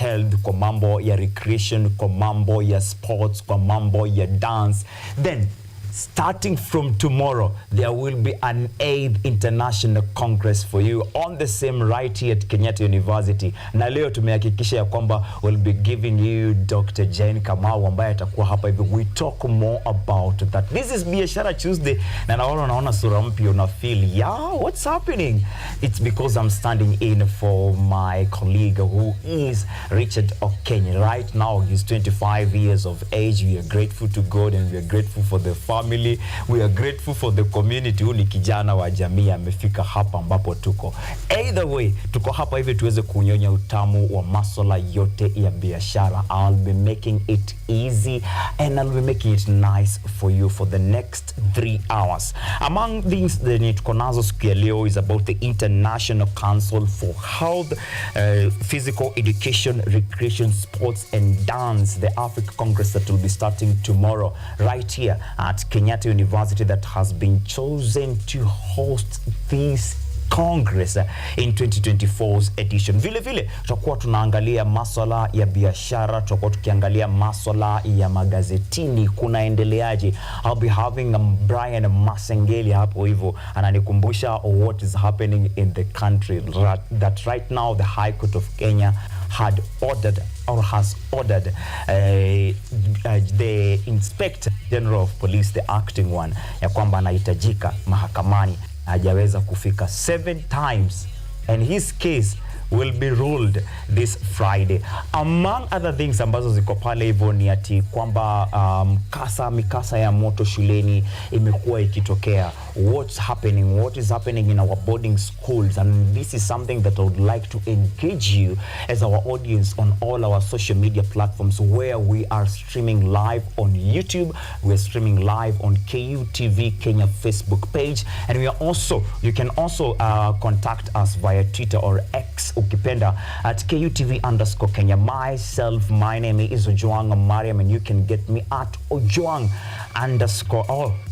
health, kwa mambo ya recreation, kwa mambo ya sports, kwa mambo ya dance, then starting from tomorrow, there will be an 8th International Congress for you on the same right here at Kenyatta University. Na leo tumehakikisha ya kwamba we'll be giving you Dr. Jane Kamau ambaye atakuwa hapa hivi. We talk more about that. This is Biashara Tuesday. Na naona sura mpya una feel, yeah, what's happening? It's because I'm standing in for my colleague who is Richard Okeny. Right now, he's 25 years of age. We are grateful to God and we are grateful for the family. We are grateful for the community. Huyu ni kijana wa jamii amefika hapa ambapo tuko. Either way, tuko hapa hivi tuweze kunyonya utamu wa masuala yote ya biashara. I'll be making it easy and I'll be making it nice for you for the next 3 hours. Among things that tuko nazo siku ya leo is about the International Council for Health, Physical Education, Recreation, Sports and Dance, the Africa Congress that will be starting tomorrow right here at Kenyatta University, that has been chosen to host this Congress in 2024's edition. Vile vile tutakuwa tunaangalia masuala ya biashara, tutakuwa tukiangalia masuala ya magazetini kunaendeleaje. I'll be having Brian Masengeli hapo hivyo ananikumbusha what is happening in the country, that right now the High Court of Kenya had ordered or has ordered the Inspector General of Police, the acting one, ya kwamba anahitajika mahakamani. Hajaweza kufika 7 times and his case will be ruled this Friday. Among other things ambazo ziko pale hivyo ni ati kwamba mikasa ya moto shuleni imekuwa ikitokea. What is happening in our boarding schools, and this is something that I would like to engage you as our audience on all our social media platforms, where we are streaming live on YouTube, we are streaming live on KUTV Kenya Facebook page, and you can also contact us via Twitter or X ukipenda at KUTV_Kenya. My name is OJWANG MARIAM, and you can get me at OJWANG_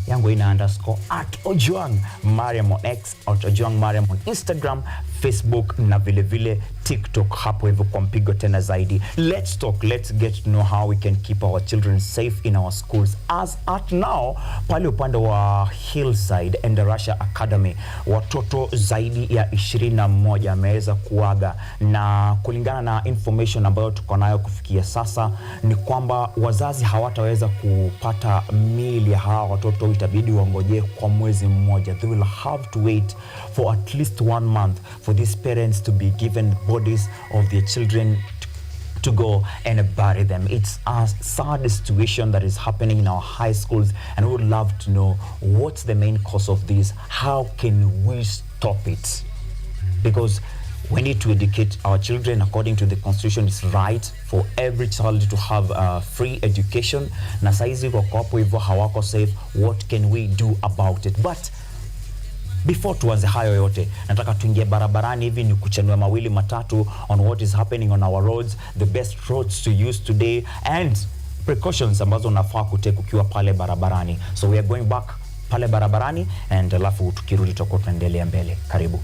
yangu ina _ at OJWANG MARIAM on X, at OJWANG MARIAM on Instagram, Facebook na vile vile TikTok. Hapo hivyo kwa mpigo tena zaidi. Let's get to know how we can keep our children safe in our schools. As at now, pale upande wa Hillside and Russia Academy, watoto zaidi ya 21 wameweza kuaga, na kulingana na information ambayo tuko nayo kufikia sasa ni kwamba wazazi hawataweza kupata miili ya hawa watoto, itabidi wangoje kwa mwezi mmoja. They will have to wait for at least 1 month for these parents to be given bodies of their children to go and bury them. It's a sad situation that is happening in our high schools, and we would love to know what's the main cause of this. How can we stop it? Because we need to educate our children according to the constitution. It's right for every child to have free education. Na saizi wako hapo hivyo hawako safe. What can we do about it? But before tuanze hayo yote, nataka tuingie barabarani hivi ni kuchanua mawili matatu on what is happening on our roads, the best roads to use today, and precautions ambazo unafaa kutake ukiwa pale barabarani. So we are going back pale barabarani, and alafu tukirudi tutakuwa tunaendelea mbele. Karibu.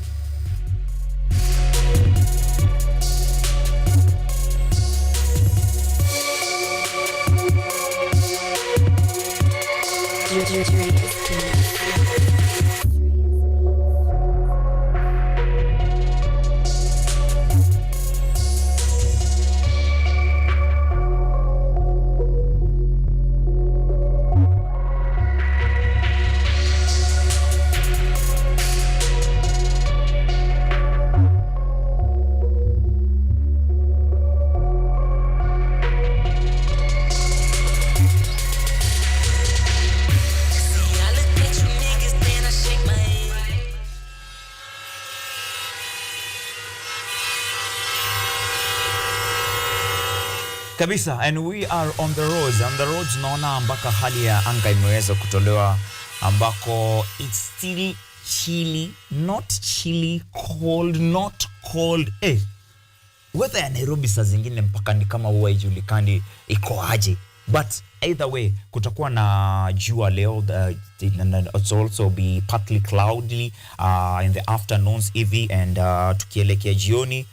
Kabisa, and we are on the roads. On the roads naona ambaka hali ya anga imeweza kutolewa, ambako it's still chilly, not chilly, cold, not cold. Weather ya Nairobi saa zingine mpaka ni kama huwa haijulikani iko aje. But either way, kutakuwa na jua leo. It's also be partly cloudy in the afternoons hivi, and tukielekea jioni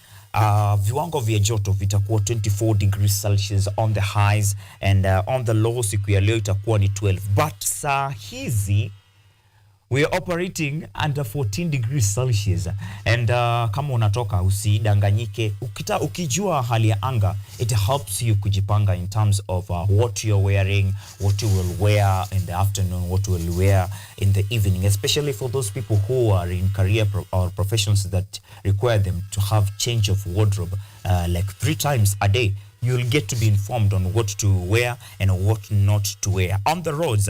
viwango vya joto vitakuwa 24 degrees Celsius on the highs and on the low siku ya leo itakuwa ni 12. But saa hizi we are operating under 14 degrees Celsius and kama unatoka usidanganyike, ukijua hali ya anga, it helps you kujipanga in terms of what you're wearing, what you will wear in the afternoon, what you will wear in the evening, especially for those people who are in career or professions that require them to have change of wardrobe like 3 times a day. You'll get to be informed on what to wear and what not to wear. On the roads,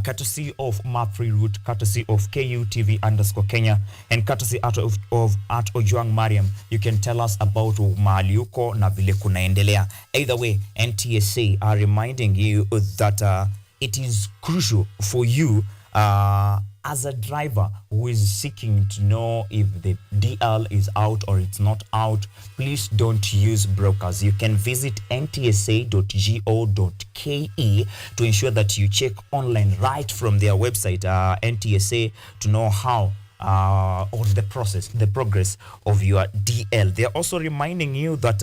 courtesy of Mapfree Route, courtesy of KUTV_Kenya, and courtesy at OJWANG MARIAM, you can tell us about mahali uko na vile kunaendelea. Either way, NTSA are reminding you that it is crucial for you as a driver who is seeking to know if the DL is out or it's not out. Please don't use brokers. You can visit ntsa.go.ke to ensure that you check online right from their website, NTSA, to know how or the progress of your DL. They're also reminding you that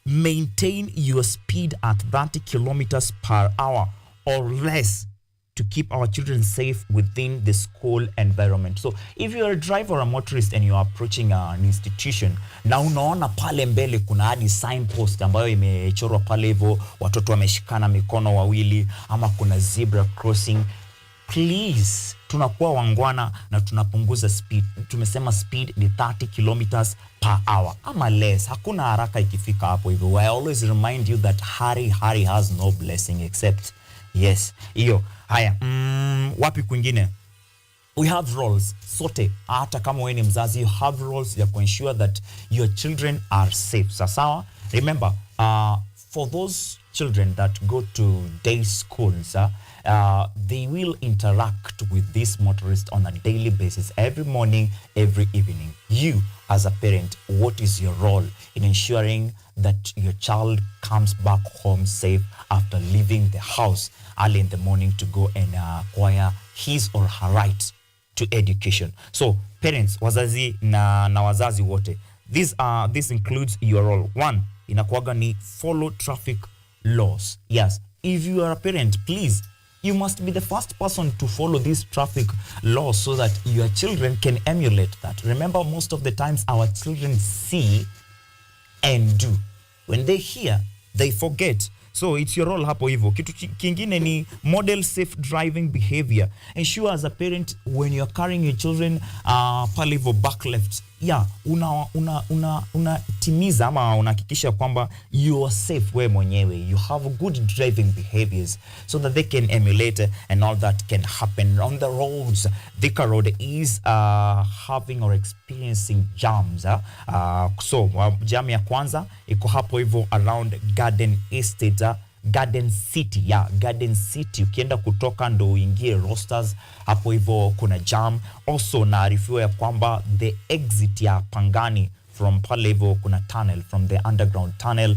maintain your speed at 30 kilometers per hour or less to keep our children safe within the school environment. So if you're a driver or a motorist and you're approaching an institution, na unaona pale mbele kuna hadi signpost ambayo imechorwa pale hivyo, watoto wameshikana mikono wawili, ama kuna zebra crossing, please, tunakuwa wangwana na tunapunguza speed. Tumesema speed ni 30 kilometers per hour ama less. Hakuna haraka ikifika hapo hivyo. I always remind you that hurry has no blessing except yes. Iyo. Haya, wapi kwingine? We have roles sote, hata kama wewe ni mzazi, you have roles ya ensure that your children are safe. Sawa? Remember, for those children that go to day schools, they will interact with this motorist on a daily basis, every morning, every evening. You as a parent, what is your role in ensuring that your child comes back home safe after leaving the house early in the morning to go and acquire his or her right to education? So parents, wazazi na wazazi wote, this includes your role. One, inakuwaga ni follow traffic laws. Yes, if you are a parent, please, you must be the first person to follow these traffic laws so that your children can emulate that. Remember, most of the times our children see and do. When they hear, they forget. So it's your role hapo hivyo. Kitu kingine ni model safe driving behavior. Ensure as a parent when you're carrying your children pale hivyo back left, yeah, unatimiza ama unahakikisha kwamba you are safe wewe mwenyewe. You have good driving behaviors so that they can emulate and all that can happen on the roads. Thika Road is having or experiencing jams. So jam ya kwanza iko hapo hivyo around Garden Estate, Garden City, yeah, Garden City. Ukienda kutoka ndo uingie Rosters, hapo hivyo kuna jam. Also naarifiwa ya kwamba the exit ya Pangani from pale hivyo kuna tunnel, from the underground tunnel,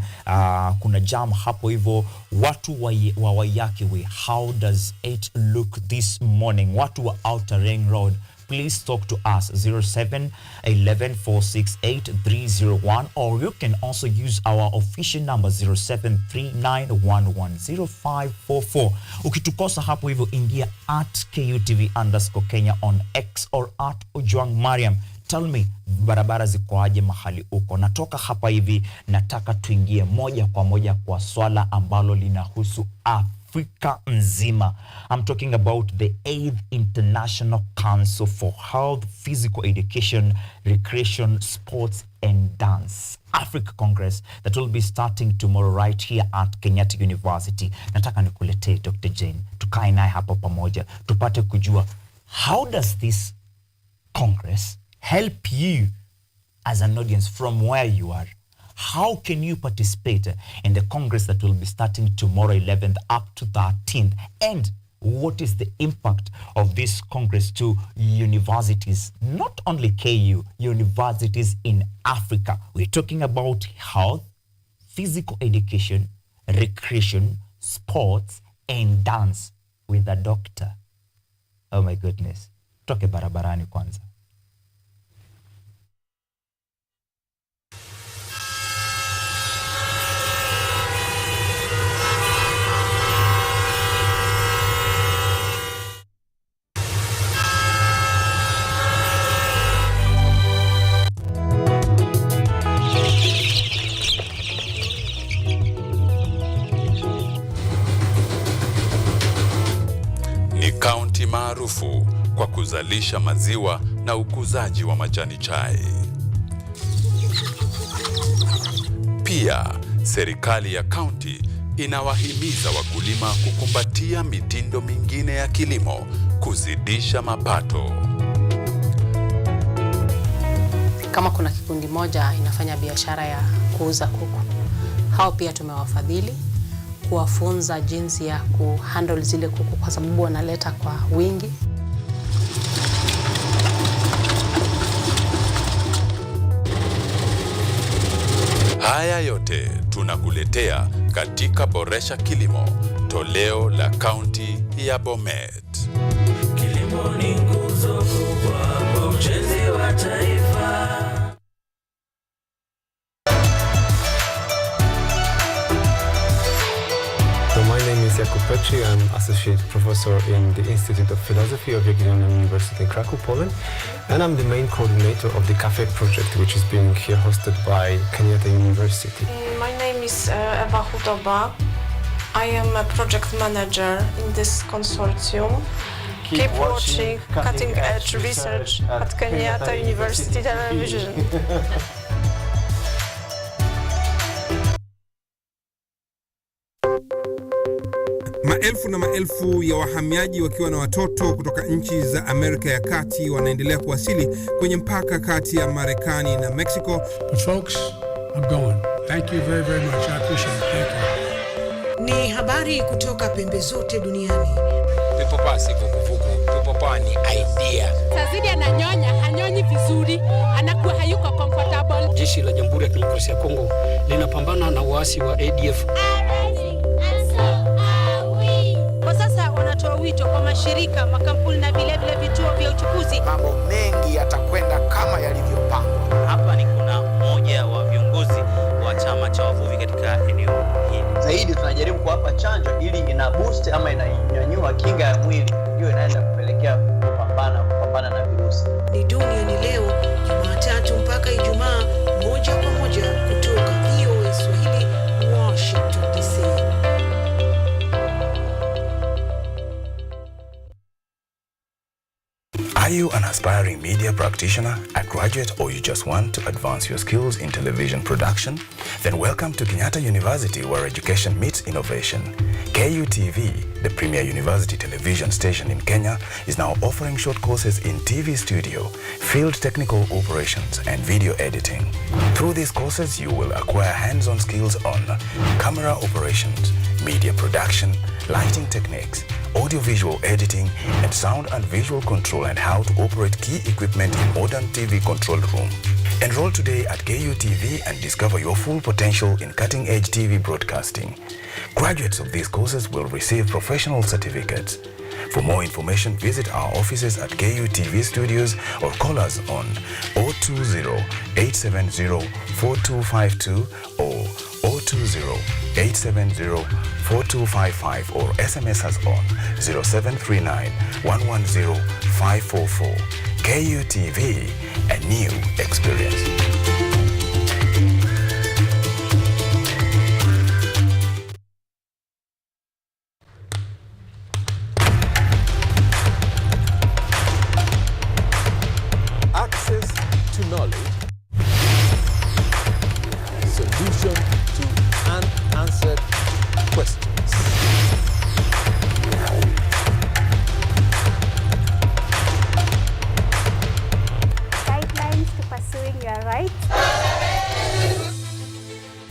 kuna jam hapo hivyo. Watu wa Wayakiwe, how does it look this morning? Watu wa Outer Ring Road, please talk to us 0711468301, or you can also use our official number 0739110544. Ukitukosa hapo hivyo ingia at KUTV_Kenya on X or at OJWANG MARIAM. Tell me, barabara ziko aje mahali uko? Natoka hapa hivi, nataka tuingie moja kwa moja kwa swala ambalo linahusu Afrika nzima. I'm talking about the 8th International Council for Health, Physical Education, Recreation, Sports and Dance, Africa Congress, that will be starting tomorrow right here at Kenyatta University. Nataka nikuletee Dr. Jane, tukae naye hapo pamoja, tupate kujua how does this Congress help you as an audience from where you are. How can you participate in the Congress that will be starting tomorrow 11th up to 13th? And what is the impact of this Congress to universities, not only KU, universities in Africa? We're talking about health, physical education, recreation, sports, and dance with a doctor. Oh my goodness. Toke barabarani kwanza. maarufu kwa kuzalisha maziwa na ukuzaji wa majani chai. Pia, serikali ya kaunti inawahimiza wakulima kukumbatia mitindo mingine ya kilimo kuzidisha mapato. Kama kuna kikundi moja inafanya biashara ya kuuza kuku, hao pia tumewafadhili kuwafunza jinsi ya kuhandle zile kuku kwa sababu wanaleta kwa wingi. Haya yote tunakuletea katika Boresha Kilimo, toleo la kaunti ya Bomet. Kilimo ni nguzo kubwa kwa ujenzi wa taifa. So my name is Jakub Petri. I'm Associate Professor in the Institute of Philosophy of Jagiellonian University in Krakow, Poland. And I'm the main coordinator of the Cafe project, which is being here hosted by Kenyatta University. My name is Eva Hudoba. I am a project manager in this consortium. Keep watching cutting-edge research at Kenyatta University Television. Maelfu na maelfu ya wahamiaji wakiwa na watoto kutoka nchi za Amerika ya Kati wanaendelea kuwasili kwenye mpaka kati ya Marekani na Mexico. But folks, I'm going. Thank you very, very much. I appreciate it. Thank you. Ni habari kutoka pembe zote duniani. Pepopa si vuguvugu, pepopa ni idea. Tazidi ananyonya, hanyonyi vizuri, anakuwa hayuko comfortable. Jeshi la Jamhuri ya Kidemokrasia ya Kongo linapambana na waasi wa ADF. Kwa sasa wanatoa wito kwa mashirika, makampuni na vile vituo vya uchukuzi. Mambo mengi yatakwenda kama yalivyopangwa. Hapa ni kuna mmoja wa viongozi wa chama cha wavuvi katika eneo hili. Zaidi tunajaribu kuwapa chanjo ili ina boost ama inanyanyua kinga ya mwili, hiyo inaenda kupelekea kupambana na virusi. Ni duniani leo, Jumatatu mpaka Ijumaa, moja kwa moja kutoka VOA Swahili, Washington DC. Are you an aspiring media practitioner, a graduate, or you just want to advance your skills in television production? Then welcome to Kenyatta University, where education meets innovation. KUTV, the premier university television station in Kenya, is now offering short courses in TV studio, field technical operations, and video editing. Through these courses, you will acquire hands-on skills on camera operations, media production, lighting techniques, audio-visual editing, and sound and visual control, and how to operate key equipment in modern TV control room. Enroll today at KUTV and discover your full potential in cutting-edge TV broadcasting. Graduates of these courses will receive professional certificates. For more information, visit our offices at KUTV Studios or call us on 020-870-4252 or 020-870-4255 or SMS us on 0739-110-544. KUTV, a new experience. Access to knowledge, solution to unanswered questions. Guidelines to pursuing your rights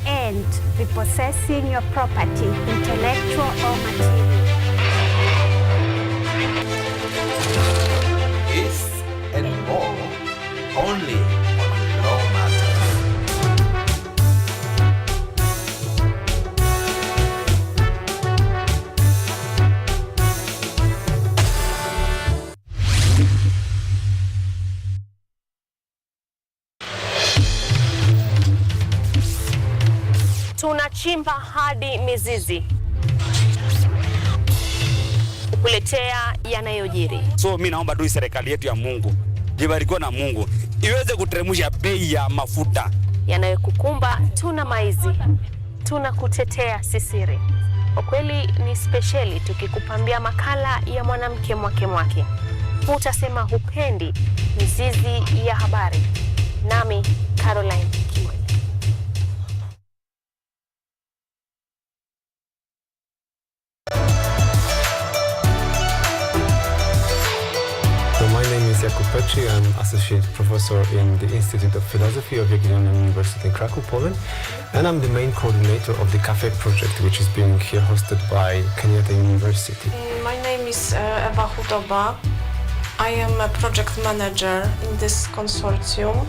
and repossessing your property, intellectual or material. This and more, only on Law Matters. Tunachimba hadi mizizi kukuletea yanayojiri. So mimi naomba tu serikali yetu ya Mungu, jibarikiwe na Mungu, iweze kuteremsha bei ya mafuta yanayokukumba. Tuna maizi, tunakutetea sisiri. Kwa kweli ni spesheli tukikupambia makala ya mwanamke mwake. Utasema hupendi mizizi ya habari. Nami Caroline Kimweli. So my name is I'm Associate Professor in the Institute of Philosophy of Jagiellonian University in Krakow, Poland, and I'm the main coordinator of the Cafe project, which is being here hosted by Kenyatta University. My name is Ewa Hudoba. I am a project manager in this consortium.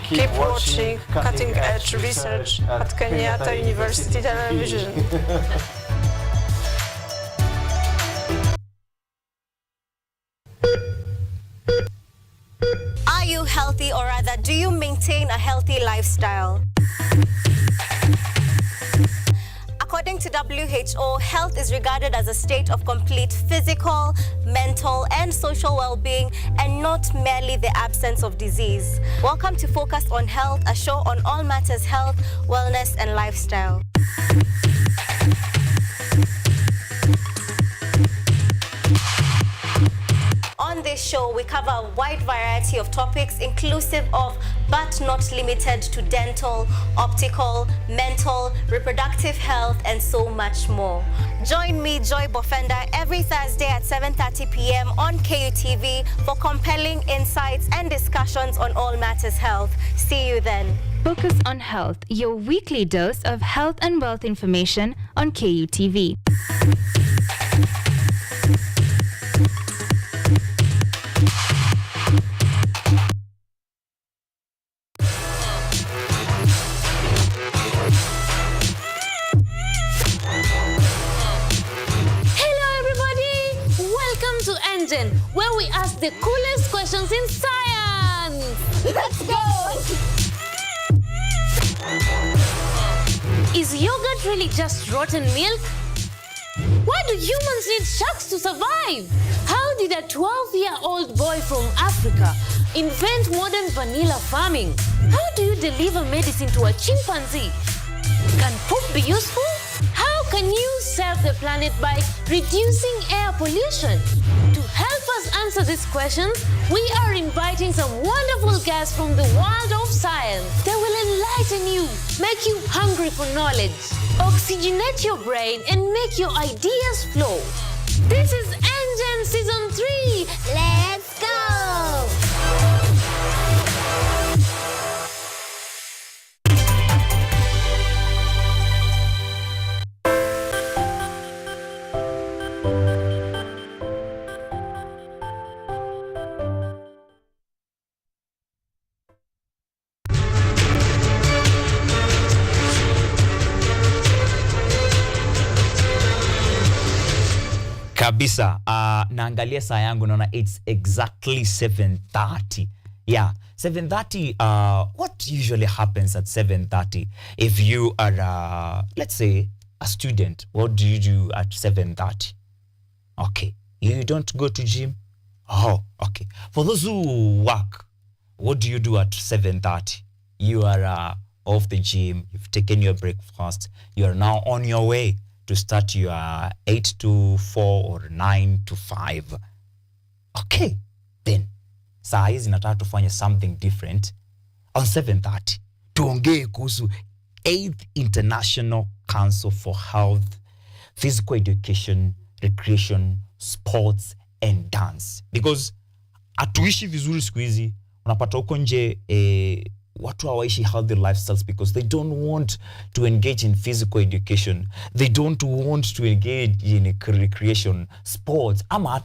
Keep watching cutting-edge research at Kenyatta University Television. Are you healthy, or rather, do you maintain a healthy lifestyle? According to WHO, health is regarded as a state of complete physical, mental, and social well-being, and not merely the absence of disease. Welcome to Focus on Health, a show on all matters health, wellness, and lifestyle. On this show, we cover a wide variety of topics inclusive of, but not limited to, dental, optical, mental, reproductive health, and so much more. Join me, Joy Bofenda, every Thursday at 7:30 p.m. on KUTV for compelling insights and discussions on all matters health. See you then. Focus on Health, your weekly dose of health and wealth information on KUTV. Where we ask the coolest questions in science. Let's go! Is yogurt really just rotten milk? Why do humans need sharks to survive? How did a 12-year-old boy from Africa invent modern vanilla farming? How do you deliver medicine to a chimpanzee? Can poop be useful? How can you save the planet by reducing air pollution? To help us answer these questions, we are inviting some wonderful guests from the world of science. They will enlighten you, make you hungry for knowledge, oxygenate your brain, and make your ideas flow. This is Engine Season 3. Let's go! Kabisa, naangalia saa yangu naona it's exactly 7:30. Yeah, 7:30. What usually happens at 7:30? If you are, let's say, a student, what do you do at 7:30? Okay, you don't go to gym? Oh, okay. For those who work, what do you do at 7:30? You are off the gym, you've taken your breakfast, you are now on your way to start your 8 to 4 or 9 to 5. Okay, then saa hizi nataka tufanye something different. On 7:30 tuongee kuhusu 8th International Council for Health, Physical Education, Recreation, Sports and Dance. Because atuishi vizuri siku hizi, unapata huko nje watu hawaishi healthy lifestyles because they don't want to engage in physical education. They don't want to engage in recreation, sports, ama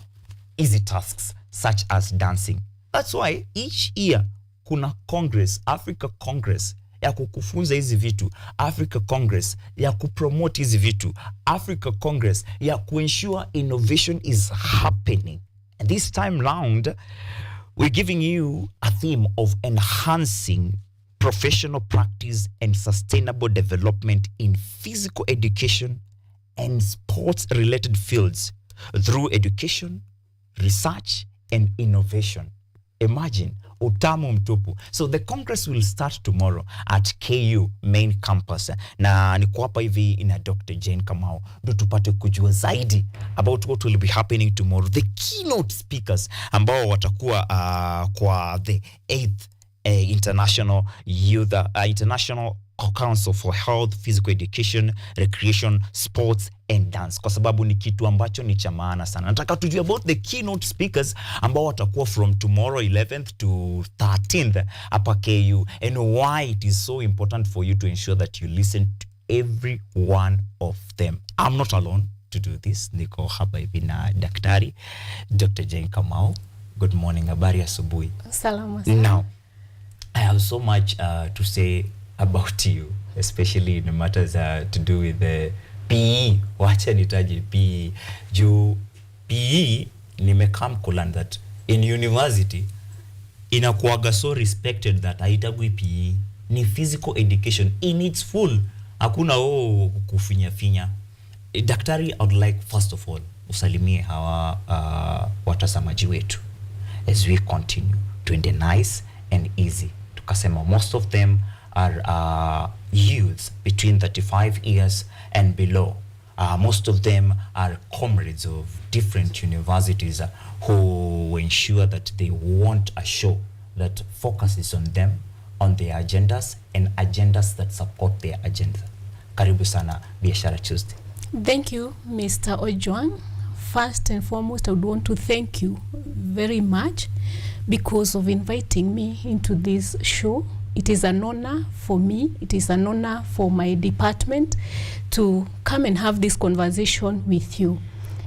easy tasks such as dancing. That's why each year kuna Congress, Africa Congress, ya kukufunza hizi vitu, Africa Congress ya kupromote hizi vitu, Africa Congress ya kuensure innovation is happening. And this time round, we're giving you a theme of enhancing professional practice and sustainable development in physical education and sports-related fields through education, research, and innovation. Imagine, utamu mtupu. So the Congress will start tomorrow at KU main campus. Na niko hapa hivi ina Dr. Jane Kamau ndio tupate kujua zaidi about what will be happening tomorrow. The keynote speakers ambao watakuwa kwa the 8th International Council for Health, Physical Education, Recreation, Sports and Dance, kwa sababu ni kitu ambacho ni cha maana sana. Nataka tujue about the keynote speakers ambao watakuwa from tomorrow 11th to 13th hapa KU, and why it is so important for you to ensure that you listen to every one of them. I'm not alone to do this. Niko hapa hivi na Daktari Dr. Jane Kamau. Good morning. Habari asubuhi. Salama sana. Now, I have so much to say about you, especially in matters to do with the PE. Wacha nitaje PE. Juu PE nimekam kulearn that in university inakuaga so respected that haitagui PE ni physical education in its full. Hakuna kufinya finya. Daktari, I would like first of all usalimie hawa watazamaji wetu as we continue to nice and easy. Tukasema most of them are youths between 35 years and below. Most of them are comrades of different universities who ensure that they want a show that focuses on them, on their agendas and agendas that support their agenda. Karibu sana Biashara Tuesday. Thank you, Mr. OJWANG. First and foremost, I would want to thank you very much because of inviting me into this show. It is an honor for me, it is an honor for my department to come and have this conversation with you.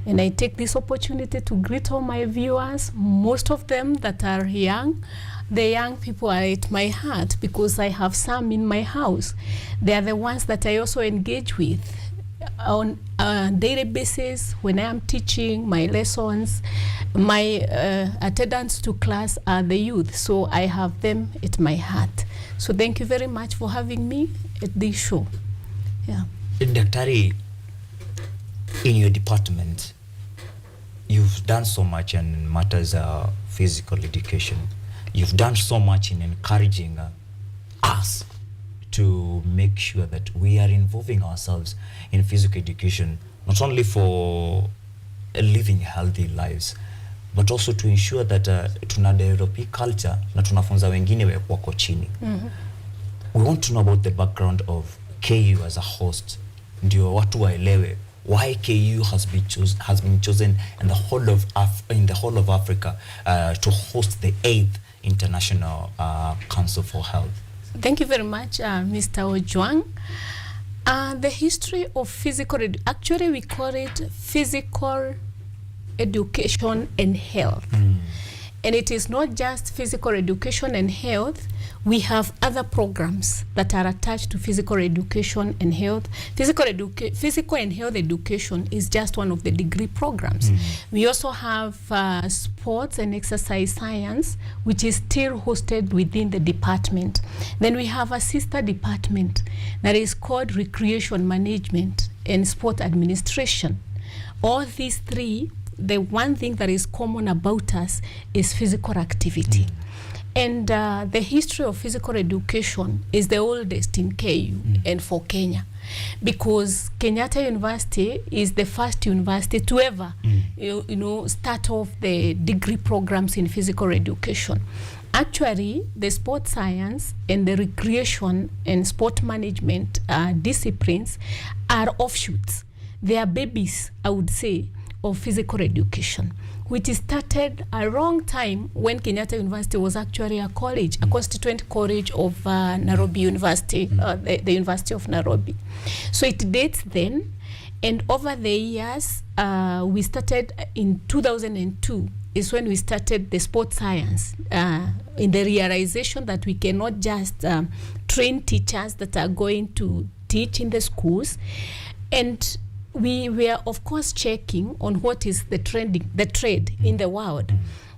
And I take this opportunity to greet all my viewers, most of them that are young. The young people are at my heart because I have some in my house. They are the ones that I also engage with on a daily basis when I am teaching my lessons. My attendants to class are the youth, so I have them at my heart. So thank you very much for having me at this show. Yeah. Daktari, in your department, you've done so much in matters of physical education. You've done so much in encouraging us to make sure that we are involving ourselves in physical education, not only for living healthy lives, but also to ensure that tunadevelop culture na tunafunza wengine wako chini. We want to know about the background of KU as a host. Ndio watu waelewe why KU has been chosen in the whole of Africa to host the 8th International Council for Health. Thank you very much, Mr. OJWANG. The history of physical actually we call it physical education and health. And it is not just physical education and health. We have other programs that are attached to physical education and health. Physical and health education is just one of the degree programs. We also have sports and exercise science, which is still hosted within the department. Then we have a sister department that is called recreation management and sport administration. All these three, the one thing that is common about us is physical activity. And the history of physical education is the oldest in KU and for Kenya, because Kenyatta University is the first university to ever start off the degree programs in physical education. Actually, the sports science and the recreation and sport management disciplines are offshoots. They are babies, I would say, of physical education, which started a long time when Kenyatta University was actually a college, a constituent college of Nairobi University, the University of Nairobi. So it dates then, and over the years, we started in 2002 is when we started the sports science, in the realization that we cannot just train teachers that are going to teach in the schools. And we were, of course, checking on what is the trade in the world,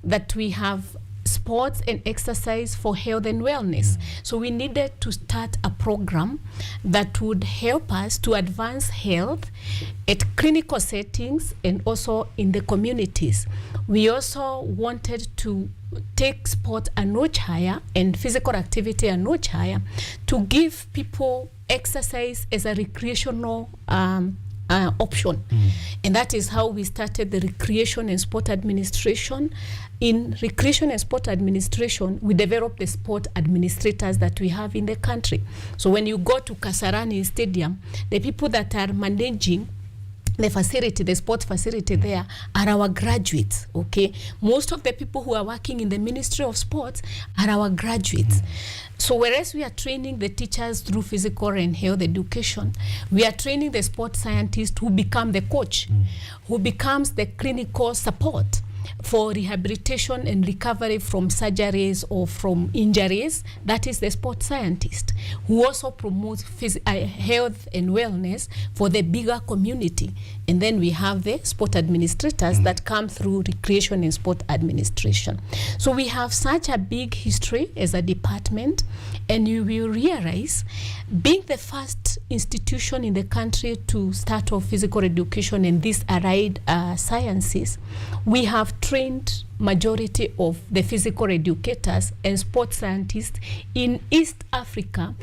that we have sports and exercise for health and wellness. So we needed to start a program that would help us to advance health at clinical settings and also in the communities. We also wanted to take sport a notch higher and physical activity a notch higher to give people exercise as a recreational option. And that is how we started the Recreation and Sport Administration. In Recreation and Sport Administration, we developed the sport administrators that we have in the country. So when you go to Kasarani Stadium, the people that are managing the facility, the sports facility there, are our graduates, okay? Most of the people who are working in the Ministry of Sports are our graduates. So whereas we are training the teachers through physical and health education, we are training the sports scientists who become the coach, who becomes the clinical support for rehabilitation and recovery from surgeries or from injuries. That is the sports scientist, who also promotes health and wellness for the bigger community. And then we have the sport administrators that come through Recreation and Sport Administration. So we have such a big history as a department, and you will realize, being the first institution in the country to start off physical education and these allied sciences, we have trained majority of the physical educators and sports scientists in East Africa,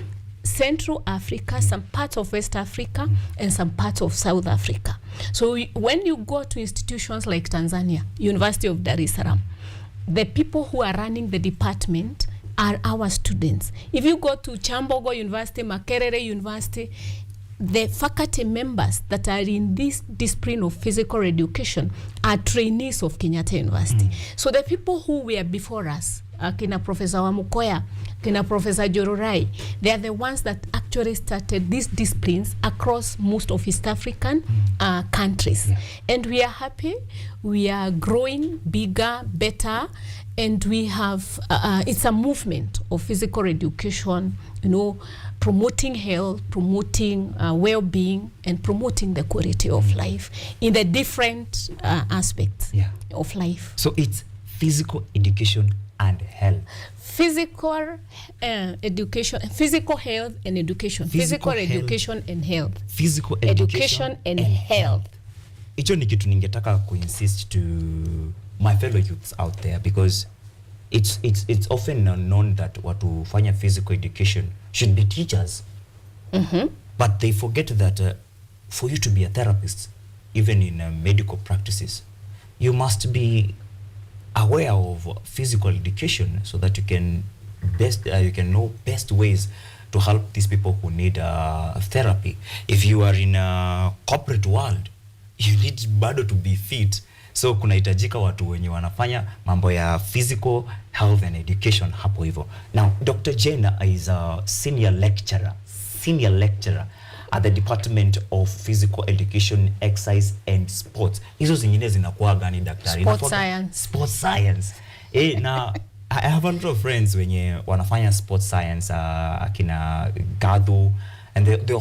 Central Africa, some parts of West Africa, and some parts of South Africa. So when you go to institutions like Tanzania, University of Dar es Salaam, the people who are running the department are our students. If you go to Chambogo University, Makerere University, the faculty members that are in this discipline of physical education are trainees of Kenyatta University. So the people who were before us, kina Professor Wamukoya, kina Professor Jororai, they are the ones that actually started these disciplines across most of East African countries. And we are happy, we are growing bigger, better, and we have, it's a movement of physical education, you know, promoting health, promoting well-being, and promoting the quality of life in the different aspects of life. So it's physical education and health. Physical education, physical health and education. Physical education and health. Physical education and health. Hicho ni kitu ningetaka kuinsist to my fellow youths out there, because it's often known that watu fanya physical education should be teachers. But they forget that for you to be a therapist, even in medical practices, you must be aware of physical education so that you can know best ways to help these people who need therapy. If you are in a corporate world, you need bado to be fit. So kunahitajika watu wenye wanafanya mambo ya physical health and education hapo hivyo. Now, Dr. Jena is a senior lecturer at the Department of Physical Education, Exercise and Sports. Hizo zingine zinakuwa gani daktari? Sports science. Na I have a lot of friends wenye wanafanya sports science, akina Gadu, and they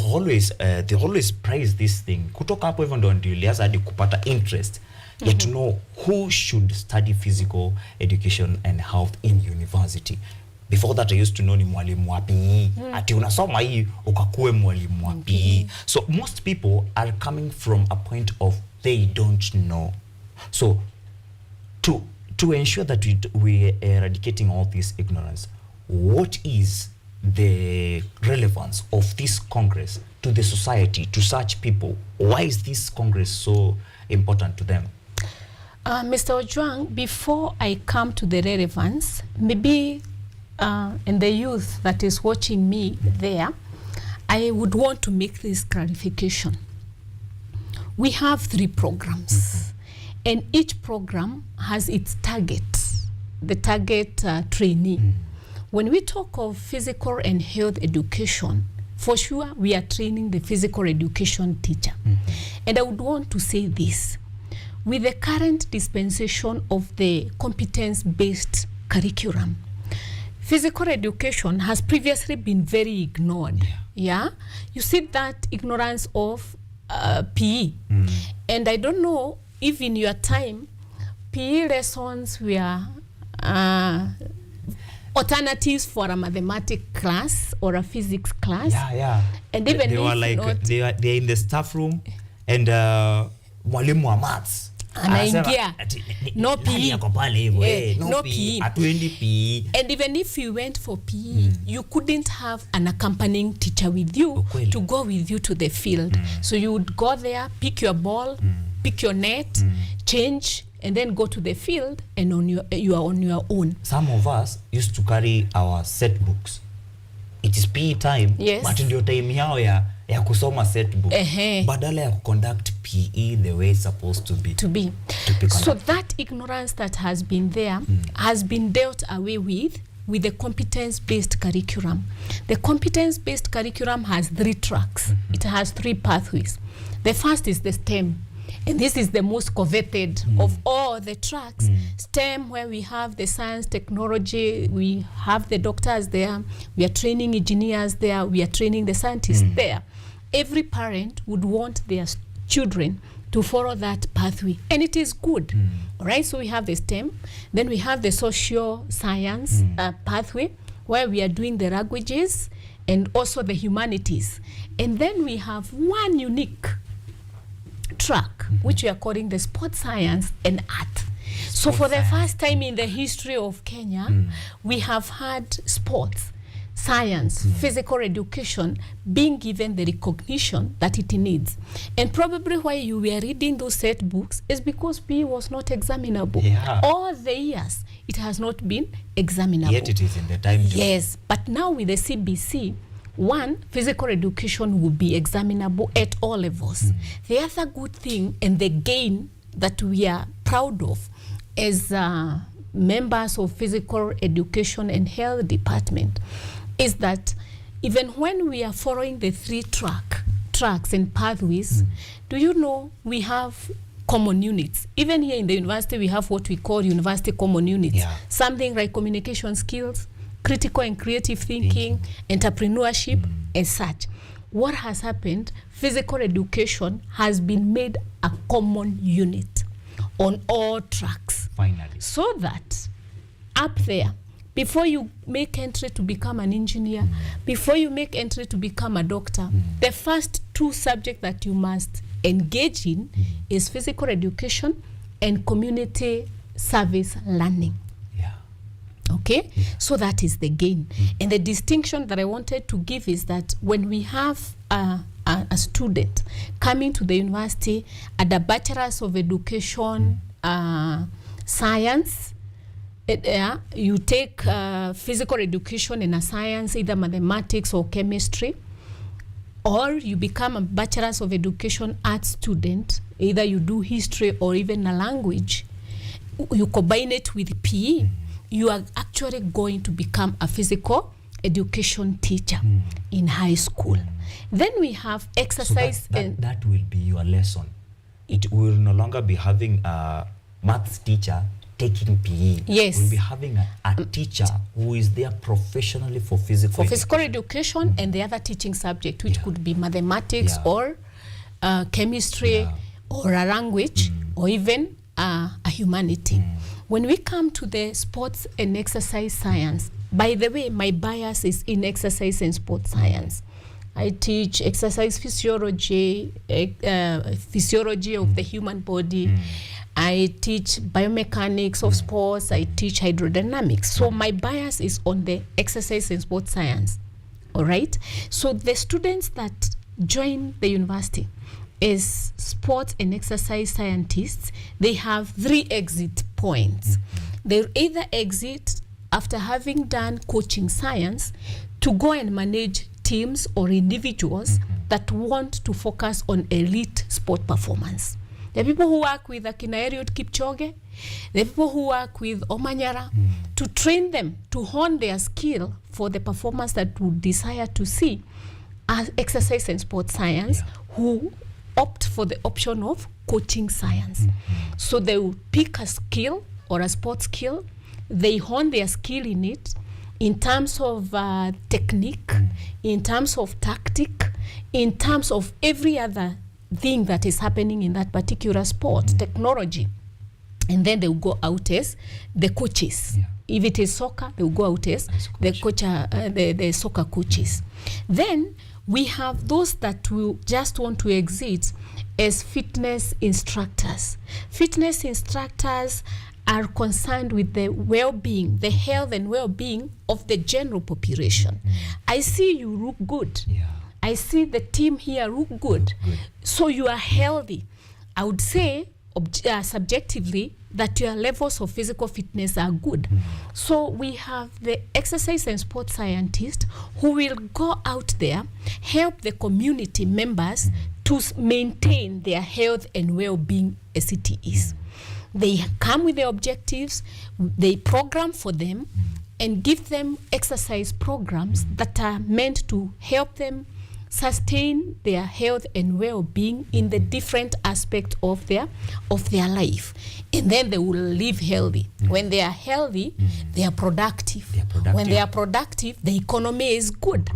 always praise this thing. Kutoka hapo hivyo ndo nilianza hadi kupata interest to know who should study physical education and health in university. Before that, I used to know ni mwalimu wa PE. Ati unasoma hii ukakue mwalimu wa PE. So most people are coming from a point of they don't know. So to ensure that we are eradicating all this ignorance, what is the relevance of this Congress to the society, to such people? Why is this Congress so important to them? Mr. Ojwang, before I come to the relevance, maybe and the youth that is watching me there, I would want to make this clarification. We have 3 programs, and each program has its target, the target trainee. When we talk of physical and health education, for sure we are training the physical education teacher. And I would want to say this: with the current dispensation of the competence-based curriculum, physical education has previously been very ignored. You see that ignorance of PE. And I don't know if in your time PE lessons were alternatives for a mathematics class or a physics class. Yeah. And even they were like they're in the staff room and mwalimu wa maths anaingia no PE. No PE. Atuendi PE. And even if you went for PE, you couldn't have an accompanying teacher with you to go with you to the field. So you would go there, pick your ball, pick your net, change, and then go to the field, and you are on your own. Some of us used to carry our set books. It is PE time, yes, but ndio time yao ya kusoma set book. Badala ya conduct PE the way it's supposed to be. So that ignorance that has been there has been dealt away with the competence-based curriculum. The competence-based curriculum has 3 tracks. It has 3 pathways. The first is the STEM. And this is the most coveted of all the tracks. STEM, where we have the science, technology, we have the doctors there, we are training engineers there, we are training the scientists there. Every parent would want their children to follow that pathway, and it is good. All right, so we have the STEM. Then we have the social science pathway, where we are doing the languages and also the humanities. And then we have one unique track, which we are calling the sports science and art. So for the first time in the history of Kenya, we have had sports, science, physical education being given the recognition that it needs. And probably why you were reading those set books is because PE was not examinable. All the years, it has not been examinable. Yet it is in the time. Yes, but now with the CBC, one, physical education will be examinable at all levels. The other good thing and the gain that we are proud of as members of physical education and health department is that even when we are following the 3 tracks and pathways, do you know we have common units? Even here in the university, we have what we call university common units. Something like communication skills, critical and creative thinking, entrepreneurship, and such. What has happened? Physical education has been made a common unit on all tracks. Finally. So that up there, before you make entry to become an engineer, before you make entry to become a doctor, the first 2 subjects that you must engage in is physical education and community service learning. Okay, so that is the gain. And the distinction that I wanted to give is that when we have a student coming to the university at the Bachelor's of Education Science, you take physical education in a science, either mathematics or chemistry, or you become a Bachelor's of Education Arts student, either you do history or even a language, you combine it with PE, you are actually going to become a physical education teacher in high school. Then we have exercise. So that will be your lesson. It will no longer be having a maths teacher taking PE. Yes. We'll be having a teacher who is there professionally for physical education and the other teaching subject, which could be mathematics or chemistry or a language or even a humanity. When we come to the sports and exercise science, by the way, my bias is in exercise and sports science. I teach exercise physiology, physiology of the human body. I teach biomechanics of sports. I teach hydrodynamics. So my bias is on the exercise and sports science. All right? So the students that join the university as sports and exercise scientists, they have 3 exit points. They either exit after having done coaching science to go and manage teams or individuals that want to focus on elite sport performance. The people who work with Akina Eliud Kipchoge, the people who work with Omanyara, to train them to hone their skill for the performance that we desire to see as exercise and sport science, who opt for the option of coaching science. So they will pick a skill or a sports skill, they hone their skill in it, in terms of technique, in terms of tactic, in terms of every other thing that is happening in that particular sport, technology. And then they will go out as the coaches. If it is soccer, they will go out as the coach, the soccer coaches. Then we have those that will just want to exit as fitness instructors. Fitness instructors are concerned with the well-being, the health and well-being of the general population. I see you look good. I see the team here look good. So you are healthy. I would say subjectively that your levels of physical fitness are good. So we have the exercise and sports scientists who will go out there, help the community members to maintain their health and well-being as it is. They come with their objectives, they program for them, and give them exercise programs that are meant to help them sustain their health and well-being in the different aspects of their life. And then they will live healthy. When they are healthy, they are productive. When they are productive, the economy is good.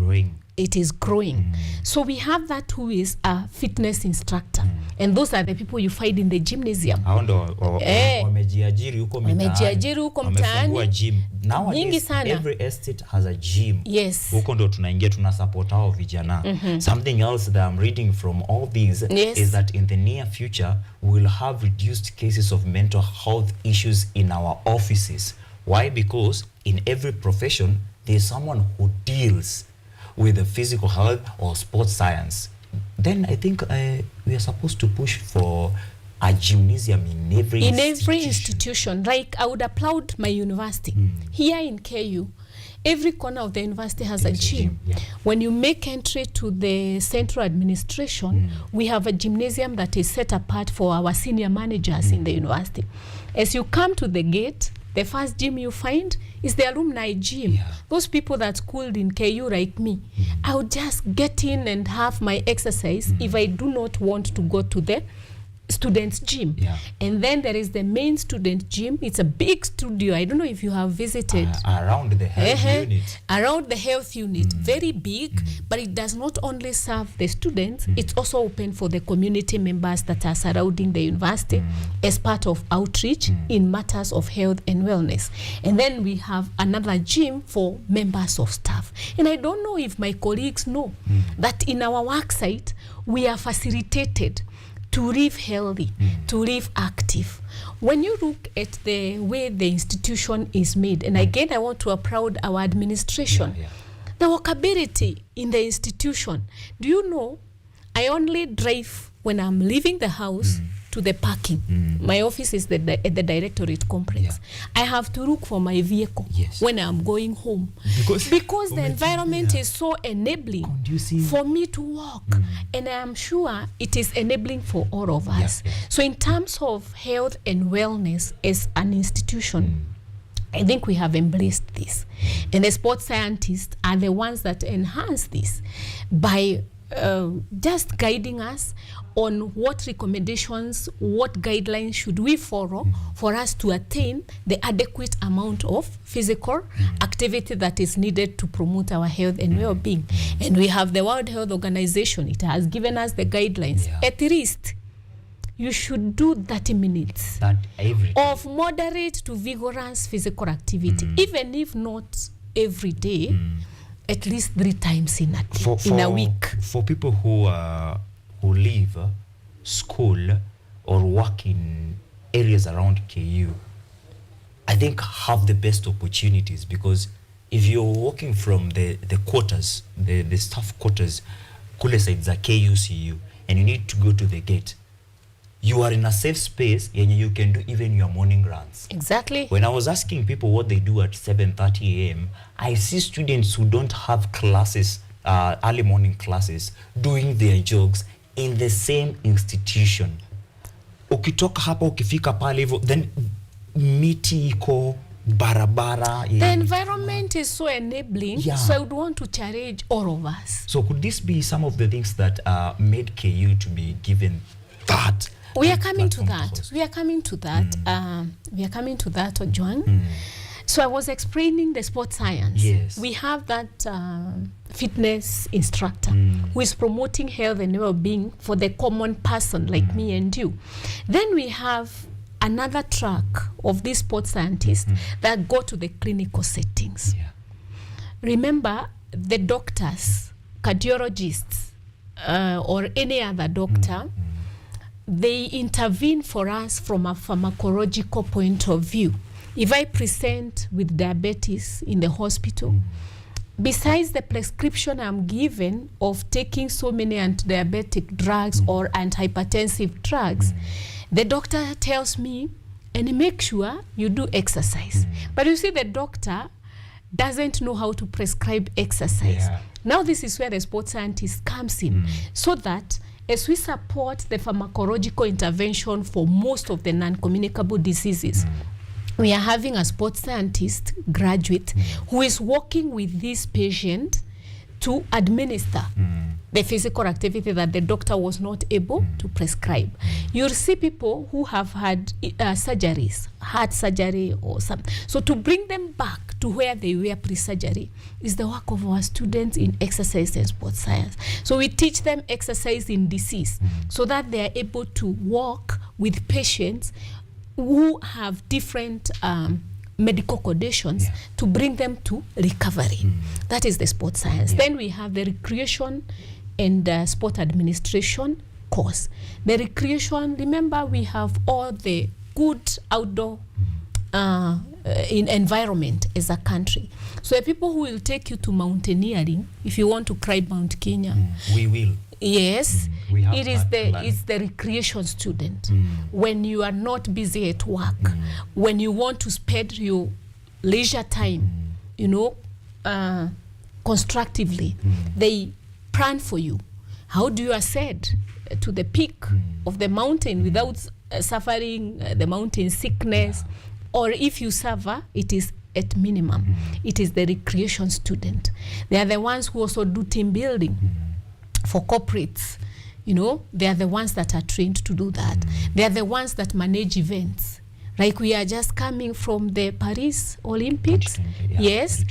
It is growing. So we have that who is a fitness instructor. And those are the people you find in the gymnasium. Wamejiajiri huko mtaani. Gym. Nowadays, every estate has a gym. Yes. Huko ndo tunaingia tunasupport hao vijana. Something else that I'm reading from all these is that in the near future, we'll have reduced cases of mental health issues in our offices. Why? Because in every profession, there's someone who deals with the physical health or sports science. Then I think we are supposed to push for a gymnasium in every institution. Like I would applaud my university. Here in KU, every corner of the university has a gym. When you make entry to the central administration, we have a gymnasium that is set apart for our senior managers in the university. As you come to the gate, the first gym you find is the alumni gym. Those people that schooled in KU like me, I would just get in and have my exercise if I do not want to go to the students' gym. And then there is the main student gym. It's a big studio. I don't know if you have visited. Around the health unit. Around the health unit. Very big, but it does not only serve the students, it's also open for the community members that are surrounding the university as part of outreach in matters of health and wellness. And then we have another gym for members of staff. And I don't know if my colleagues know that in our work site, we are facilitated to live healthy, to live active. When you look at the way the institution is made, and again, I want to applaud our administration, the walkability in the institution. Do you know, I only drive when I'm leaving the house to the parking. My office is at the directorate complex. I have to look for my vehicle when I'm going home. Because the environment is so enabling for me to walk. And I am sure it is enabling for all of us. So in terms of health and wellness as an institution, I think we have embraced this. And the sports scientists are the ones that enhance this by just guiding us on what recommendations, what guidelines should we follow for us to attain the adequate amount of physical activity that is needed to promote our health and well-being. And we have the World Health Organization. It has given us the guidelines. At least you should do 30 minutes of moderate to vigorous physical activity, even if not every day, at least 3 times in a week. For people who live, school, or work in areas around KU, I think have the best opportunities, because if you're walking from the quarters, the staff quarters, kule side za KUCU, and you need to go to the gate, you are in a safe space and you can do even your morning runs. Exactly. When I was asking people what they do at 7:30 a.m., I see students who don't have classes, early morning classes, doing their jogs in the same institution. Ukitoka hapa ukifika pale hivyo, then miti iko, barabara. The environment is so enabling, so I would want to challenge all of us. So could this be some of the things that made KU to be given that? We are coming to that. We are coming to that, OJWANG. So I was explaining the sports science. Yes. We have that fitness instructor who is promoting health and well-being for the common person like me and you. Then we have another track of these sports scientists that go to the clinical settings. Remember, the doctors, cardiologists, or any other doctor, they intervene for us from a pharmacological point of view. If I present with diabetes in the hospital, besides the prescription I'm given of taking so many anti-diabetic drugs or antihypertensive drugs, the doctor tells me, and make sure you do exercise. But you see, the doctor doesn't know how to prescribe exercise. Now this is where the sports scientist comes in, so that as we support the pharmacological intervention for most of the non-communicable diseases, we are having a sports scientist graduate who is working with this patient to administer the physical activity that the doctor was not able to prescribe. You'll see people who have had surgeries, heart surgery or something. So to bring them back to where they were pre-surgery is the work of our students in exercise and sports science. So we teach them exercise in disease so that they are able to work with patients who have different medical conditions to bring them to recovery. That is the sports science. Then we have the recreation and sport administration course. The recreation, remember, we have all the good outdoor in environment as a country. So the people who will take you to mountaineering, if you want to climb Mount Kenya, we will. Yes, it is it's the recreation student. When you are not busy at work, when you want to spend your leisure time, you know, constructively, they plan for you. How do you ascend to the peak of the mountain without suffering the mountain sickness? Or if you suffer, it is at minimum. It is the recreation student. They are the ones who also do team building. For corporates, you know, they are the ones that are trained to do that. They are the ones that manage events. Like we are just coming from the Paris Olympics. Yes,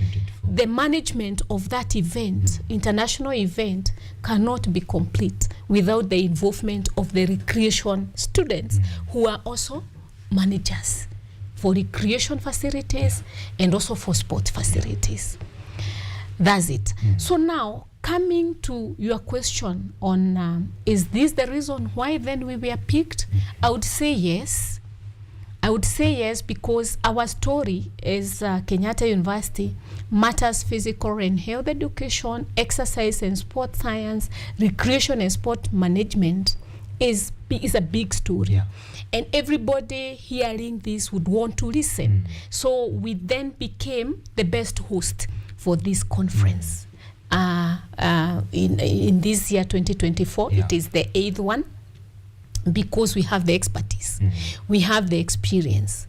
the management of that event, international event, cannot be complete without the involvement of the recreation students who are also managers for recreation facilities and also for sport facilities. That's it. So now, coming to your question on is this the reason why then we were picked? I would say yes. I would say yes, because our story is Kenyatta University matters physical and health education, exercise and sport science, recreation and sport management is a big story. And everybody hearing this would want to listen. So we then became the best host for this conference. In this year 2024, it is the 8th one, because we have the expertise, we have the experience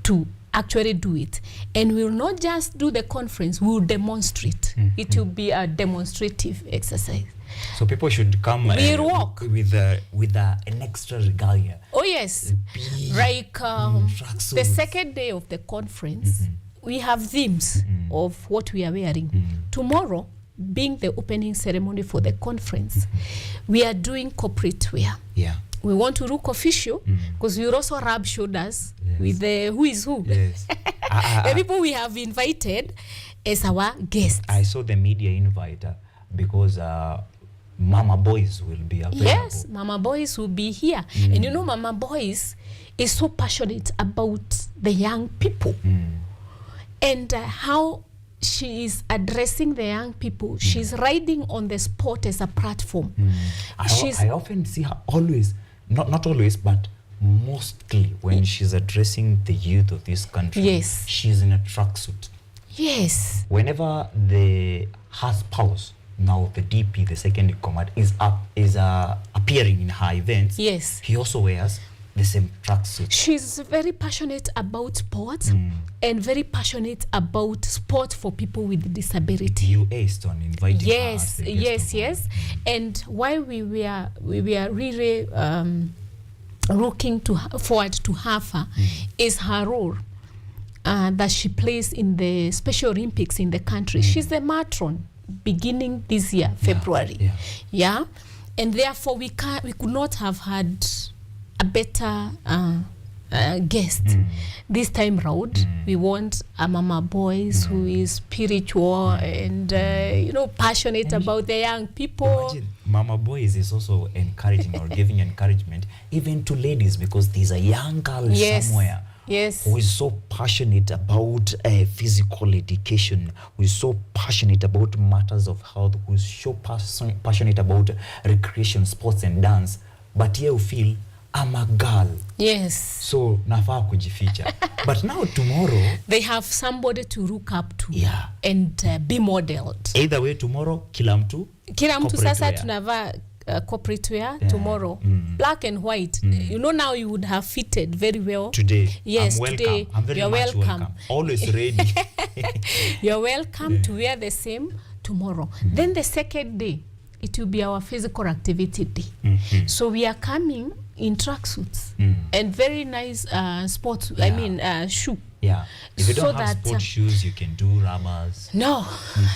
to actually do it. And we will not just do the conference, we will demonstrate. It will be a demonstrative exercise. So people should come with an extra regalia. Oh yes, like the second day of the conference, we have themes of what we are wearing. Tomorrow, being the opening ceremony for the conference, we are doing corporate wear. We want to look official because we will also rub shoulders with the who is who. The people we have invited as our guests. I saw the media invite because Mama Boys will be available. Yes, Mama Boys will be here. And you know, Mama Boys is so passionate about the young people. And how she is addressing the young people. She's riding on the sport as a platform. I often see her always, not always, but mostly when she's addressing the youth of this country, she's in a tracksuit. Yes. Whenever her spouse, now the DP, the second in command, is appearing in her events, he also wears the same tracksuit. She's very passionate about sport and very passionate about sport for people with disability. You aced on inviting her. Yes. And while we were really looking forward to have her, is her role that she plays in the Special Olympics in the country. She's the matron beginning this year, February. And therefore we could not have had a better guest. This time round, we want a mama boys who is spiritual and passionate about the young people. Imagine mama boys is also encouraging or giving encouragement even to ladies, because there's a young girl somewhere who is so passionate about physical education, who is so passionate about matters of health, who is so passionate about recreation, sports and dance, but you feel I'm a girl. Yes. So nafaa kujificha. But now tomorrow they have somebody to look up to and be modeled. Either way tomorrow kila mtu sasa tunavaa corporate wear tomorrow, black and white. Now you would have fitted very well today. Yes, today I'm very you're much welcome. Always ready. You're welcome to wear the same tomorrow. Then the second day, it will be our physical activity day. So we are coming in tracksuits and very nice sports. I mean shoe. Yeah. If you don't have sport shoes, you can do rubbers. No,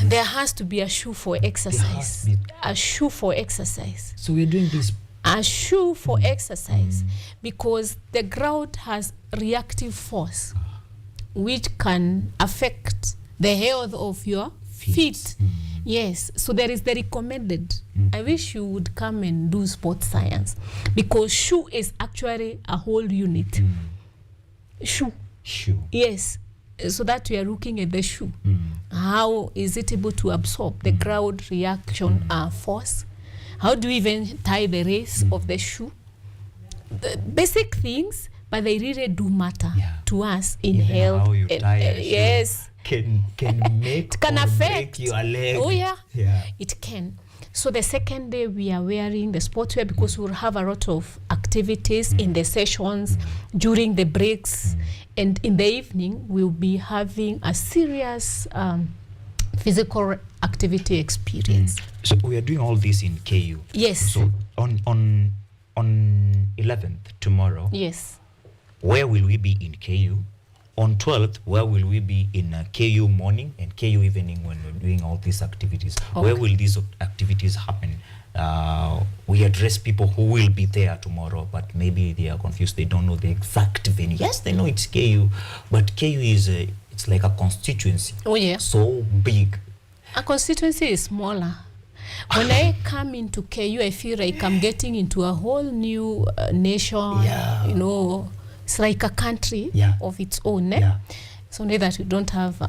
there has to be a shoe for exercise. A shoe for exercise. So we're doing this. A shoe for exercise, because the ground has reactive force, which can affect the health of your feet. Yes, so there is the recommended. I wish you would come and do sports science, because shoe is actually a whole unit. Shoe. Yes, so that we are looking at the shoe. How is it able to absorb the ground reaction force? How do we even tie the race of the shoe? The basic things, but they really do matter to us in even health. How you tie a shoe yes. Can make it can affect your leg. Oh yeah, it can. So the second day we are wearing the sportswear, because we'll have a lot of activities in the sessions, during the breaks, and in the evening we'll be having a serious physical activity experience. So we are doing all this in KU. Yes. So on 11th tomorrow. Yes. Where will we be in KU? On 12th, where will we be in KU morning and KU evening when we're doing all these activities? Okay. Where will these activities happen? We address people who will be there tomorrow, but maybe they are confused. They don't know the exact venue. Yes, they know it's KU, but KU is it's like a constituency. Oh yeah. So big. A constituency is smaller. When I come into KU, I feel like I'm getting into a whole new nation. Yeah. It's like a country of its own. It's only that we don't have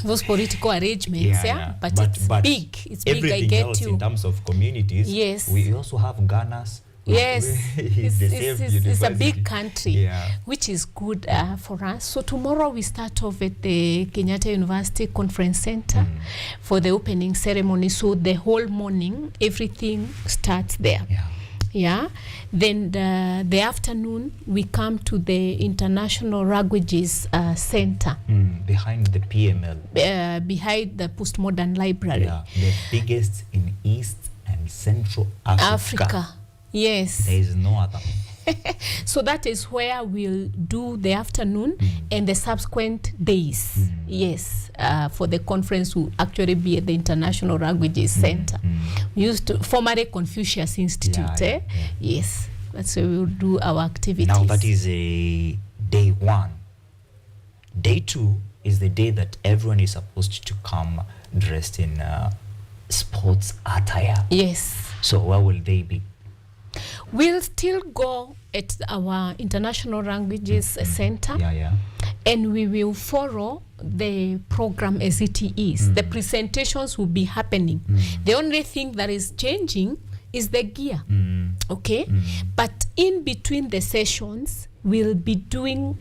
those political arrangements. But it's big. It's big. I get else you. In terms of communities, yes. We also have Ghana's. Yes, it's a big country, which is good for us. So tomorrow we start off at the Kenyatta University Conference Center for the opening ceremony. So the whole morning, everything starts there. Then the afternoon we come to the International Languages Center behind the PML, behind the Postmodern Library, the biggest in East and Central Africa. Yes, there is no other. So that is where we'll do the afternoon and the subsequent days. Yes, for the conference will actually be at the International Languages Center. We used to formerly Confucius Institute. Yes, that's where we'll do our activities. Now that is a day one. Day two is the day that everyone is supposed to come dressed in sports attire. Yes. So where will they be? We'll still go at our International Languages Center. And we will follow the program as it is. The presentations will be happening. The only thing that is changing is the gear. Okay? But in between the sessions, we'll be doing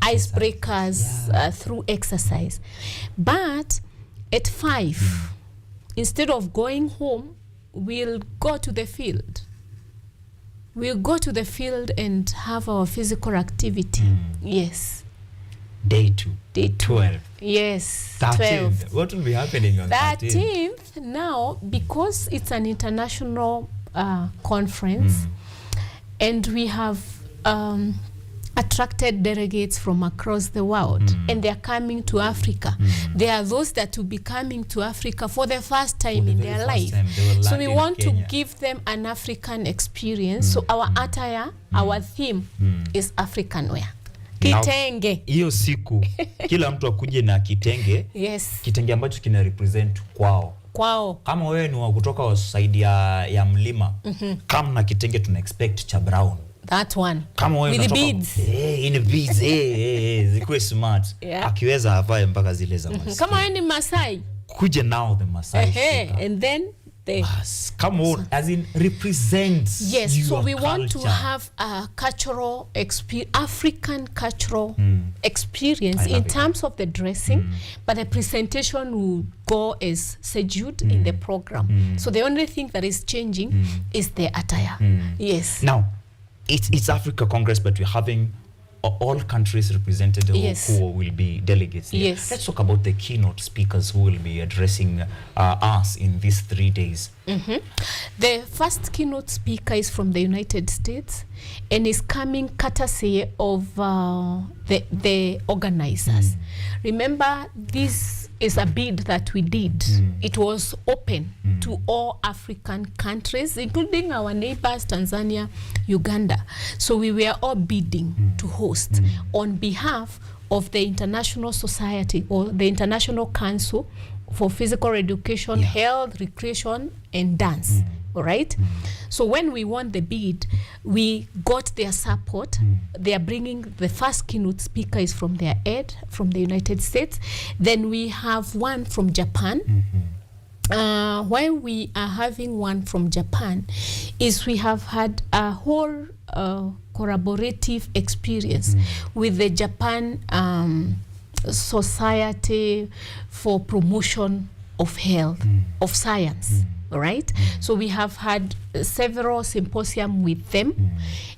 icebreakers through exercise. But at 5, instead of going home, we'll go to the field. We'll go to the field and have our physical activity. Yes. Day 2. Day 12. Yes. 13th. What will be happening on 13th? Now, because it's an international conference, and we have attracted delegates from across the world, and they are coming to Africa. There are those that will be coming to Africa for the first time in their life. So we want to give them an African experience. So our attire, our theme is African wear. Kitenge. Hiyo siku kila mtu akuje na kitenge. Yes. Kitenge ambacho kina represent kwao. Kama wewe ni wa kutoka side ya mlima, kama na kitenge tuna expect cha brown. That one. Kama wewe with the beads. In the beads. Zikuwe smart. Yeah. Akiweza avae mpaka zile za Masai. Kama wewe ni Masai. Kuje now the Masai. And then they come on, as in represents. Yes, your so we culture. want to have a cultural African cultural experience in terms of the dressing, but the presentation will go as scheduled in the program. So the only thing that is changing is the attire. Yes. Now, it's Africa Congress, but we're having all countries represented who will be delegates here. Yes. Let's talk about the keynote speakers who will be addressing us in these 3 days. The first keynote speaker is from the United States and is coming courtesy of the organizers. Remember, this is a bid that we did. It was open to all African countries, including our neighbors, Tanzania, Uganda. So we were all bidding to host on behalf of the International Society or the International Council for Physical Education, Health, Recreation, and Dance. All right. So when we won the bid, we got their support. They are bringing the first keynote speaker is from their aid from the United States. Then we have one from Japan. Why we are having one from Japan is we have had a whole collaborative experience with the Japan Society for Promotion of Health, of Science. All right. So we have had several symposium with them,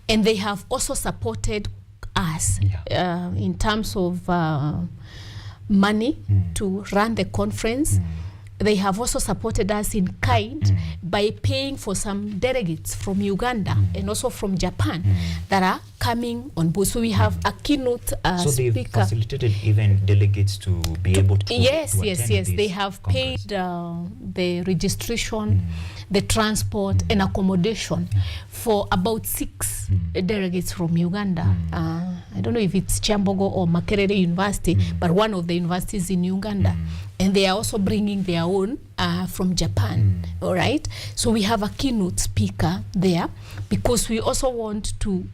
and they have also supported us in terms of money to run the conference. They have also supported us in kind by paying for some delegates from Uganda and also from Japan that are coming on board. So we have a keynote so speaker. they've facilitated even delegates to be able to Yes. attend They have paid the registration, the transport and accommodation for about 6 delegates from Uganda. I don't know if it's Chambogo or Makerere University, but one of the universities in Uganda. And they are also bringing their own from Japan. All right. So we have a keynote speaker there because we also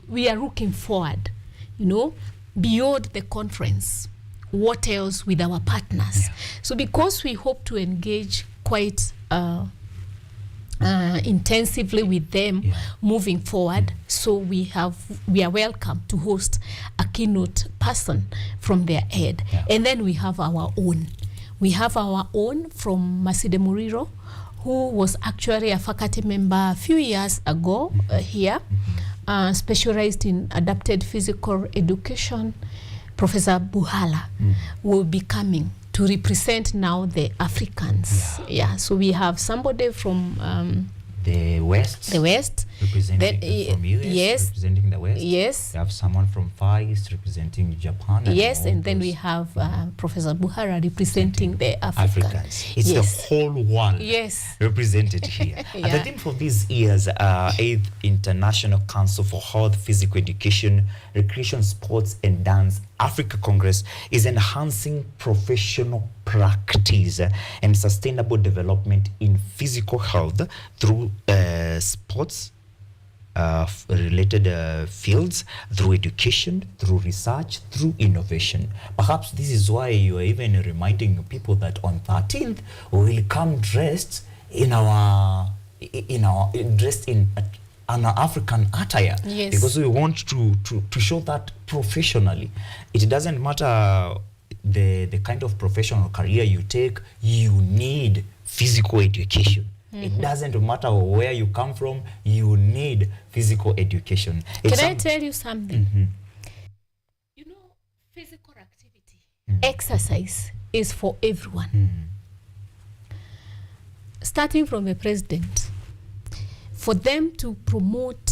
we are looking forward, beyond the conference. What else with our partners? So because we hope to engage quite intensively with them moving forward, so we are welcome to host a keynote person from their head. And then we have our own. We have our own from Maside Muriro, who was actually a faculty member a few years ago here, specialized in adapted physical education. Professor Buhala will be coming to represent now the Africans. So we have somebody from the West. Representing from US, representing the West. Yes. We have someone from Far East representing Japan. And then we have Professor Buhara representing the Africans. It's the whole world represented here. And the theme for this year's 8th International Council for Health, Physical Education, Recreation, Sports and Dance Africa Congress is enhancing professional practice and sustainable development in physical health through sports related fields, through education, through research, through innovation. Perhaps this is why you are even reminding people that on 13th we will come dressed in our dressed in an African attire, because we want to show that professionally. It doesn't matter the kind of professional career you take, you need physical education. It doesn't matter where you come from, you need physical education. Can I tell you something? Physical activity, exercise is for everyone. Starting from the president, for them to promote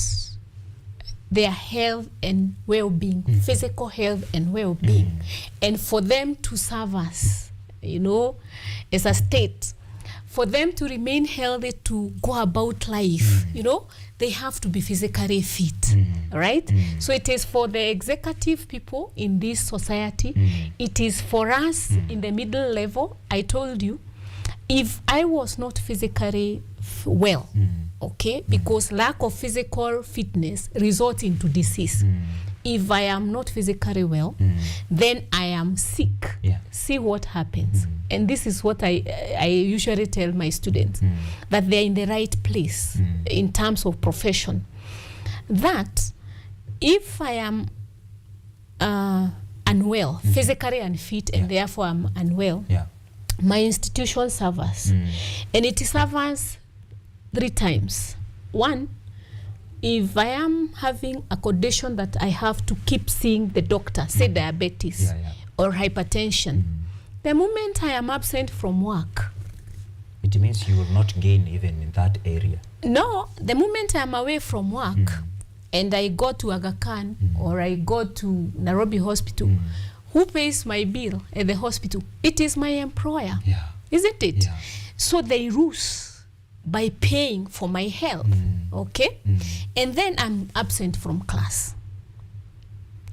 their health and well-being, physical health and well-being, and for them to serve us, you know, as a state, for them to remain healthy, to go about life, you know, they have to be physically fit, right? So it is for the executive people in this society. It is for us in the middle level. I told you, if I was not physically well, okay, because lack of physical fitness results into disease. If I am not physically well, then I am sick. See what happens. And this is what I usually tell my students, that they're in the right place in terms of profession. That if I am unwell, physically unfit, and therefore I'm unwell, my institution serves us. And it serves us 3 times. 1, if I am having a condition that I have to keep seeing the doctor, say diabetes or hypertension, the moment I am absent from work, it means you will not gain even in that area. No, the moment I am away from work and I go to Aga Khan or I go to Nairobi Hospital, who pays my bill at the hospital? It is my employer, isn't it? So they ruse by paying for my health, okay? And then I'm absent from class.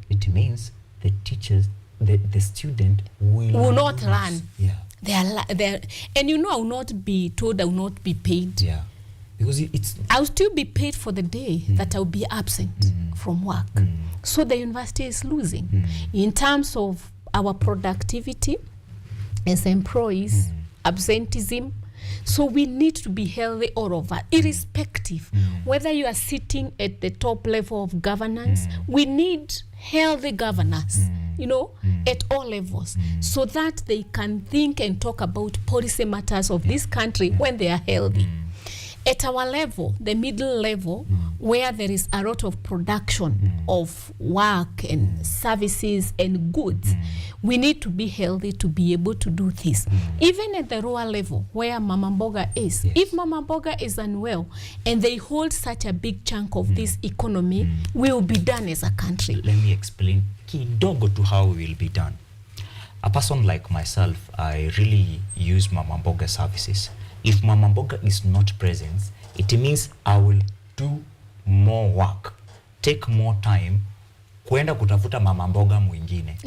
It means the teachers, the student will not learn. They're and you know, I will not be told, I will not be paid. Because it's I'll still be paid for the day that I'll be absent from work. So the university is losing in terms of our productivity as employees, absenteeism. So we need to be healthy all over, irrespective whether you are sitting at the top level of governance. We need healthy governors, you know, at all levels, so that they can think and talk about policy matters of this country when they are healthy. At our level, the middle level, where there is a lot of production of work and services and goods, we need to be healthy to be able to do this. Even at the rural level, where Mama Mboga is, if Mama Mboga is unwell and they hold such a big chunk of this economy, we will be done as a country. Let me explain kidogo to how we will be done. A person like myself, I really use Mama Mboga services. If Mama Mboga is not present, it means I will do more work, take more time, kwenda kutafuta Mama Mboga mwingine.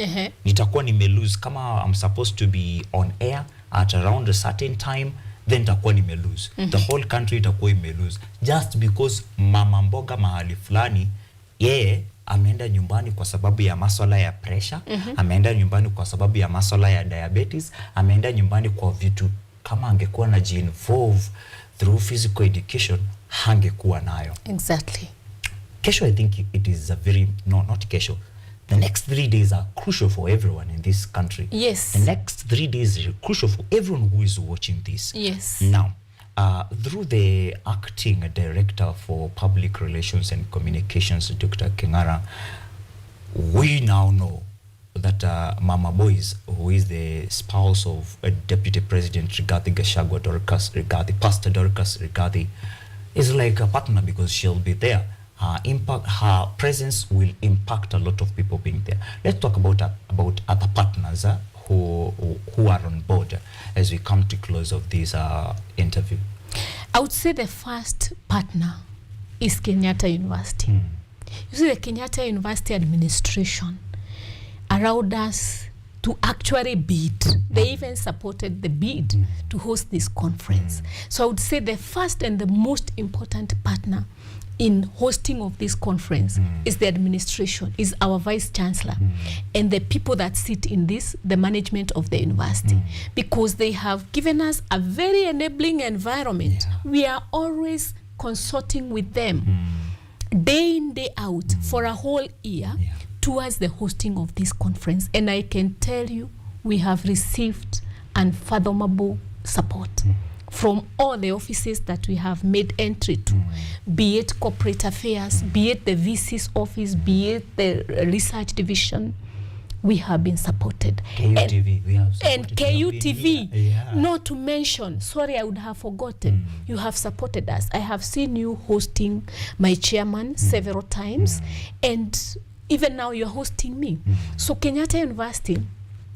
Nitakuwa nimelose. Kama I'm supposed to be on air at around a certain time, then nitakuwa nimelose. The whole country itakuwa imelose. Just because Mama Mboga mahali fulani, ameenda nyumbani kwa sababu ya masuala ya pressure, ameenda nyumbani kwa sababu ya masuala ya diabetes, ameenda nyumbani kwa vitu. Kama angekuwa na involve through physical education, hangekuwa nayo. Exactly. Kesho, I think it is a very, no, not kesho. The next 3 days are crucial for everyone in this country. Yes. The next 3 days are crucial for everyone who is watching this. Yes. Now, through the acting director for public relations and communications, Dr. Kingara, we now know that Mama Boys, who is the spouse of Deputy President Rigathi Gachagua, Pastor Dorcas Rigathi, is like a partner because she'll be there. Her presence will impact a lot of people being there. Let's talk about other partners who are on board as we come to close of this interview. I would say the first partner is Kenyatta University. You see, the Kenyatta University administration allowed us to actually bid. They even supported the bid to host this conference. So I would say the first and the most important partner in hosting of this conference is the administration, is our vice chancellor, and the people that sit in this, the management of the university, because they have given us a very enabling environment. We are always consulting with them day in, day out for a whole year towards the hosting of this conference. And I can tell you, we have received unfathomable support from all the offices that we have made entry to, be it corporate affairs, be it the VC's office, be it the research division. we have been supported. KUTV, we have supported. And KUTV, yeah. not to mention, sorry, I would have forgotten, you have supported us. I have seen you hosting my chairman several times, and even now you're hosting me. So Kenyatta University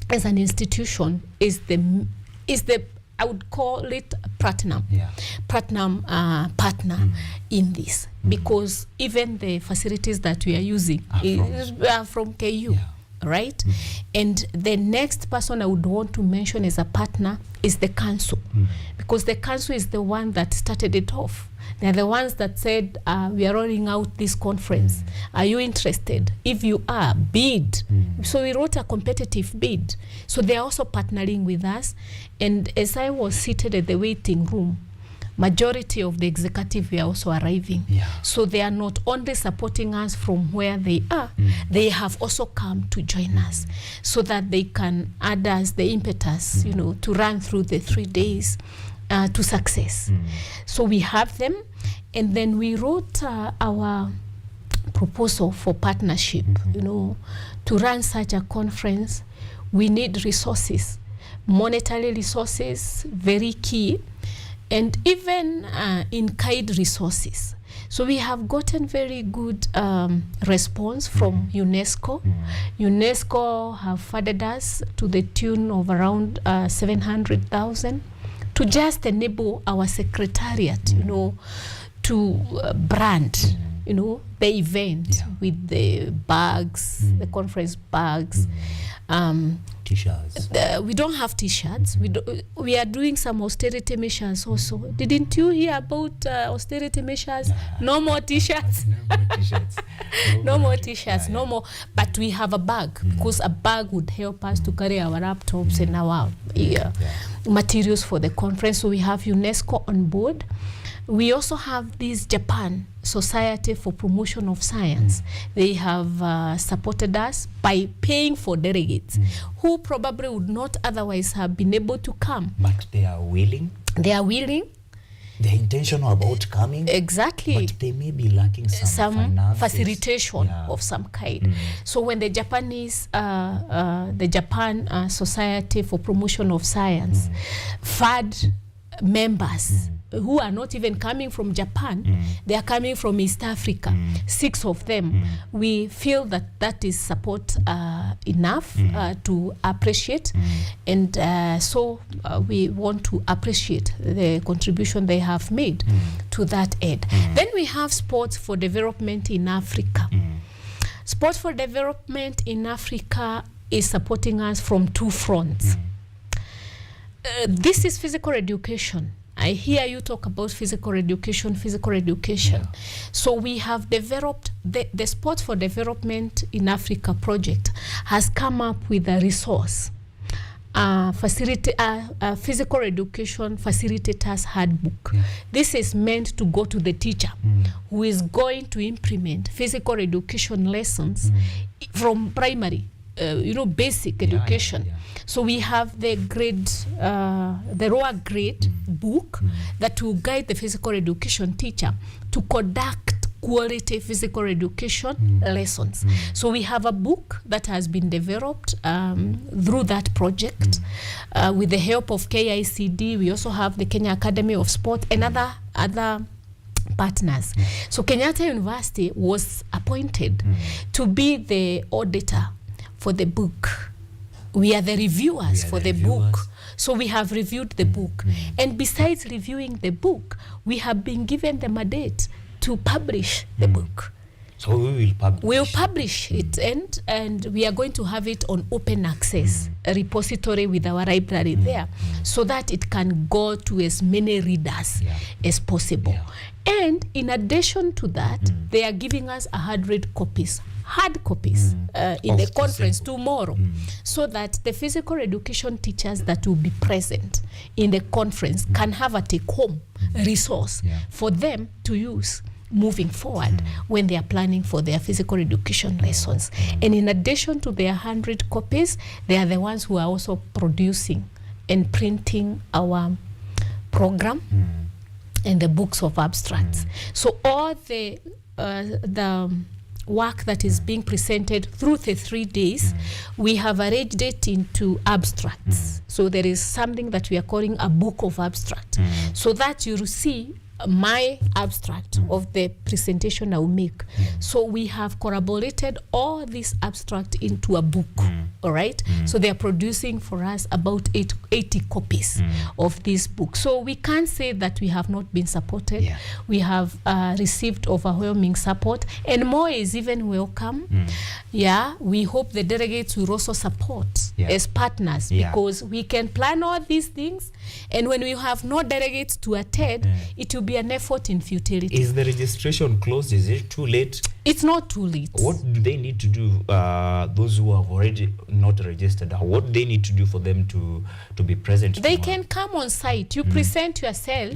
as an institution is the I would call it platinum partner in this, because even the facilities that we are using are from KU. Right? And the next person I would want to mention as a partner is the council, because the council is the one that started it off. They're the ones that said, we are rolling out this conference. Are you interested? If you are, bid. So we wrote a competitive bid. So they are also partnering with us. And as I was seated at the waiting room, majority of the executive were also arriving. So they are not only supporting us from where they are, they have also come to join us so that they can add us the impetus, you know, to run through the 3 days to success. So we have them, and then we wrote our proposal for partnership. You know, to run such a conference, we need resources, monetary resources, very key, and even in-kind resources. So we have gotten very good response from UNESCO. UNESCO have funded us to the tune of around 700,000 to just enable our secretariat, you know, to brand, you know, the event with the bags, the conference bags. T-shirts. We don't have T-shirts. We are doing some austerity measures also. Didn't you hear about austerity measures? No more T-shirts. No more T-shirts. No more. But we have a bag, because a bag would help us to carry our laptops and our materials for the conference. So we have UNESCO on board. We also have this Japan Society for Promotion of Science. They have supported us by paying for delegates who probably would not otherwise have been able to come. But they are willing. They are willing. They're intentional about coming. Exactly. But they may be lacking some finances. Facilitation of some kind. So when the Japanese, the Japan Society for Promotion of Science FAD members who are not even coming from Japan, they are coming from East Africa, 6 of them. We feel that that is support enough to appreciate, and so we want to appreciate the contribution they have made to that end. Then we have Sports for Development in Africa. Sports for Development in Africa is supporting us from 2 fronts. This is physical education. I hear you talk about physical education. So we have developed the Sports for Development in Africa project has come up with a resource, physical education facilitators handbook. This is meant to go to the teacher who is going to implement physical education lessons from primary, basic education. So we have the grade, the lower grade book that will guide the physical education teacher to conduct quality physical education lessons. So we have a book that has been developed through that project with the help of KICD. We also have the Kenya Academy of Sport and other partners. So Kenyatta University was appointed to be the auditor for the book. We are the reviewers for the book. So we have reviewed the book. And besides reviewing the book, we have been given the mandate to publish the book. So we will publish. We'll publish it, and we are going to have it on open access, a repository with our library there, so that it can go to as many readers as possible. And in addition to that, they are giving us 100 copies, hard copies, in the conference tomorrow, so that the physical education teachers that will be present in the conference can have a take-home resource for them to use moving forward when they are planning for their physical education lessons. And in addition to their 100 copies, they are the ones who are also producing and printing our program and the books of abstracts. So all the work that is being presented through the 3 days, we have arranged it into abstracts. So there is something that we are calling a book of abstract. So that you see my abstract of the presentation I will make. So we have corroborated all this abstract into a book. All right. So they are producing for us about 80 copies of this book. So we can't say that we have not been supported. We have received overwhelming support, and more is even welcome. We hope the delegates will also support as partners, because we can plan all these things, and when we have no delegates to attend, it will be an effort in futility. Is the registration closed? Is it too late? It's not too late. What do they need to do, those who have already not registered? What do they need to do for them to be present? They can come on site. You present yourself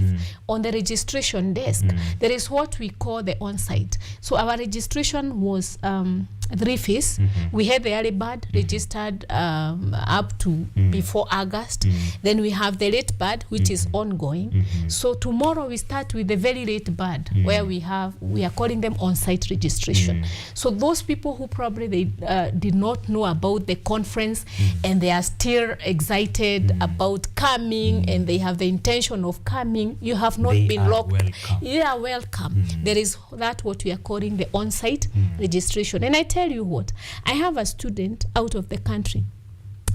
on the registration desk. There is what we call the on-site. So our registration was 3 phase. We had the early bird registered up to before August. Then we have the late bird, which is ongoing. So tomorrow we start with the very late bird, where we are calling them on-site registration. So those people who probably they did not know about the conference and they are still excited about coming and they have the intention of coming, you have not been locked. You are welcome. There is that what we are calling the on-site registration. And I tell you what, I have a student out of the country,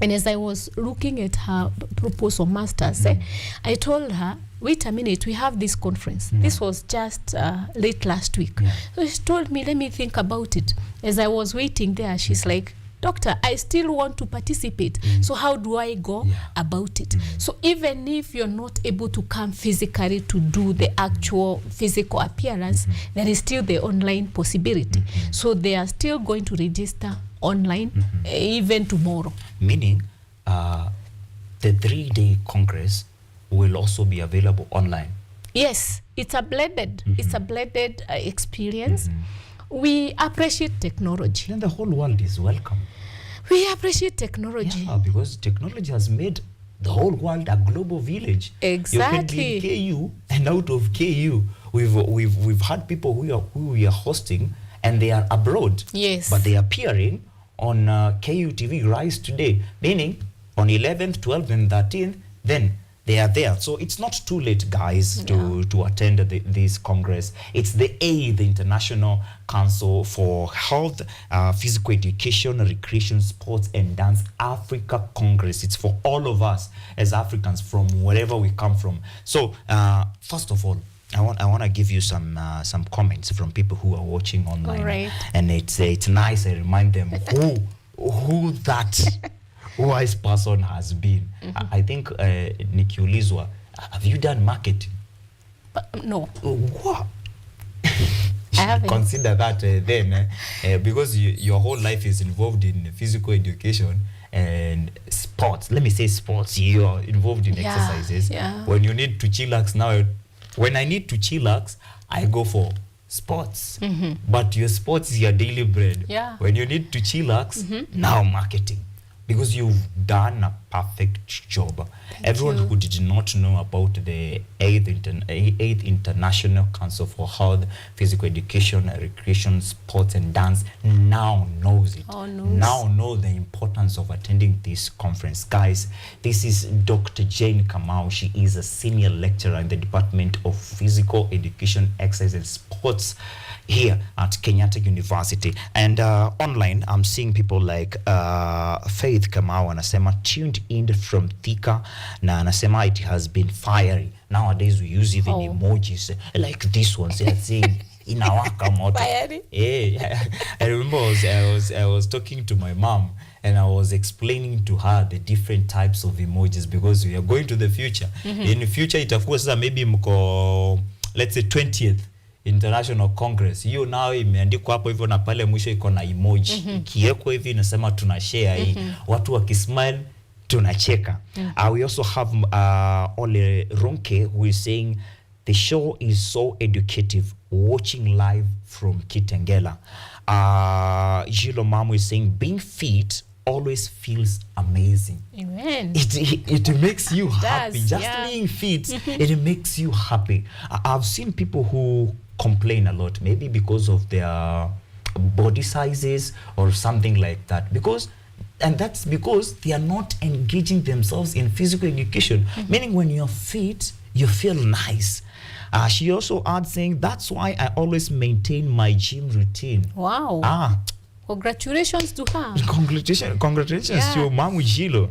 and as I was looking at her proposal masters, I told her, wait a minute, we have this conference. This was just late last week. So she told me, let me think about it. As I was waiting there, she's like, Doctor, I still want to participate. So how do I go about it? So even if you're not able to come physically to do the actual physical appearance, there is still the online possibility. So they are still going to register online even tomorrow. Meaning, the 3-day Congress will also be available online. Yes, it's a blended, experience. We appreciate technology. And the whole world is welcome. We appreciate technology. Yeah, because technology has made the whole world a global village. Exactly. You can be in KU, and out of KU, we've had people who we are hosting, and they are abroad. Yes. But they are appearing on KU TV Rise Today, meaning on 11th, 12th, and 13th, then they are there. So it's not too late, guys, to attend this Congress. It's the 8th International Council for Health, Physical Education, Recreation, Sports and Dance Africa Congress. It's for all of us as Africans from wherever we come from. So first of all, I want to give you some comments from people who are watching online. All right. And it's nice. I remind them who that wise person has been. I think Nikiulizwa, have you done marketing? No. What? I haven't. Consider that then, because your whole life is involved in physical education and sports. Let me say sports. You are involved in exercises. When you need to chillax now, when I need to chillax, I go for sports. But your sports is your daily bread. When you need to chillax, now marketing. Because you've done a perfect job. Everyone who did not know about the 8th International Council for Health, Physical Education, Recreation, Sports and Dance now knows it. Now know the importance of attending this conference. Guys, this is Dr. Jane Kamau. She is a senior lecturer in the Department of Physical Education, Exercise and Sports here at Kenyatta University. And online, I'm seeing people like Faith Kamau anasema tuned in from Thika, na anasema it has been fiery. Nowadays we use even emojis like this one, saying inawaka moto. Yeah, I remember I was talking to my mom and I was explaining to her the different types of emojis, because we are going to the future. In the future itakuwa sasa maybe mko, let's say 20th International Congress. Hiyo nao imeandikwa hapo hivyo na pale mwisho iko na emoji. Ikiwekwa hivi inasema tuna share hii. Watu wakismile tunacheka. We also have Ole Ronke who is saying the show is so educative, watching live from Kitengela. Jilo Mamu is saying being fit always feels amazing. Amen. It makes you happy. Just yeah. being fit, it makes you happy. I've seen people who complain a lot, maybe because of their body sizes or something like that, and that's because they are not engaging themselves in physical education. Meaning when you're fit, you feel nice. She also adds saying, that's why I always maintain my gym routine. Wow. Congratulations to her. Congratulations to Mamu Jilo.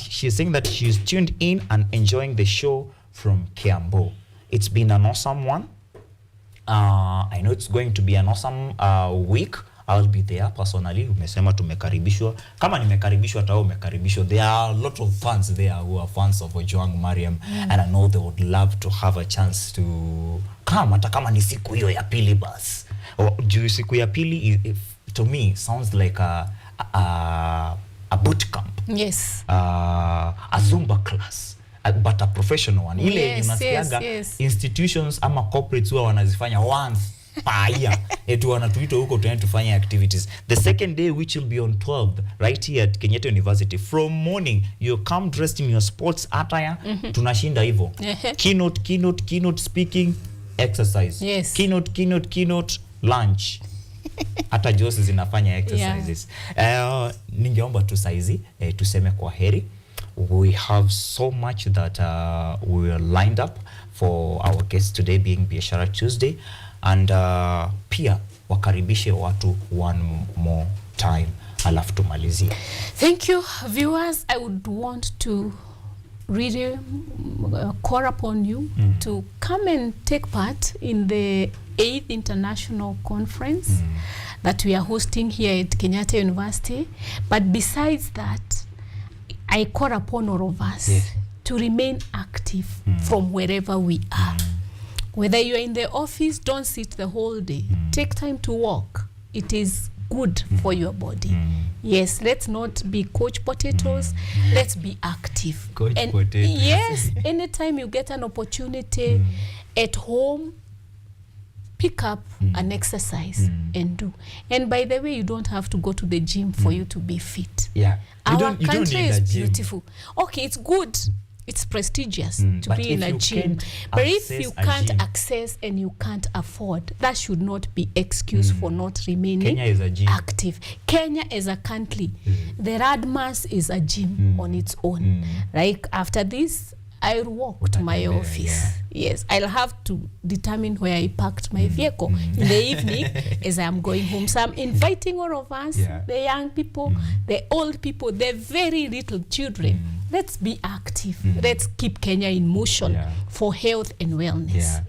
She's saying that she's tuned in and enjoying the show from Kiambu. It's been an awesome one. I know it's going to be an awesome week. I'll be there personally. Umesema tumekaribishwa. Kama nimekaribishwa hata umekaribishwa. There are a lot of fans there who are fans of Ojwang Mariam, and I know they would love to have a chance to come hata kama ni siku hiyo ya pili basi. Juu siku ya pili to me sounds like a boot camp. Yes. A Zumba class. But a professional one. Ile unasikiaga institutions ama corporates huwa wanazifanya once per year. Etu wanatuita huko tuende tufanye activities. The second day, which will be on 12th, right here at Kenyatta University, from morning you come dressed in your sports attire. Tunashinda hivyo. Keynote speaking, exercise. Yes. Keynote lunch. Hata Josi zinafanya exercises. Ningeomba tu saizi tuseme kwa heri. We have so much that we are lined up for our guests today, being Biashara Tuesday, and pia wakaribishe watu one more time alafu tumalizie. Thank you, viewers. I would want to really call upon you to come and take part in the 8th International Conference that we are hosting here at Kenyatta University. But besides that, I call upon all of us to remain active from wherever we are. Whether you are in the office, don't sit the whole day. Take time to walk. It is good for your body. Yes, let's not be couch potatoes. Let's be active. Potatoes. Yes, anytime you get an opportunity at home, pick up an exercise and do. And by the way, you don't have to go to the gym for you to be fit. Yeah. Our country is beautiful. Okay, it's good. It's prestigious to be in a gym. But if you can't access and you can't afford, that should not be excuse for not remaining active. Kenya is a country. The Radmas is a gym on its own. Like after this, I'll walk to my office. Yes, I'll have to determine where I parked my vehicle in the evening as I'm going home. So I'm inviting all of us, the young people, the old people, the very little children. Let's be active. Let's keep Kenya in motion for health and wellness.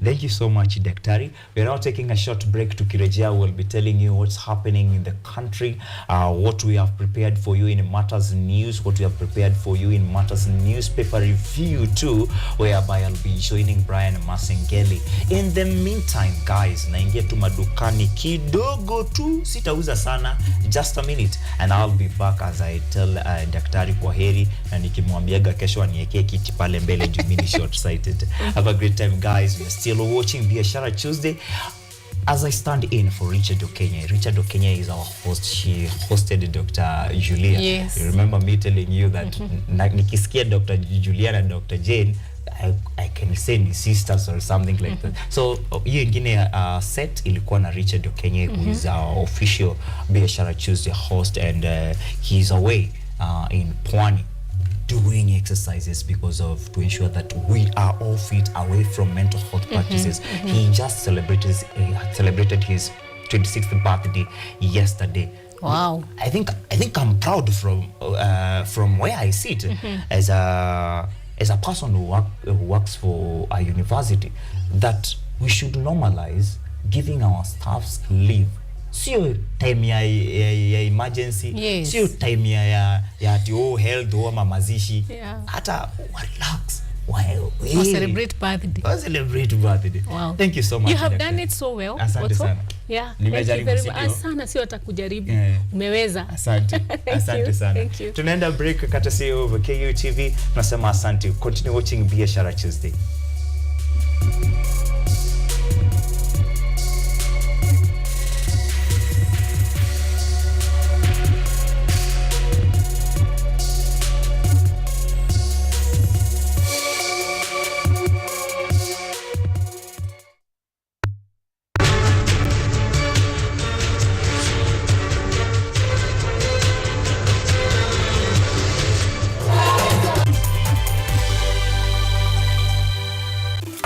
Thank you so much, Daktari. We're now taking a short break. To Kirejea, we'll be telling you what's happening in the country, what we have prepared for you in Matters News, what we have prepared for you in Matters Newspaper Review too, whereby I'll be joining Brian Masengeli. In the meantime, guys, naingia tu madukani kidogo tu, sitauza sana, just a minute, and I'll be back as I tell Daktari kwaheri, na nikimwambiaga kesho aniwekee kiti pale mbele juu mimi short-sighted. Have a great time, guys. We are still watching Biashara Tuesday. As I stand in for Richard Okenye. Richard Okenye is our host. She hosted Dr. Julia. Yes. You remember me telling you that nikisikia Dr. Julia and Dr. Jane, I can say ni sisters or something like that. So hiyo ingine set ilikuwa na Richard Okenye, who is our official Biashara Tuesday host, and he's away in Pwani doing exercises to ensure that we are all fit away from mental health practices. He just celebrated his 26th birthday yesterday. Wow. I think I'm proud from where I sit as a person who works for a university, that we should normalize giving our staffs leave. Sio time ya emergency, sio time ya health or mazishi. Hata relax. Celebrate birthday. Celebrate birthday. Wow. Thank you so much. You have done it so well. Asante sana. Yeah. Thank you very much. Sana sio atakujaribu. Umeweza. Asante. Asante sana. Thank you. Tunaenda break courtesy of KUTV. Tunasema asante. Continue watching Biashara Tuesday.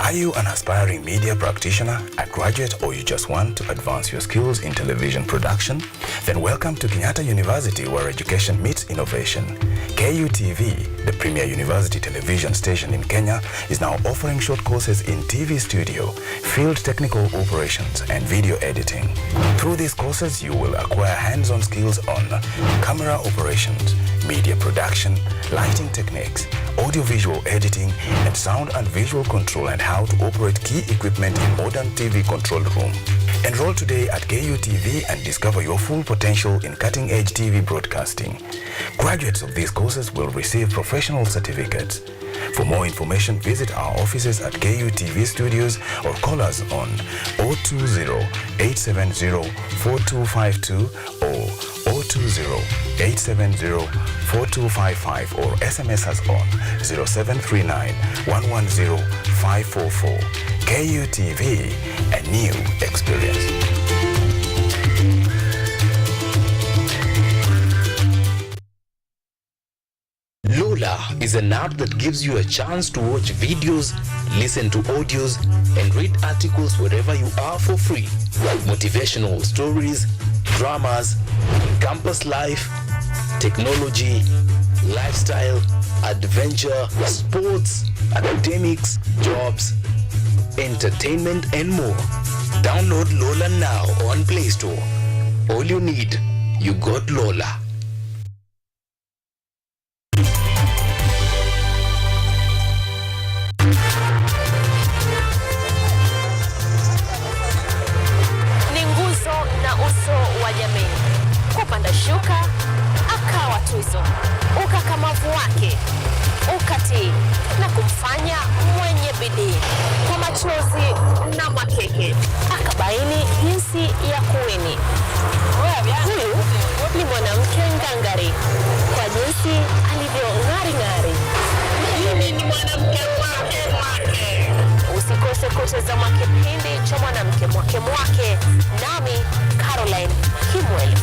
Are you an aspiring media practitioner, a graduate, or you just want to advance your skills in television production? Then welcome to Kenyatta University, where education meets innovation. KUTV, the premier university television station in Kenya, is now offering short courses in TV studio, field technical operations, and video editing. Through these courses, you will acquire hands-on skills on camera operations, media production, lighting techniques, audiovisual editing, and sound and visual control, and how to operate key equipment in modern TV control room. Enroll today at KUTV and discover your full potential in cutting-edge TV broadcasting. Graduates of these courses will receive professional certificates. For more information, visit our offices at KUTV Studios or call us on 020-870-4252 or 020-870-4255 or SMS us on 0739-110-544. KUTV, a new experience. Lola is an app that gives you a chance to watch videos, listen to audios, and read articles wherever you are for free. Motivational stories, dramas, campus life, technology, lifestyle, adventure, sports, academics, jobs, entertainment, and more. Download Lola now on Play Store. All you need, you got Lola. Ni nguzo na uso wa jamii. Kupanda shuka, akawa tuzo. Ukakamavu wake, ukatii, na kumfanya mwenye bidii. Kwa machozi na makeke, akabaini jinsi ya kuwini. Huyu ni mwanamke ngangari, kwa jinsi alivyo ngari-ngari. Mimi ni mwanamke mwake. Usikose kutazama kipindi cha mwanamke mwake, nami Caroline Kimweli.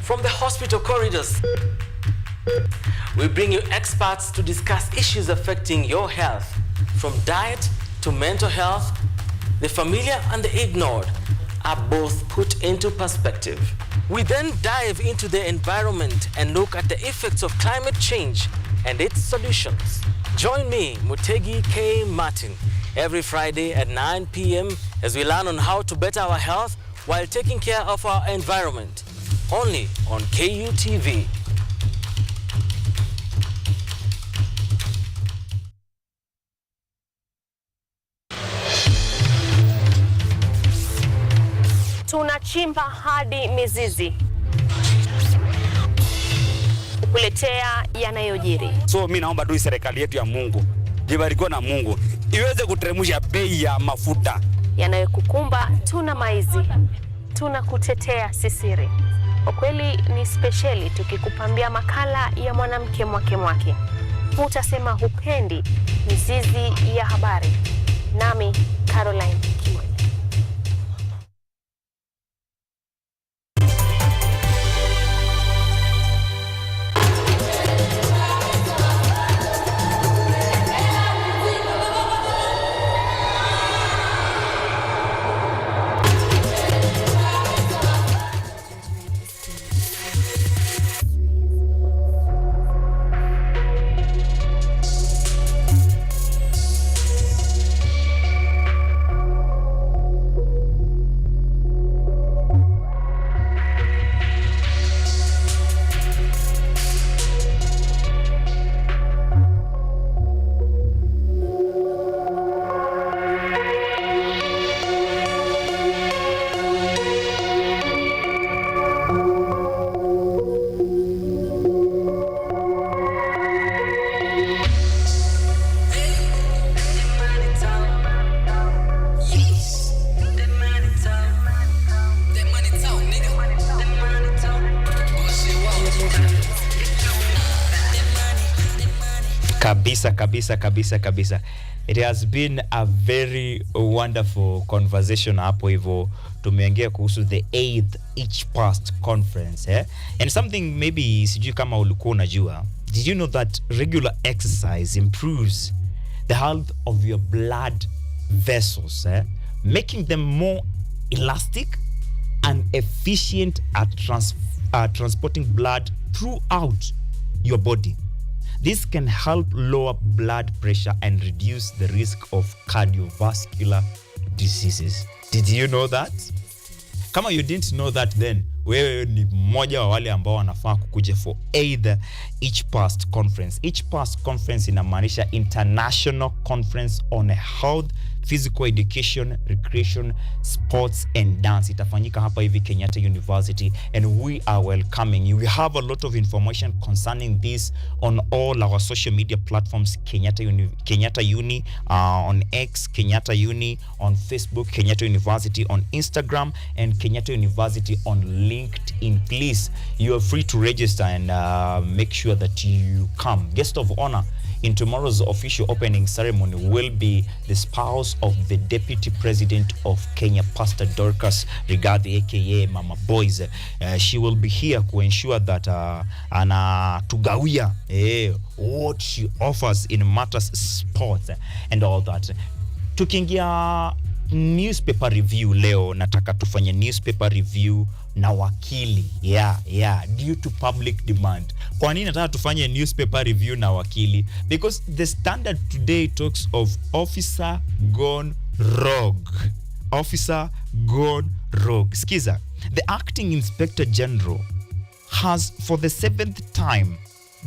From the hospital corridors, we bring you experts to discuss issues affecting your health, from diet to mental health. The familiar and the ignored are both put into perspective. We then dive into the environment and look at the effects of climate change and its solutions. Join me, Mutegi K. Martin, every Friday at 9 p.m. as we learn on how to better our health while taking care of our environment. Only on KUTV. Tunachimba hadi mizizi, kukuletea yanayojiri. So mimi naomba tu serikali yetu ya Mungu, jibarikiwe na Mungu, iweze kuteremsha bei ya mafuta. Yanayokukumba tuna maizi, tunakutetea sisiri. Kwa kweli ni speciali tukikupambia makala ya mwanamke mwake. Utasema hupendi mizizi ya habari. Nami Caroline Kimweli. Kabisa. It has been a very wonderful conversation hapo hivyo. Tumeongea kuhusu the 8th Each Past Conference, and something maybe sijui kama ulikuwa unajua. Did you know that regular exercise improves the health of your blood vessels, making them more elastic and efficient at transporting blood throughout your body. This can help lower blood pressure and reduce the risk of cardiovascular diseases. Did you know that? Kama you didn't know that, then wewe ni mmoja wa wale ambao wanafaa kukuja for either Each Past Conference. Each Past Conference inamaanisha International Conference on Health, Physical Education, Recreation, Sports and Dance. Itafanyika hapa hivi Kenyatta University, and we are welcoming you. We have a lot of information concerning this on all our social media platforms. Kenyatta Uni on X, Kenyatta Uni on Facebook, Kenyatta University on Instagram, and Kenyatta University on LinkedIn. Please, you are free to register and make sure that you come. Guest of honor in tomorrow's official opening ceremony will be the spouse of the Deputy President of Kenya, Pastor Dorcas Rigathi, aka Mama Boys. She will be here to ensure that anatugawia what she offers in matters sports and all that. Tukiingia newspaper review leo, nataka tufanye newspaper review na wakili. Due to public demand. Kwa nini nataka tufanye newspaper review na wakili? Because the Standard today talks of officer gone rogue. Officer gone rogue. Skiza, the acting inspector general has for the 7th time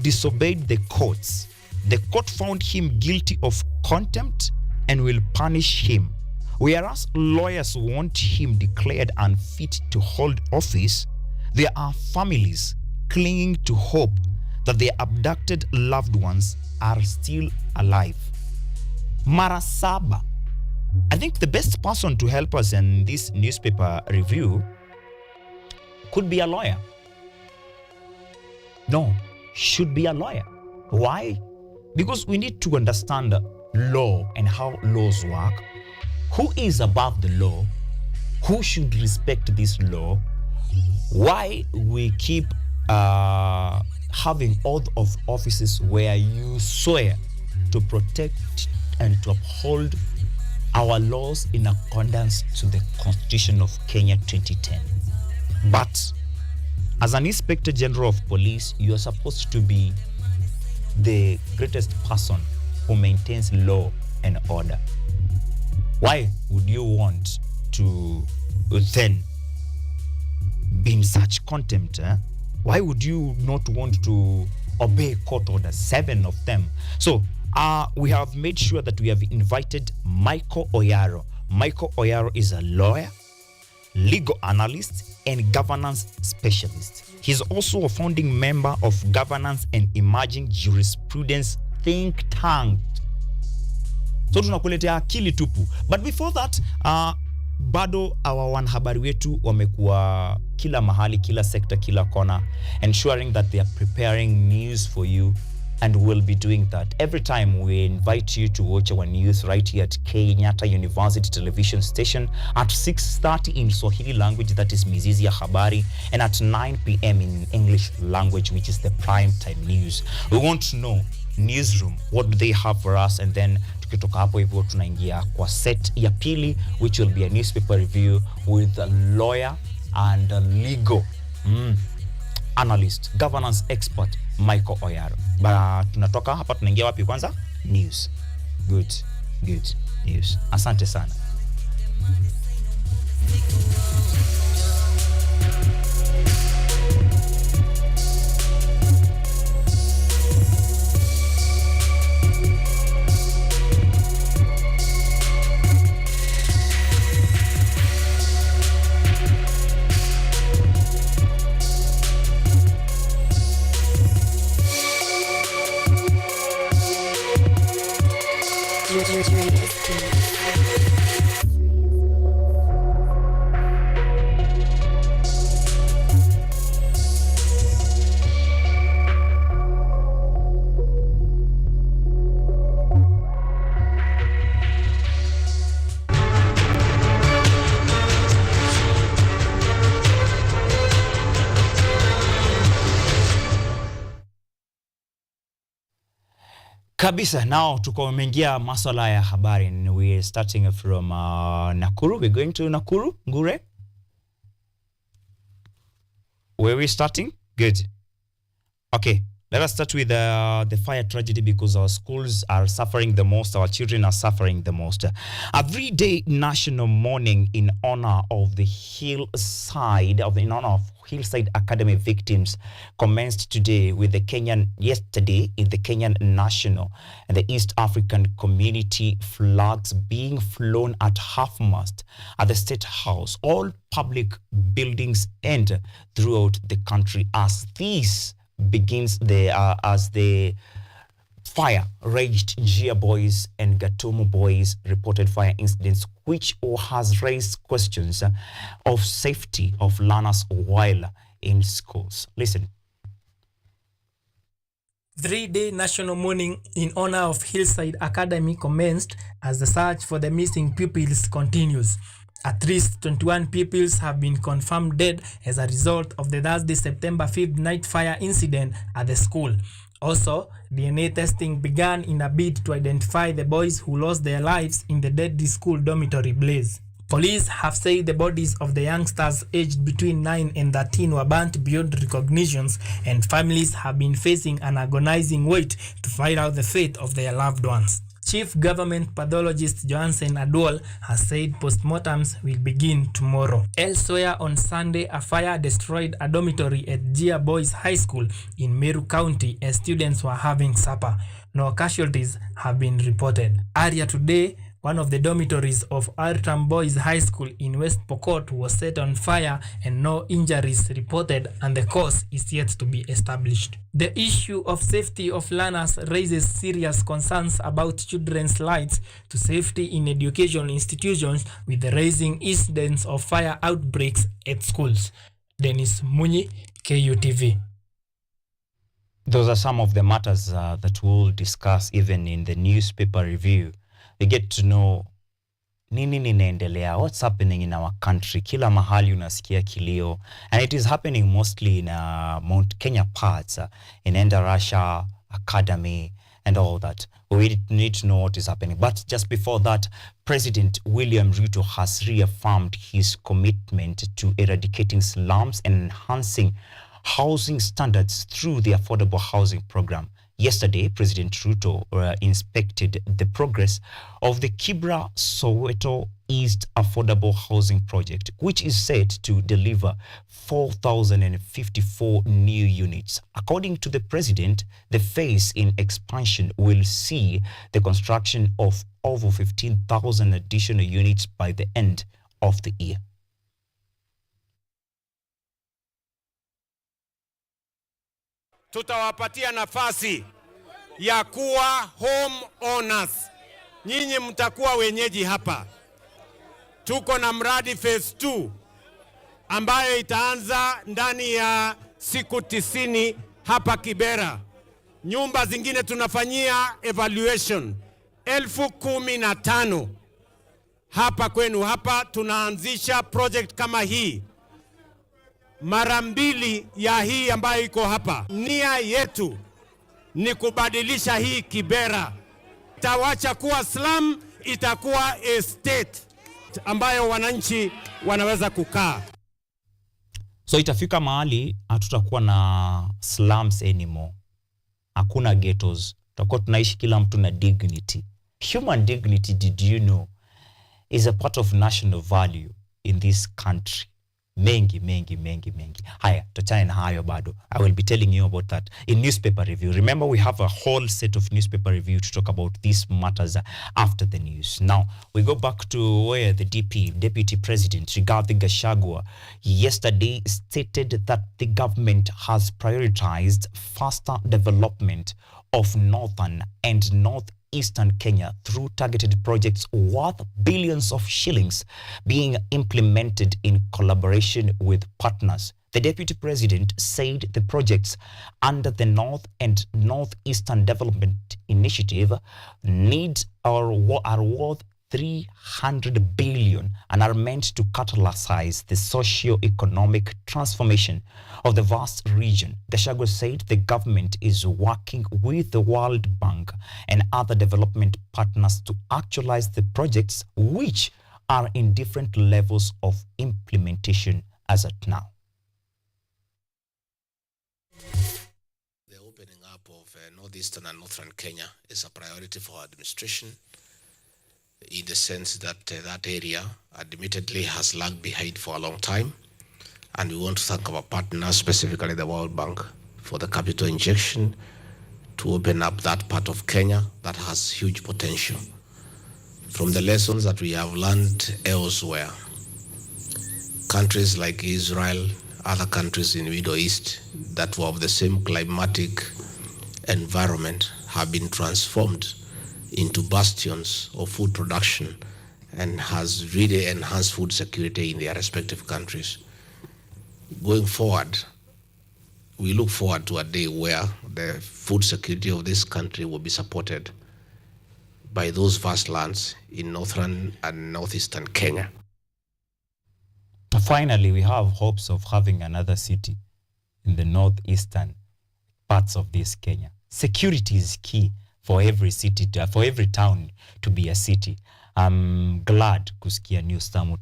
disobeyed the courts. The court found him guilty of contempt and will punish him. Whereas lawyers want him declared unfit to hold office, there are families clinging to hope that their abducted loved ones are still alive. Marasaba. I think the best person to help us in this newspaper review could be a lawyer. No, should be a lawyer. Why? Because we need to understand law and how laws work. Who is above the law? Who should respect this law? Why we keep having oath of offices where you swear to protect and to uphold our laws in accordance to the Constitution of Kenya 2010. But as an Inspector General of Police, you are supposed to be the greatest person who maintains law and order. Why would you want to then be in such contempt? Why would you not want to obey court orders, 7 of them? So we have made sure that we have invited Michael Oyaro. Michael Oyaro is a lawyer, legal analyst, and governance specialist. He's also a founding member of Governance and Emerging Jurisprudence think tank. So tunakuletea akili tupu. But before that, bado our wanahabari wetu wamekuwa kila mahali, kila sector, kila kona, ensuring that they are preparing news for you, and will be doing that. Every time we invite you to watch our news right here at Kenyatta University television station at 6:30 in Swahili language, that is Mizizi ya Habari, and at 9 p.m. in English language, which is the prime time news. We want to know, newsroom, what do they have for us? And then tukitoka hapo hivyo tunaingia kwa set ya pili, which will be a newspaper review with a lawyer and a legal analyst, governance expert, Michael Oyaro. But tunatoka hapa tunaingia wapi kwanza? News. Good news. Asante sana. Kabisa. Now tukomeingia masuala ya habari, and we're starting from Nakuru. We're going to Nakuru, Ngure. Where are we starting? Good. Okay, let us start with the fire tragedy, because our schools are suffering the most, our children are suffering the most. A 3-day national mourning in honor of the Hillside Academy victims commenced today with yesterday in the Kenyan National and the East African Community flags being flown at half-mast at the State House, all public buildings and throughout the country as this begins as the fire raged. Njia Boys and Gatumo Boys reported fire incidents, which has raised questions of safety of learners while in schools. Listen. 3-day national mourning in honor of Hillside Academy commenced as the search for the missing pupils continues. At least 21 pupils have been confirmed dead as a result of the Thursday, September 5th night fire incident at the school. Also, DNA testing began in a bid to identify the boys who lost their lives in the deadly school dormitory blaze. Police have said the bodies of the youngsters aged between 9 and 13 were burnt beyond recognitions, and families have been facing an agonizing wait to find out the fate of their loved ones. Chief Government Pathologist Johansen Adwal has said postmortems will begin tomorrow. Elsewhere on Sunday, a fire destroyed a dormitory at Njia Boys High School in Meru County as students were having supper. No casualties have been reported. Earlier today, one of the dormitories of Artam Boys High School in West Pokot was set on fire and no injuries reported, and the cause is yet to be established. The issue of safety of learners raises serious concerns about children's rights to safety in education institutions, with the rising incidents of fire outbreaks at schools. Dennis Munyi, KUTV. Those are some of the matters that we'll discuss even in the newspaper review. We get to know nini ninaendelea, what's happening in our country. Kila mahali unasikia kilio, and it is happening mostly in Mount Kenya parts, in Endarasha Academy and all that. We need to know what is happening. But just before that, President William Ruto has reaffirmed his commitment to eradicating slums and enhancing housing standards through the affordable housing program. Yesterday, President Ruto inspected the progress of the Kibra Soweto East Affordable Housing Project, which is set to deliver 4,054 new units. According to the President, the phase in expansion will see the construction of over 15,000 additional units by the end of the year. Tutawapatia nafasi ya kuwa home owners. Nyinyi mtakuwa wenyeji hapa. Tuko na mradi phase 2 ambayo itaanza ndani ya siku 90 hapa Kibera. Nyumba zingine tunafanyia evaluation 15,000 hapa kwenu. Hapa tunaanzisha project kama hii mara 2 ya hii ambayo iko hapa. Nia yetu ni kubadilisha hii Kibera. Itawacha kuwa slum, itakuwa estate ambayo wananchi wanaweza kukaa. So itafika mahali hatutakuwa na slums anymore. Hakuna ghettos. Tutakuwa tunaishi kila mtu na dignity. Human dignity, did you know, is a part of national value in this country. Mengi. Haya, tutachana na hayo bado. I will be telling you about that in newspaper review. Remember, we have a whole set of newspaper review to talk about these matters after the news. Now, we go back to where the Deputy President Rigathi Gachagua yesterday stated that the government has prioritized faster development of northern and northeastern Kenya through targeted projects worth billions of shillings being implemented in collaboration with partners. The Deputy President said the projects under the North and Northeastern Development Initiative are worth 300 billion and are meant to catalyze the socio-economic transformation of the vast region. Gachagua said the government is working with the World Bank and other development partners to actualize the projects, which are in different levels of implementation as at now. The opening up of northeastern and northern Kenya is a priority for our administration, in the sense that that area admittedly has lagged behind for a long time. And we want to thank our partners, specifically the World Bank, for the capital injection to open up that part of Kenya that has huge potential. From the lessons that we have learned elsewhere, countries like Israel, other countries in the Middle East that were of the same climatic environment have been transformed into bastions of food production and has really enhanced food security in their respective countries. Going forward, we look forward to a day where the food security of this country will be supported by those vast lands in northern and northeastern Kenya. Finally, we have hopes of having another city in the northeastern parts of this Kenya. Security is key for every city, for every town to be a city. I'm glad kusikia news tamu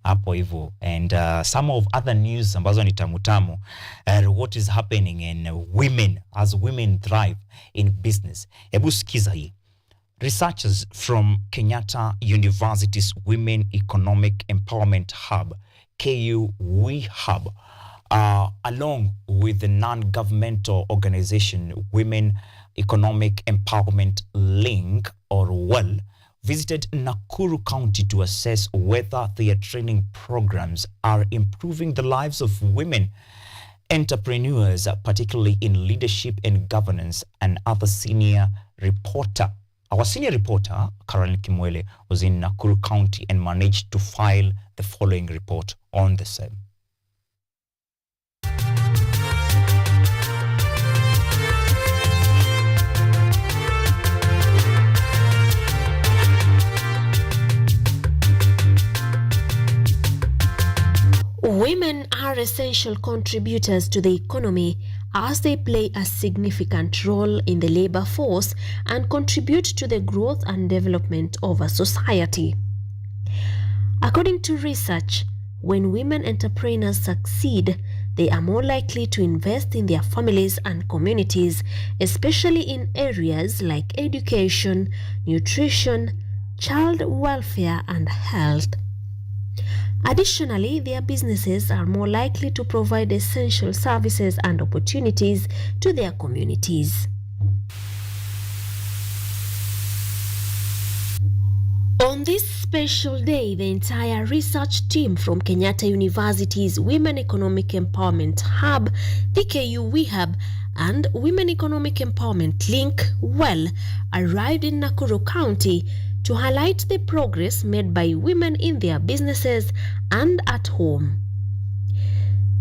hapo hivyo, and some of other news ambazo ni tamu what is happening in women, as women thrive in business. Hebu sikiza hii. Researchers from Kenyatta University's Women Economic Empowerment Hub, KU Hub, along with the non-governmental organization Women Economic Empowerment Link, or WELL, visited Nakuru County to assess whether their training programs are improving the lives of women entrepreneurs, particularly in leadership and governance. And other senior reporter, our senior reporter, Karen Kimwele, was in Nakuru County and managed to file the following report on the same. Women are essential contributors to the economy as they play a significant role in the labor force and contribute to the growth and development of a society. According to research, when women entrepreneurs succeed, they are more likely to invest in their families and communities, especially in areas like education, nutrition, child welfare, and health. Additionally, their businesses are more likely to provide essential services and opportunities to their communities. On this special day, the entire research team from Kenyatta University's Women Economic Empowerment Hub, the KU Hub, and Women Economic Empowerment Link, WELL, arrived in Nakuru County to highlight the progress made by women in their businesses and at home.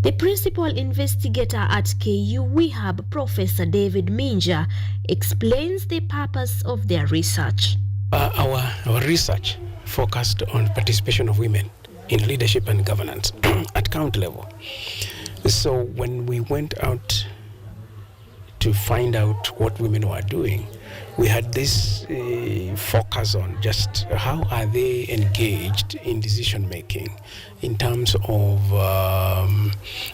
The principal investigator at KU Hub, Professor David Minja, explains the purpose of their research. Our research focused on participation of women in leadership and governance at county level. So when we went out to find out what women were doing, we had this focus on just how are they engaged in decision making in terms of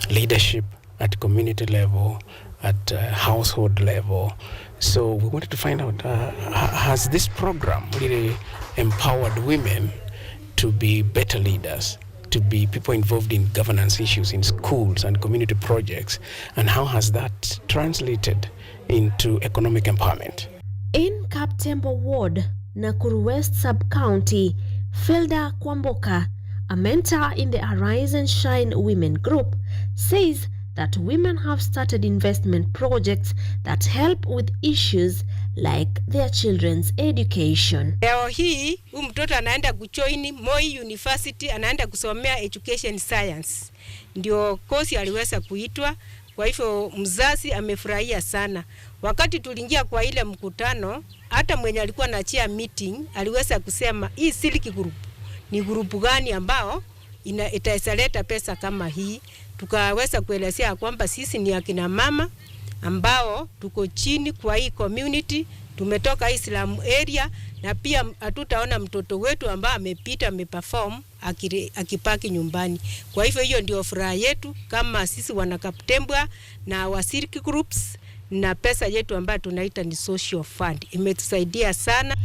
leadership at community level, at household level. So we wanted to find out, has this program really empowered women to be better leaders, to be people involved in governance issues in schools and community projects, and how has that translated into economic empowerment? In Kaptembo Ward, Nakuru West Sub-County, Felda Kwamboka, a mentor in the Arise and Shine Women Group, says that women have started investment projects that help with issues like their children's education. Leo hii mtoto anaenda kujoin Moi University, anaenda kusomea education science. Ndio kosi aliweza kuitwa Kwa hivyo mzazi amefurahia sana. Wakati tuliingia kwa ile mkutano, hata mwenye alikuwa na chair meeting aliweza kusema hii silk group ni group gani ambao itaweza pesa kama hii. Tukaweza kuelezea kwamba sisi ni akina mama ambao tuko chini kwa hii community, tumetoka Islam area, na pia hatutaona mtoto wetu ambaye amepita ameperform akipaki nyumbani. Kwa hivyo hiyo ndio furaha yetu kama sisi wanakaptembwa na wasiriki groups, na pesa yetu ambayo tunaita ni social fund imetusaidia sana.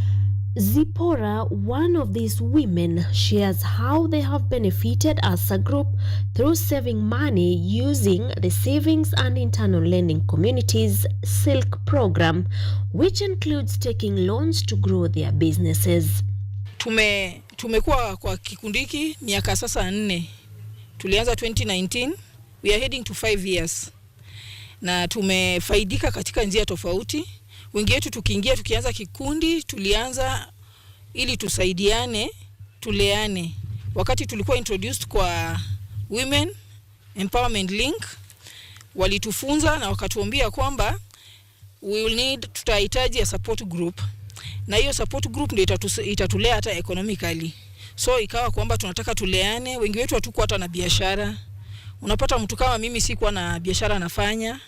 Zipporah, one of these women, shares how they have benefited as a group through saving money using the Savings and Internal Lending Communities SILK program, which includes taking loans to grow their businesses. Tumekuwa kwa kikundiki miaka sasa 4. Tulianza 2019, we are heading to 5 years. Na tumefaidika katika njia tofauti. Wengi wetu tukianza kikundi, tulianza ili tusaidiane, tuleane. Wakati tulikuwa introduced kwa Women Empowerment Link, walitufunza na wakatuambia kwamba we will need, tutahitaji a support group. Na hiyo support group ndio itatulea hata economically. So ikawa kwamba tunataka tuleane. Wengi wetu hatukuwa hata na biashara. Unapata mtu kama mimi sikuwa na biashara nafanya.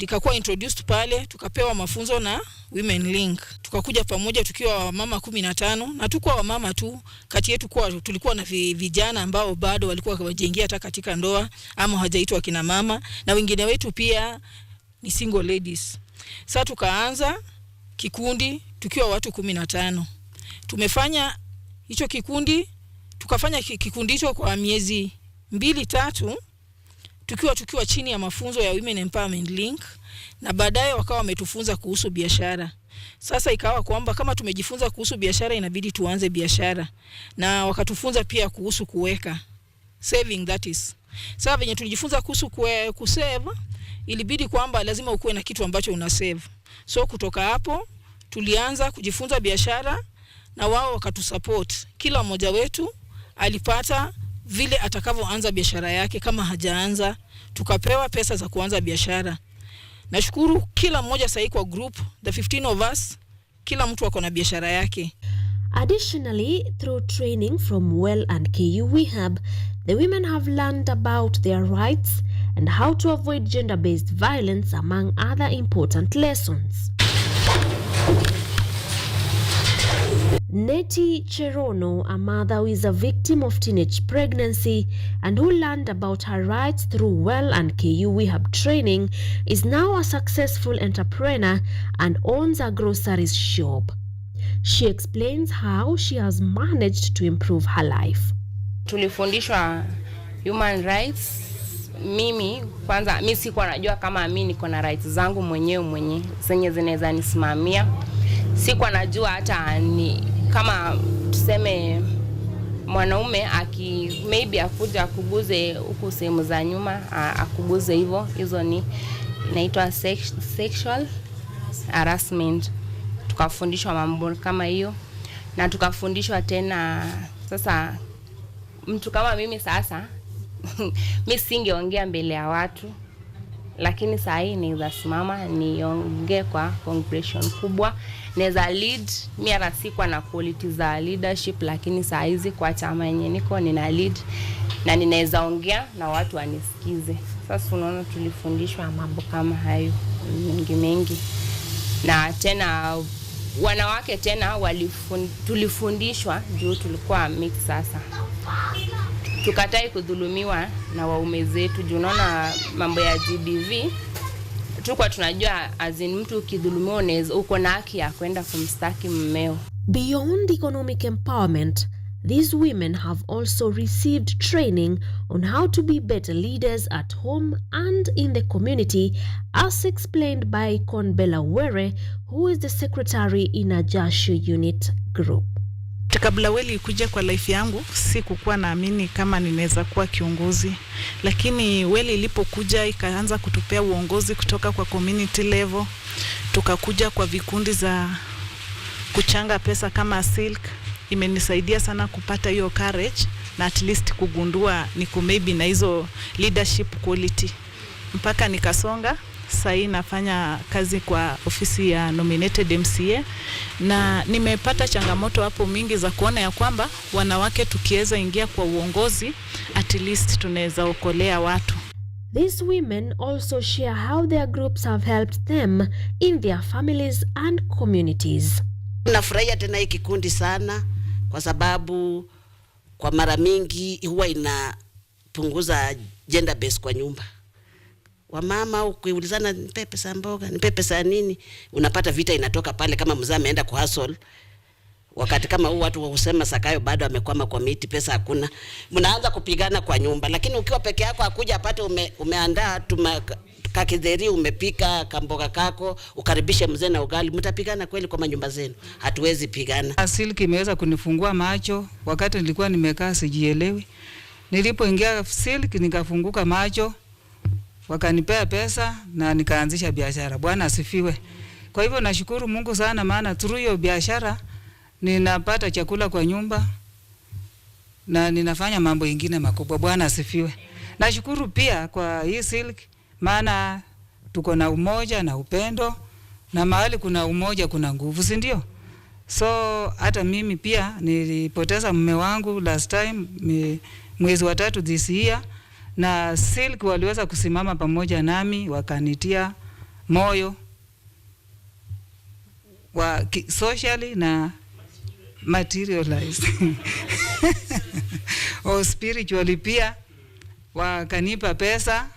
Nikakuwa introduced pale, tukapewa mafunzo na Women Link. Tukakuja pamoja tukiwa mama 15, na tukuwa wa mama tu, kati yetu tulikuwa na vijana ambao bado walikuwa hawajaingia hata katika ndoa ama hawajaitwa kina mama, na wengine wetu pia ni single ladies. Sasa tukaanza kikundi tukiwa watu 15. Tumefanya hicho kikundi, tukafanya kikundi hicho kwa miezi 2-3 tukiwa chini ya mafunzo ya Women Empowerment Link, na baadaye wakawa wametufunza kuhusu biashara. Sasa ikawa kwamba kama tumejifunza kuhusu biashara inabidi tuanze biashara, na wakatufunza pia kuhusu kuweka, saving that is. Sasa venye tulijifunza kuhusu kusave, ilibidi kwamba lazima ukuwe na kitu ambacho una save. So kutoka hapo tulianza kujifunza biashara, na wao wakatusupport. Kila mmoja wetu alipata vile atakavyoanza biashara yake. Kama hajaanza, tukapewa pesa za kuanza biashara. Nashukuru kila mmoja sasa kwa group, the 15 of us, kila mtu ako na biashara yake. Additionally, through training from WELL and KU Rehab, the women have learned about their rights and how to avoid gender-based violence, among other important lessons. Neti Cherono, a mother who is a victim of teenage pregnancy and who learned about her rights through WELL and KU Rehab training, is now a successful entrepreneur and owns a groceries shop. She explains how she has managed to improve her life. Tulifundishwa human rights. Mimi kwanza mimi sikuwa najua kama mimi niko na rights zangu mwenyewe zenye zinaweza nisimamia. Sikuwa najua hata ni kama tuseme mwanaume maybe akuja akuguze huku sehemu za nyuma, akuguze hivyo, hizo ni inaitwa sexual harassment. Tukafundishwa mambo kama hiyo, na tukafundishwa tena sasa mtu kama mimi sasa mimi singeongea mbele ya watu, lakini saa hii naweza simama niongee kwa congregation kubwa, naweza lead. Mimi hata sikuwa na quality za leadership, lakini saa hizi kwa chama yenye niko nina lead na ninaweza ongea na watu wanisikize. Sasa unaona tulifundishwa mambo kama hayo mengi. Na tena wanawake tena tulifundishwa juu tulikuwa mix sasa. Tukatai kudhulumiwa na waume zetu. Juu unaona mambo ya GBV tulikuwa tunajua azin mtu ukidhulumiwa uko na haki ya kwenda kumstaki mmeo. Beyond economic empowerment, these women have also received training on how to be better leaders at home and in the community, as explained by Konbela Were, who is the secretary in a Jasho unit group. Kabla WELL kuja kwa life yangu, sikukuwa naamini kama ninaweza kuwa kiongozi. Lakini WELL ilipokuja ikaanza kutupea uongozi kutoka kwa community level, tukakuja kwa vikundi za kuchanga pesa kama silk, imenisaidia sana kupata hiyo courage na at least kugundua niko maybe na hizo leadership quality. mpaka nikasonga. Sahii nafanya kazi kwa ofisi ya nominated MCA, na nimepata changamoto hapo mingi za kuona ya kwamba wanawake tukiweza ingia kwa uongozi, at least tunaweza okolea watu. These women also share how their groups have helped them in their families and communities. Nafurahia tena hii kikundi sana kwa sababu kwa mara mingi huwa inapunguza gender base kwa nyumba. Wamama ukiulizana nipe pesa mboga, nipe pesa nini, unapata vita inatoka pale kama mzee ameenda ku hustle. Wakati kama huu watu husema Sakayo bado amekwama kwa miti, pesa hakuna. Mnaanza kupigana kwa nyumba, lakini ukiwa peke yako akuja apate umeandaa kakidheri, umepika kamboga kako, ukaribishe mzee na ugali, mtapigana kweli kwa manyumba zenu? Hatuwezi pigana. Silk imeweza kunifungua macho wakati nilikuwa nimekaa sijielewi. Nilipoingia Silk nikafunguka macho, wakanipea pesa na nikaanzisha biashara. Bwana asifiwe. Kwa hivyo nashukuru Mungu sana, maana through hiyo biashara ninapata chakula kwa nyumba na ninafanya mambo mengine makubwa. Bwana asifiwe. Nashukuru pia kwa hii Silk, maana tuko na umoja na upendo, na mahali kuna umoja kuna nguvu, si ndio? So hata mimi pia nilipoteza mume wangu last time mwezi wa 3 this year, na Silk waliweza kusimama pamoja nami, wakanitia moyo wa socially na materialized or spiritually pia, wakanipa pesa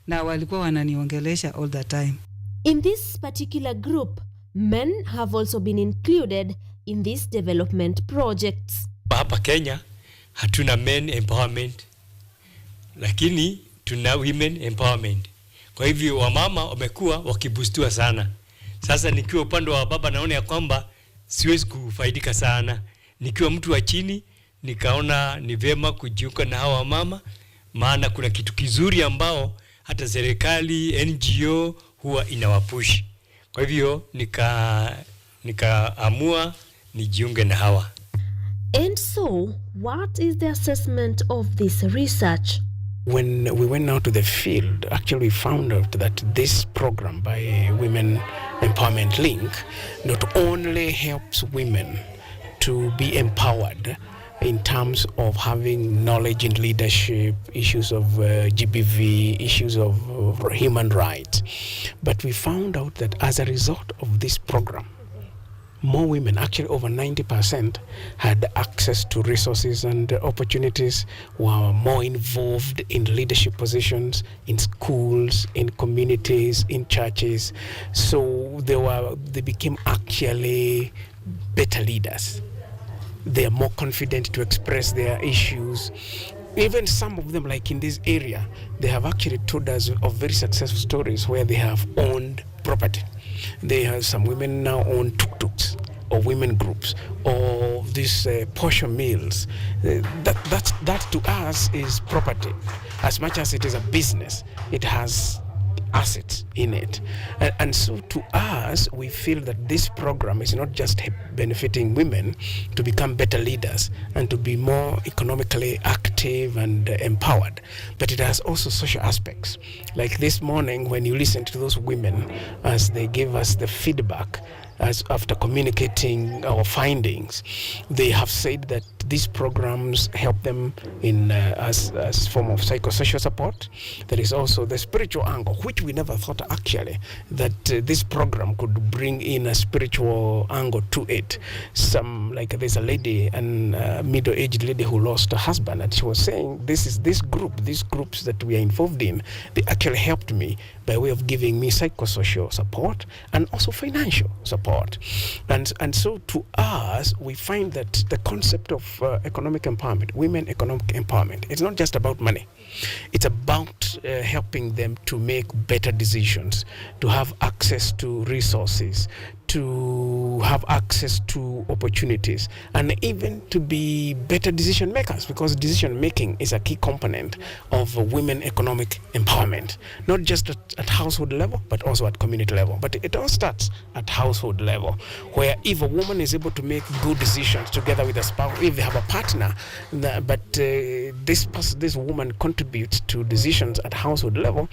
na walikuwa wananiongelesha all the time. In this particular group, men have also been included in these development projects. Hapa Kenya hatuna men empowerment, lakini tuna women empowerment. Kwa hivyo wamama wamekuwa wakibustiwa sana. Sasa nikiwa upande wa baba naona ya kwamba siwezi kufaidika sana. Nikiwa mtu wa chini nikaona ni vema kujiunga na hawa mama, maana kuna kitu kizuri ambao hata serikali NGO huwa inawapush. Kwa hivyo nikaamua nijiunge na hawa. And so, what is the assessment of this research? When we went out to the field, actually we found out that this program by Women Empowerment Link not only helps women to be empowered in terms of having knowledge in leadership, issues of GBV, issues of human rights, but we found out that as a result of this program, more women, actually over 90%, had access to resources and opportunities, were more involved in leadership positions, in schools, in communities, in churches. So they became actually better leaders. They are more confident to express their issues. Even some of them, like in this area, they have actually told us of very successful stories where they have owned property. They have some women now own tuk-tuks or women groups or these portion meals. That to us is property. As much as it is a business, it has assets in it. And so to us, we feel that this program is not just benefiting women to become better leaders and to be more economically active and empowered, but it has also social aspects. Like this morning, when you listen to those women as they give us the feedback, as after communicating our findings, they have said that these programs help them in as form of psychosocial support. There is also the spiritual angle, which we never thought actually that this program could bring in a spiritual angle to it. There's a lady, a middle-aged lady who lost her husband, and she was saying, these groups that we are involved in, they actually helped me by way of giving me psychosocial support and also financial support. And so to us, we find that the concept of economic empowerment, women economic empowerment, it's not just about money. It's about helping them to make better decisions, to have access to resources, to have access to opportunities, and even to be better decision makers, because decision making is a key component of women economic empowerment, not just at household level, but also at community level. But it all starts at household level, where if a woman is able to make good decisions together with a spouse, if they have a partner, this woman contributes to decisions at household level,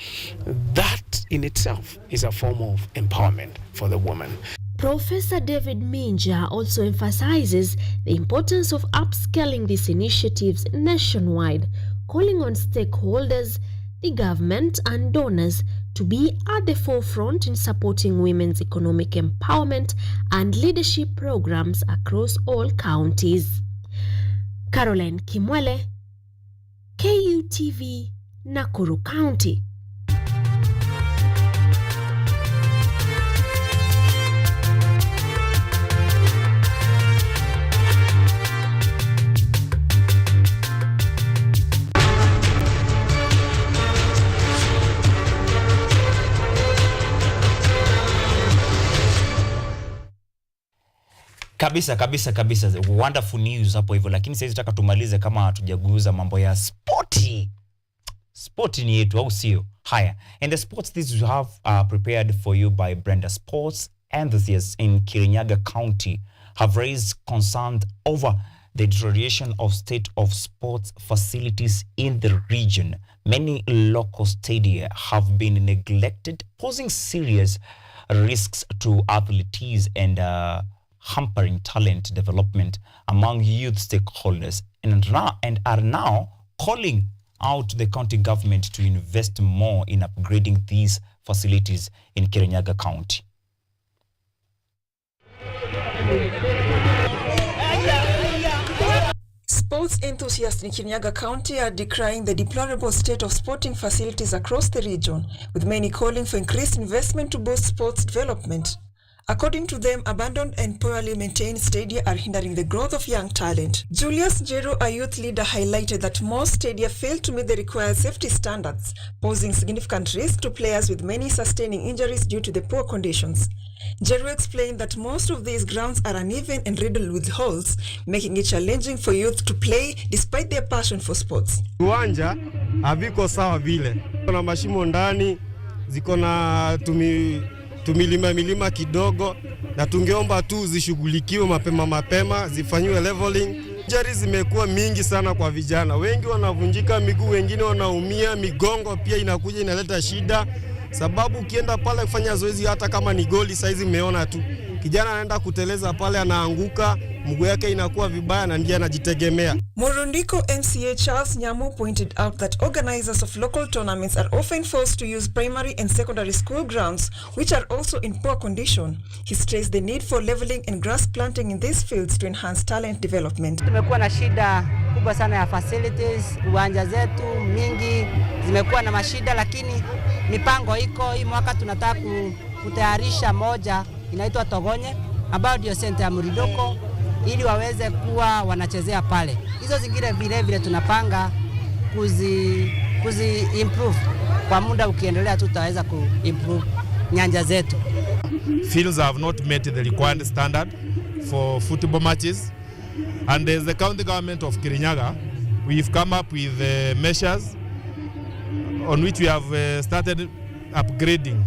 that in itself is a form of empowerment for the woman. Professor David Minja also emphasizes the importance of upscaling these initiatives nationwide, calling on stakeholders, the government and donors to be at the forefront in supporting women's economic empowerment and leadership programs across all counties. Caroline Kimwele, KUTV, Nakuru County. Kabisa. Wonderful news hapo hivyo, lakini sasa nataka tumalize kama hatujaguza mambo ya sporti. Sporti ni yetu au sio? Haya. And the sports this we have prepared for you by Brenda. Sports enthusiasts in Kirinyaga County have raised concern over the deterioration of state of sports facilities in the region. Many local stadia have been neglected, posing serious risks to athletes and hampering talent development among youth stakeholders, and are now calling out the county government to invest more in upgrading these facilities in Kirinyaga County. Sports enthusiasts in Kirinyaga County are decrying the deplorable state of sporting facilities across the region, with many calling for increased investment to boost sports development. According to them, abandoned and poorly maintained stadia are hindering the growth of young talent. Julius Jero, a youth leader, highlighted that most stadia fail to meet the required safety standards, posing significant risk to players, with many sustaining injuries due to the poor conditions. Jero explained that most of these grounds are uneven and riddled with holes, making it challenging for youth to play despite their passion for sports. Uwanja haviko sawa vile. Kuna mashimo ndani, ziko na milima kidogo, na tungeomba tu zishughulikiwe mapema, zifanywe leveling. Injuries zimekuwa mingi sana kwa vijana. Wengi wanavunjika miguu, wengine wanaumia, migongo pia inakuja inaleta shida. Sababu ukienda pale kufanya zoezi, hata kama ni goli saizi umeona tu, kijana anaenda kuteleza pale, anaanguka, mguu yake inakuwa vibaya na ndiye anajitegemea. Morundiko MCA Charles Nyamu pointed out that organizers of local tournaments are often forced to use primary and secondary school grounds, which are also in poor condition. He stressed the need for leveling and grass planting in these fields to enhance talent development. Tumekuwa na shida kubwa sana ya facilities, uwanja zetu mingi zimekuwa na mashida, lakini mipango iko. Hii mwaka tunataka kutayarisha moja inaitwa Togonye, ambayo ndio center ya Muridoko, ili waweze kuwa wanachezea pale. Hizo zingine vile tunapanga kuzi improve. Kwa muda ukiendelea tutaweza ku improve nyanja zetu. Fields have not met the required standard for football matches, and as the county government of Kirinyaga, we've come up with measures on which we have started upgrading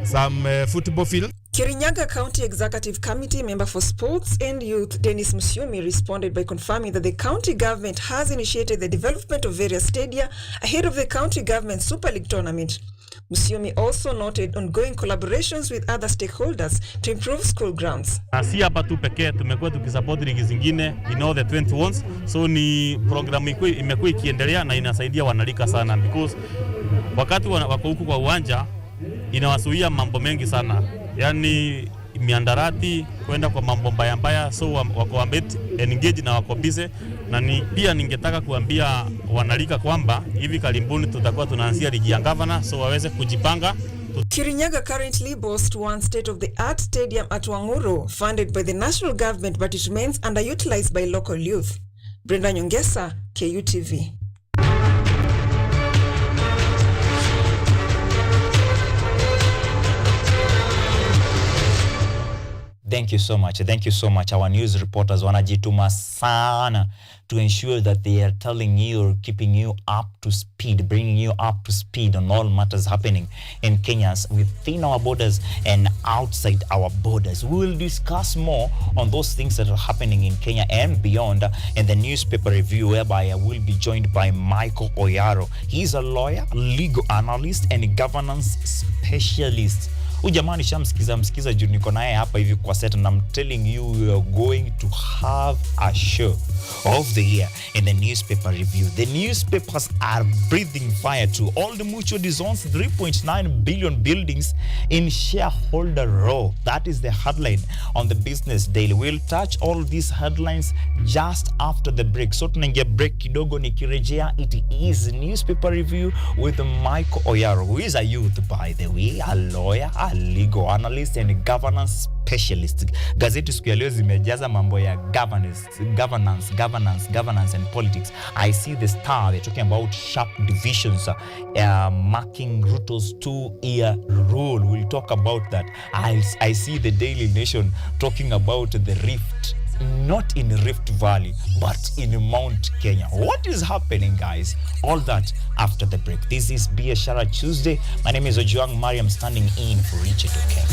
some football fields. Kirinyaga County Executive Committee member for Sports and Youth, Dennis Musiumi, responded by confirming that the county government has initiated the development of various stadia ahead of the county government Super League tournament. Musiumi also noted ongoing collaborations with other stakeholders to improve school grounds. Si hapa tu pekee, tumekuwa tukisupport ligi zingine in all the 20 ones, so ni program imekuwa ikiendelea na inasaidia wanalika sana, because wakati wako huku kwa uwanja inawasuia mambo mengi sana, yani miandarati kwenda kwa mambo mbaya, so wako engage na wako busy. Na pia ningetaka kuambia wanalika kwamba hivi karibuni tutakuwa tunaanzia ligi ya governor, so waweze kujipanga. Kirinyaga currently boasts one state-of-the-art stadium at Wanguru, funded by the national government, but it remains underutilized by local youth. Brenda Nyongesa, KUTV. Thank you so much. Thank you so much. Our news reporters wanajituma sana to ensure that they are telling you or keeping you up to speed, bringing you up to speed on all matters happening in Kenya within our borders and outside our borders. We will discuss more on those things that are happening in Kenya and beyond in the newspaper review, whereby I will be joined by Michael Oyaro. He's a lawyer, legal analyst and governance specialist. Ujamani shamsikiza juu niko naye hapa hivi kwa set, and I'm telling you we are going to have a show of the year in the newspaper review. The newspapers are breathing fire too. All the mutual owns 3.9 billion buildings in shareholder row. That is the headline on the Business Daily. We'll touch all these headlines just after the break. So tunaingia break kidogo, nikirejea it is newspaper review with Michael Oyaro, who is a youth by the way, a lawyer, a legal analyst and governance specialist. Gazeti siku ya leo zimejaza mambo ya governance and politics. I see the Star, they're talking about sharp divisions marking Ruto's 2-year rule. We'll talk about that. I see the Daily Nation talking about the rift, not in Rift Valley, but in Mount Kenya. What is happening, guys? All that after the break. This is Biashara Tuesday. My name is OJWANG. MARIAM standing in for Richard O'Kane.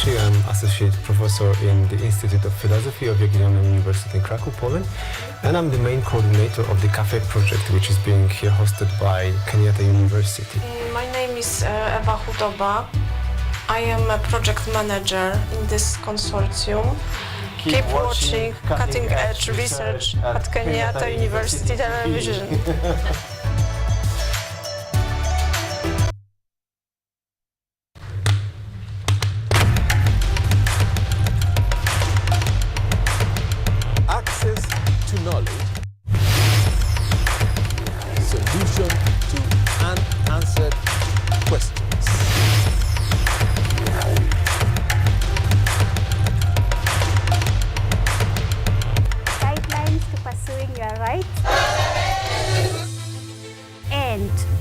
I'm Associate Professor in the Institute of Philosophy of Jagiellonian University in Krakow, Poland, and I'm the main coordinator of the Cafe project, which is being here hosted by Kenyatta University. My name is Ewa Hudoba. I am a project manager in this consortium. Keep watching cutting-edge research at Kenyatta University Television.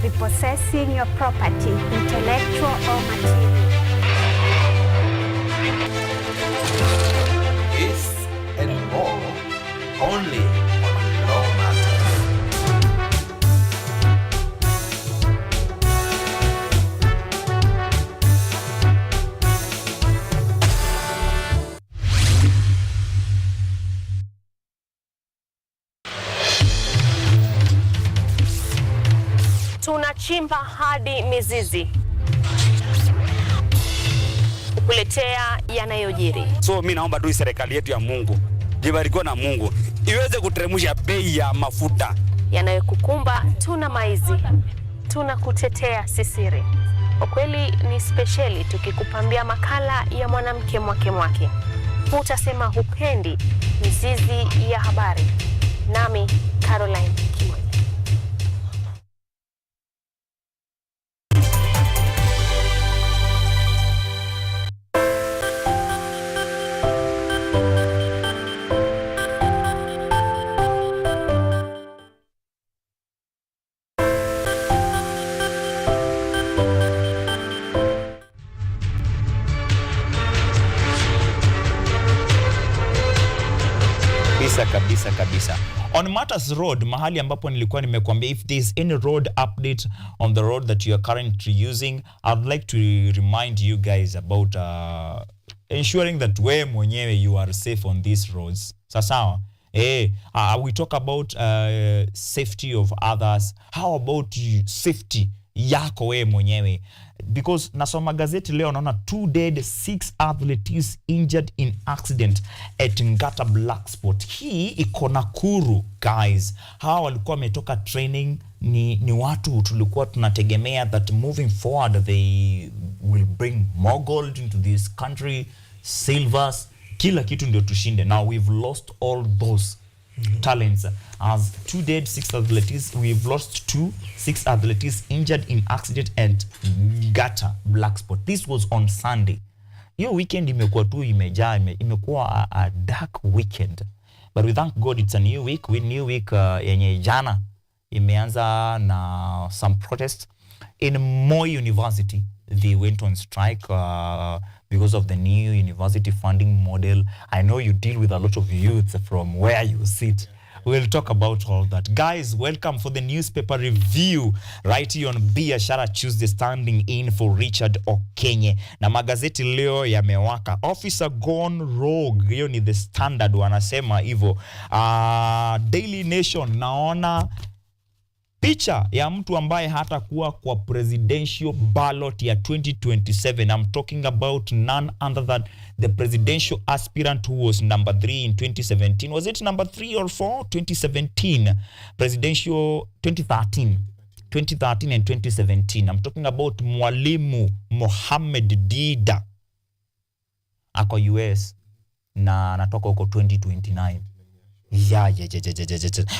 Repossessing your property, intellectual or material. This and more, only on Law Matters. Tunachimba hadi mizizi kukuletea yanayojiri. So mimi naomba tu serikali yetu ya Mungu, jibarikiwe na Mungu, iweze kuteremsha bei ya mafuta. Yanayokukumba tuna maizi, tunakutetea sisiri. Ukweli ni speciali tukikupambia makala ya mwanamke mwake. Utasema hupendi mizizi ya habari. Nami Caroline. Kabisa. On Matters Road, mahali ambapo nilikuwa nimekuambia, if there is any road update on the road that you are currently using, I'd like to remind you guys about ensuring that we mwenyewe you are safe on these roads. Sawa? We talk about safety of others. How about safety yako we mwenyewe? Because nasoma gazeti leo naona 2 dead, 6 athletes injured in accident at Ngata Black Spot. Hii iko Nakuru, guys. Hawa walikuwa wametoka training, ni watu tulikuwa tunategemea that moving forward they will bring more gold into this country, silvers, kila kitu ndio tushinde. Now we've lost all those talents. As 2 dead, 6 athletes. We've lost 2, 6 athletes injured in accident and gutter black spot. This was on Sunday. Hiyo weekend imekuwa tu imejaa, imekuwa a dark weekend. But we thank God it's a new week. New week yenye jana imeanza na some protests in Moi University. They went on strike because of the new university funding model. I know you deal with a lot of youth from where you sit. We'll talk about all that. Guys, welcome for the newspaper review right here on Biashara Tuesday, standing in for Richard Okenye. Na magazeti leo yamewaka. Officer gone rogue. Hiyo ni The Standard wanasema hivyo. Daily Nation naona picha ya mtu ambaye hata kuwa kwa presidential ballot ya 2027. I'm talking about none other than the presidential aspirant who was number 3 in 2017. Was it number 3 or 4? 2017. Presidential 2013 and 2017. I'm talking about Mwalimu Mohamed Dida. Ako US na natoka huko 2029. Yeah.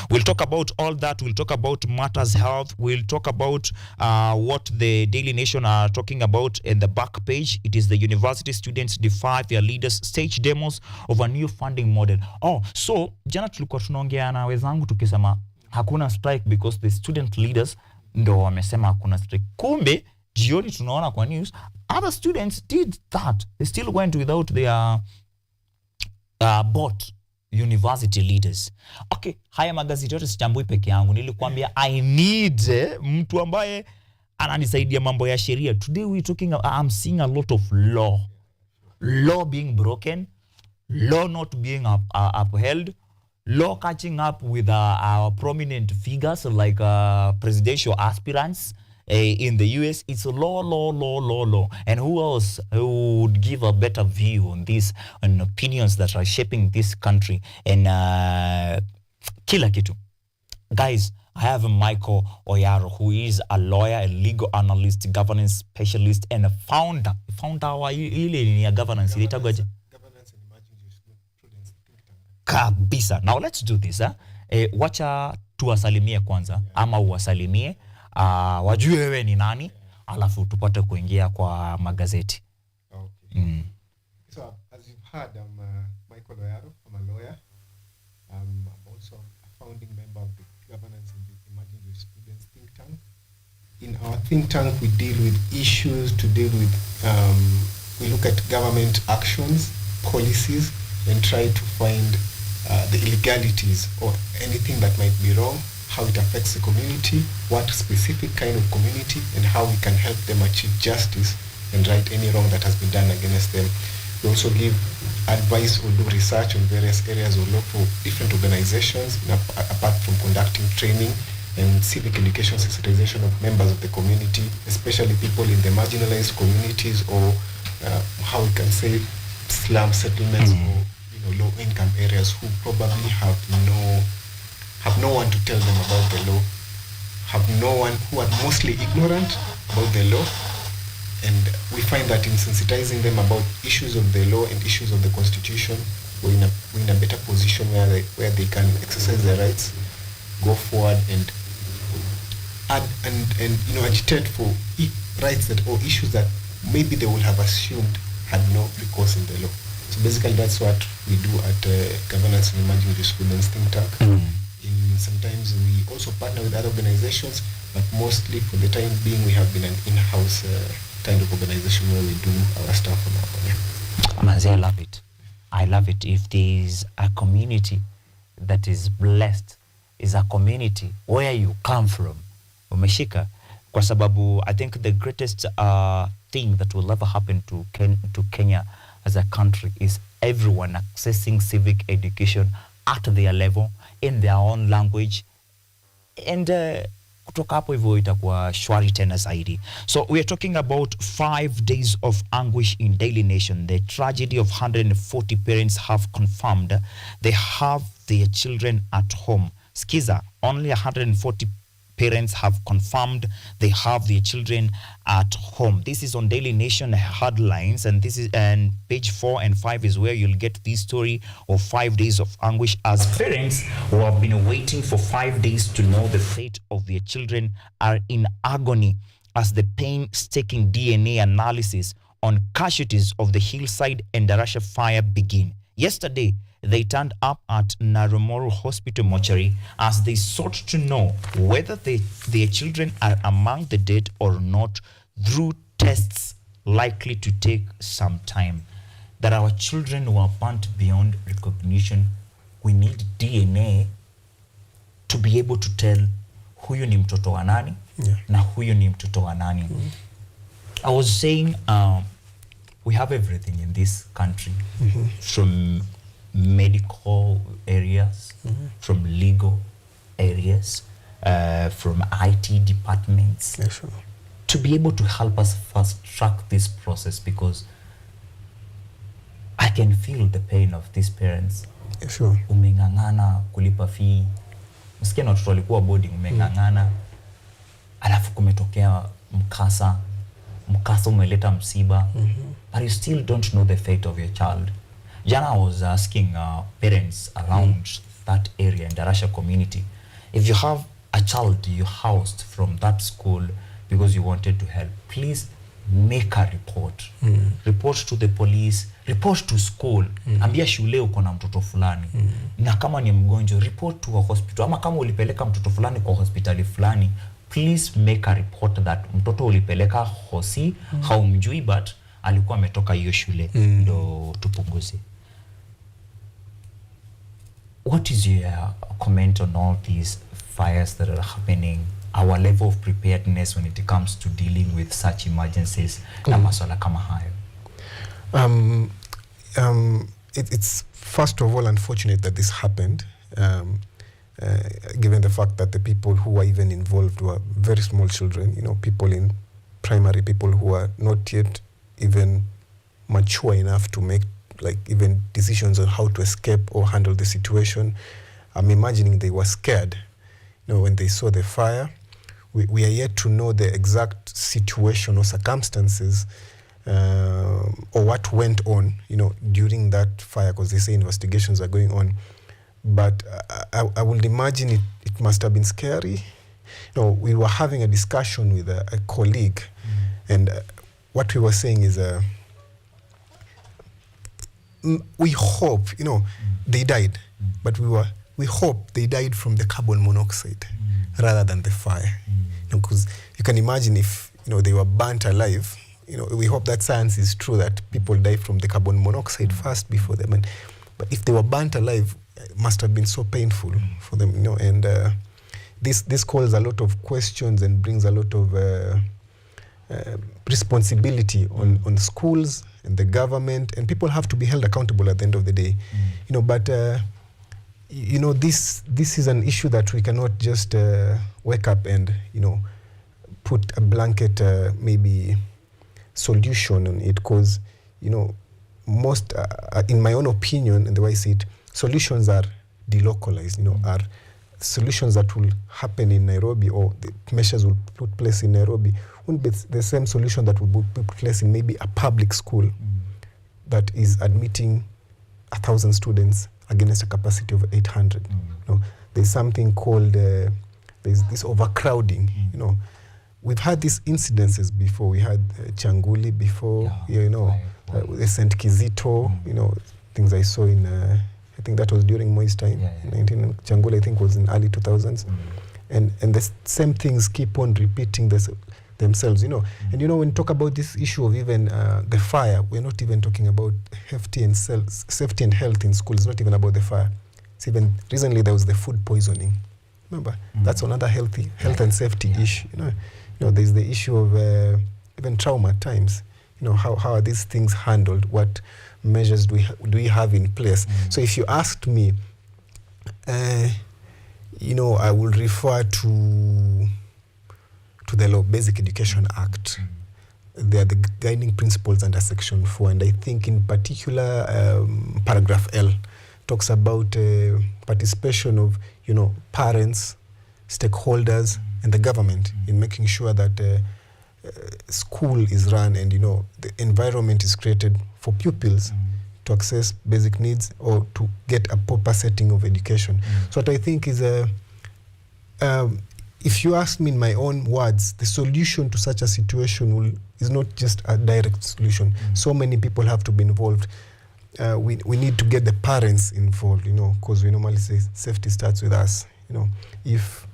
We'll talk about all that. We'll talk about matters health. We'll talk about what the Daily Nation are talking about in the back page. It is the university students defy their leaders, stage demos of a new funding model. Oh, so jana tulikuwa tunaongea na wenzangu tukisema hakuna strike because the student leaders ndo wamesema hakuna strike. Kumbe jioni tunaona kwa news other students did that. They still went without their bot university leaders. Okay, haya magazeti yote sichambui peke yangu. Nilikwambia I need mtu ambaye ananisaidia mambo ya sheria. Today we talking I'm seeing a lot of law being broken, law not being upheld, law catching up with our prominent figures like presidential aspirants in the US. It's a law. And who else would give a better view on this and opinions that are shaping this country and kila kitu. Guys, I have Michael Oyaro, who is a lawyer, a legal analyst, governance specialist, and a founder wa ile ni ya governance. Governance and emerging jurisprudence think tank. Kabisa. Now let's do this. Wacha tuwasalimie kwanza ama uwasalimie. Wajue wewe ni nani, alafu tupate kuingia kwa magazeti. Okay. So as you've heard, I'm Michael Oyaro. I'm a lawyer. I'm also a founding member of the Governance and the Emerging Jurisprudence think tank. In our think tank, we deal with issues to deal with, we look at government actions, policies, and try to find the illegalities or anything that might be wrong, how it affects the community, what specific kind of community, and how we can help them achieve justice and right any wrong that has been done against them. We also give advice or do research on various areas of law for different organizations, apart from conducting training and civic education sensitization of members of the community, especially people in the marginalized communities or how we can say slum settlements or low-income areas who probably have no one to tell them about the law, have no one, who are mostly ignorant about the law, and we find that in sensitizing them about issues of the law and issues of the constitution, we're in a better position where they can exercise their rights, go forward and add and agitate for rights that or issues that maybe they would have assumed had no recourse in the law. So basically that's what we do at Governance and Emerging Jurisprudence think tank. Sometimes we also partner with other organizations, but mostly for the time being we have been an in-house kind of organization where we do our stuff on our own. Manze, I love it. If there is a community that is blessed, is a community where you come from, umeshika, kwa sababu I think the greatest thing that will ever happen to Kenya as a country is everyone accessing civic education at their level, in their own language, and kutoka hapo hivyo itakuwa shwari tena zaidi. So we are talking about 5 days of anguish in Daily Nation. The tragedy of 140 parents have confirmed they have their children at home. Skiza, only 140 parents have confirmed they have their children at home. This is on Daily Nation headlines, and this is and page 4 and 5 is where you'll get this story of 5 days of anguish as parents who have been waiting for 5 days to know the fate of their children are in agony as the painstaking DNA analysis on casualties of the Hillside and Darasha fire begin. Yesterday, they turned up at Narumoro Hospital mortuary as they sought to know whether their children are among the dead or not through tests likely to take some time. That our children were burnt beyond recognition. We need DNA to be able to tell huyu ni mtoto wa nani na huyu ni mtoto wa nani. I was saying we have everything in this country, from medical areas, from legal areas, from IT departments, to be able to help us fast track this process, because I can feel the pain of these parents. Umeng'ang'ana kulipa fee, msikia na watoto walikuwa boarding, umeng'ang'ana alafu kumetokea mkasa umeleta msiba, but you still don't know the fate of your child. Jana, I was asking parents around that area in Darasha community, if you have a child you housed from that school because you wanted to help, please make a report. Report to the police, report to school. Ambia shule uko na mtoto fulani. Na kama ni mgonjwa, report to a hospital. Ama kama ulipeleka mtoto fulani kwa hospitali fulani, please make a report that mtoto ulipeleka hosi, haumjui but alikuwa ametoka hiyo shule. Ndo tupunguze. What is your comment on all these fires that are happening? Our level of preparedness when it comes to dealing with such emergencies na maswala kama hayo? It's first of all unfortunate that this happened, given the fact that the people who were even involved were very small children, you know, people in primary, people who are not yet even mature enough to make like even decisions on how to escape or handle the situation. I'm imagining they were scared, you know, when they saw the fire. We are yet to know the exact situation or circumstances or what went on, you know, during that fire, because they say investigations are going on. But I would imagine it must have been scary. You know, we were having a discussion with a colleague, and what we were saying is we hope, you know, they died, but we hope they died from the carbon monoxide rather than the fire. Because you can imagine if, you know, they were burnt alive, you know, we hope that science is true, that people die from the carbon monoxide first before them. But if they were burnt alive, it must have been so painful for them, you know. And this calls a lot of questions and brings a lot of responsibility on schools and the government, and people have to be held accountable at the end of the day, you know. But you know, this is an issue that we cannot just wake up and, you know, put a blanket maybe solution on it, because, you know, most in my own opinion and the way I see it, solutions are delocalized, you know, are solutions that will happen in Nairobi, or the measures will put place in Nairobi, won't be the same solution that will put place in maybe a public school that is admitting 1,000 students against a capacity of 800. You know, there's something called there's this overcrowding. You know, we've had these incidences before. We had Changuli before. You know, St. Kizito. You know, things I saw in. I think that was during Moi's time. 19 Changuli, I think, was in early 2000s, and the same things keep on repeating themselves. You know, and you know, when we talk about this issue of even the fire, we're not even talking about safety and health in schools. It's not even about the fire. It's even recently there was the food poisoning. Remember, that's another health and safety issue. You know, there's the issue of even trauma at times. You know, how are these things handled? What measures do we have in place? So if you asked me, you know, I would refer to the Law Basic Education Act. They are the guiding principles under Section 4, and I think in particular paragraph L talks about participation of, you know, parents, stakeholders, and the government in making sure that school is run and the environment is created for pupils to access basic needs or to get a proper setting of education. So what I think is if you ask me in my own words, the solution to such a situation is not just a direct solution. So many people have to be involved. We need to get the parents involved, because we normally say safety starts with us. If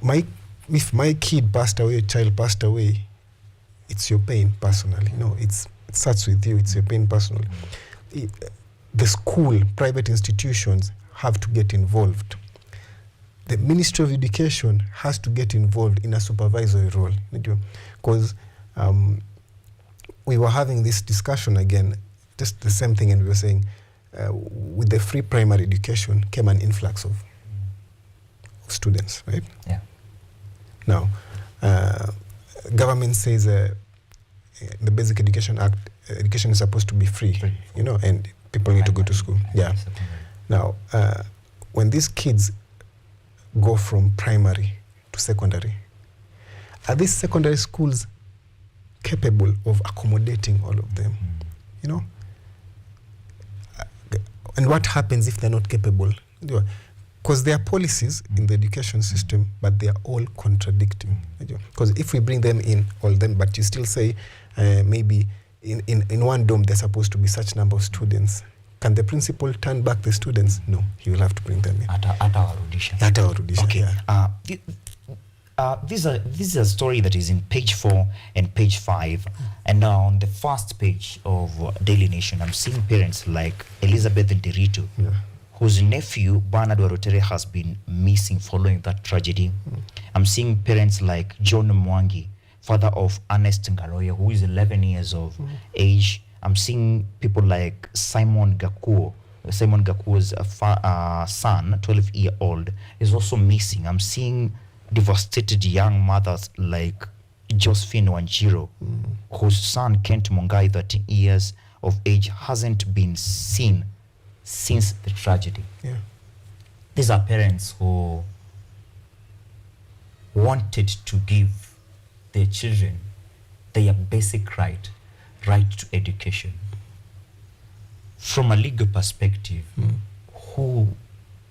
my kid passed away, a child passed away, it's your pain personally. It starts with you. It's your pain personally. The school, private institutions have to get involved. The Ministry of Education has to get involved in a supervisory role, because we were having this discussion again, just the same thing, and we were saying with the free primary education came an influx of students, right? Yeah. Now, government says the Basic Education Act, education is supposed to be free, and people need to go to school. Yeah. Now, when these kids go from primary to secondary, are these secondary schools capable of accommodating all of them? And what happens if they're not capable? Because there are policies in the education system, but they are all contradicting. Because if we bring them in, all them, but you still say maybe in one dorm there's supposed to be such number of students. Can the principal turn back the students? No, he will have to bring them in. Atawarudisha. Okay. Yeah. This is a story that is in page 4 and page 5. And now on the first page of Daily Nation, I'm seeing parents like Elizabeth Ndirito, whose nephew, Bernard Warotere, has been missing following that tragedy. I'm seeing parents like John Mwangi, father of Ernest Ngaroya, who is 11 years of age. I'm seeing people like Simon Gakuo. Simon Gakuo's son, 12-year-old, is also missing. I'm seeing devastated young mothers like Josephine Wanjiro, whose son, Kent Mungai, 13 years of age, hasn't been seen since the tragedy. Yeah. These are parents who wanted to give their children their basic right to education. From a legal perspective, who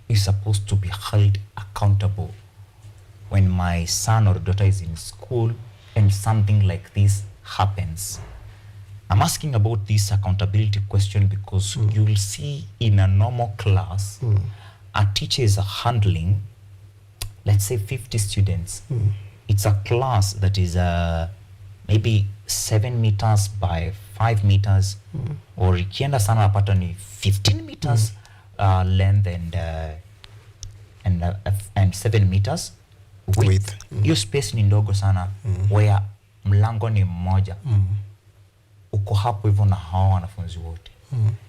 is supposed to be held accountable when my son or daughter is in school and something like this happens? I'm asking about this accountability question because you will see in a normal class, a teacher is handling, let's say 50 students. It's a class that is maybe 7 meters by 5 meters, or ikienda sana napata ni 15 meters length and 7 meters width. Hiyo space ni ndogo sana, where mlango ni mmoja. Uko hapo hivyo na hao wanafunzi wote.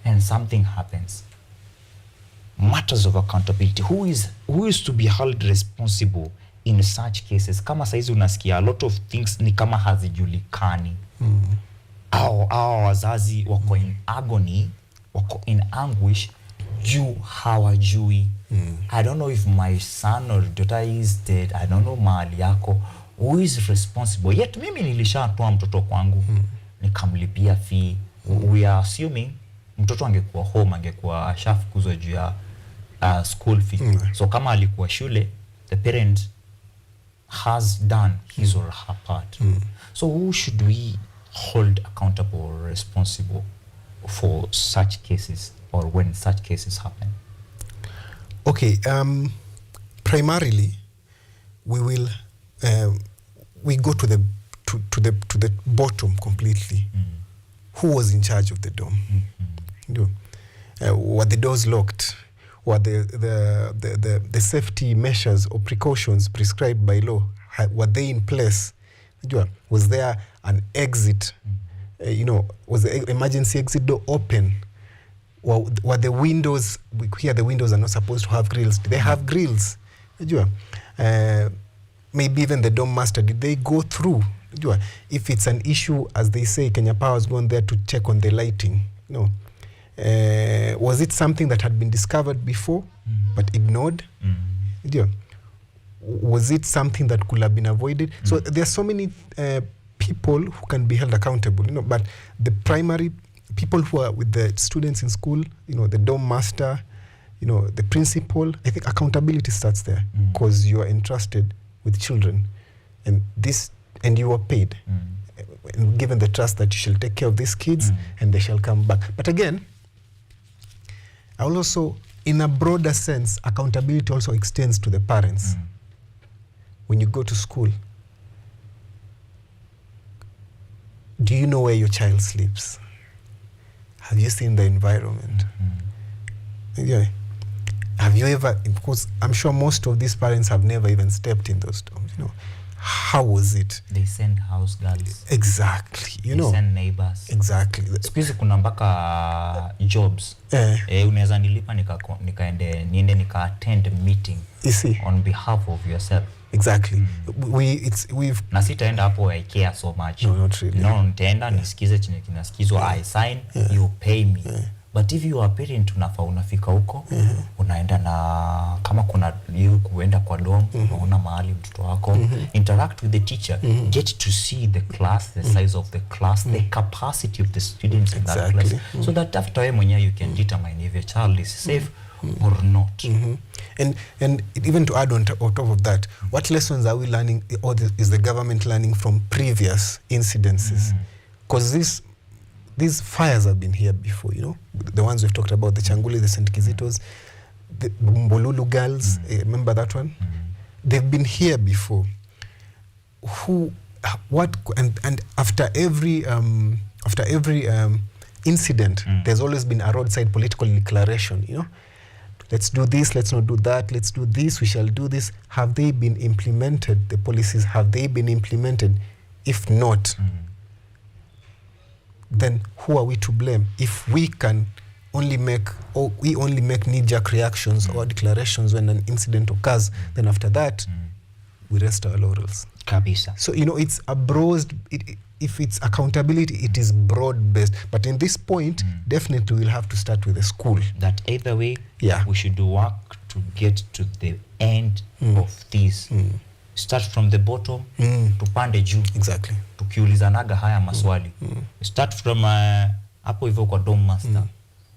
And something happens. Matters of accountability. Who is to be held responsible in such cases? Kama saizi unasikia a lot of things ni kama hazijulikani. Au wazazi wako in agony, wako in anguish, juu hawajui. I don't know if my son or daughter is dead. I don't know mahali yako. Who is responsible? Yet mimi nilishatoa mtoto kwangu. Nikamlipia fee. We are assuming mtoto angekuwa home, angekuwa ashafukuzwa juu ya school fee. So kama alikuwa shule, the parent has done his or her part. So who should we hold accountable or responsible for such cases, or when such cases happen? Okay, primarily we will we go to the bottom completely. Who was in charge of the dorm? Were the doors locked? Were the safety measures or precautions prescribed by law, were they in place? Was there an exit? Was the emergency exit door open? Were the windows, here the windows are not supposed to have grills. Did they have grills? Maybe even the dorm master, did they go through? If it's an issue, as they say, Kenya Power has gone there to check on the lighting. Was it something that had been discovered before but ignored? was it something that could have been avoided? So there are so many people who can be held accountable, but the primary people who are with the students in school, the dorm master, the principal, I think accountability starts there, because you are entrusted with children, and you are paid, and given the trust that you shall take care of these kids and they shall come back. But again, I will also, in a broader sense, accountability also extends to the parents. When you go to school, do you know where your child sleeps? Have you seen the environment? Yeah. Have you ever, because I'm sure most of these parents have never even stepped in those dorms, How was it? They send house girls. Exactly, They send neighbors. Exactly. Siku hizi kuna mpaka jobs. Unaweza nilipa niende nika attend meeting on behalf of yourself. Exactly. Na sitaenda hapo I care so much. No, not really. No, nitaenda nisikize chenye kinasikizwa, I sign, you pay me. But if you are parent, unafika huko, unaenda na kama kuna kuenda kwa dorm, unaona mahali mtoto wako, interact with the teacher, get to see the class, the size of the class, the capacity of the students in that class, so that after you can determine if your child is safe or not. And even to add on top of that, what lessons are we learning, or is the government learning from previous incidences? Because these fires have been here before, the ones we've talked about, the Changuli, the St. Kizitos, the Mbolulu girls, remember that one? They've been here before. And after every incident, there's always been a roadside political declaration, Let's do this, let's not do that, let's do this, we shall do this. Have they been implemented, the policies, have they been implemented? If not, then who are we to blame? If we can only make knee-jerk reactions or declarations when an incident occurs, then after that, we rest our laurels. Kabisa. So, it's a broad, if it's accountability, it is broad-based. But in this point, definitely we'll have to start with the school. That either way, we should work to get to the end of this. Start from the bottom, tupande juu. Exactly. Tukiulizanaga haya maswali. Start from hapo hivyo kwa dorm master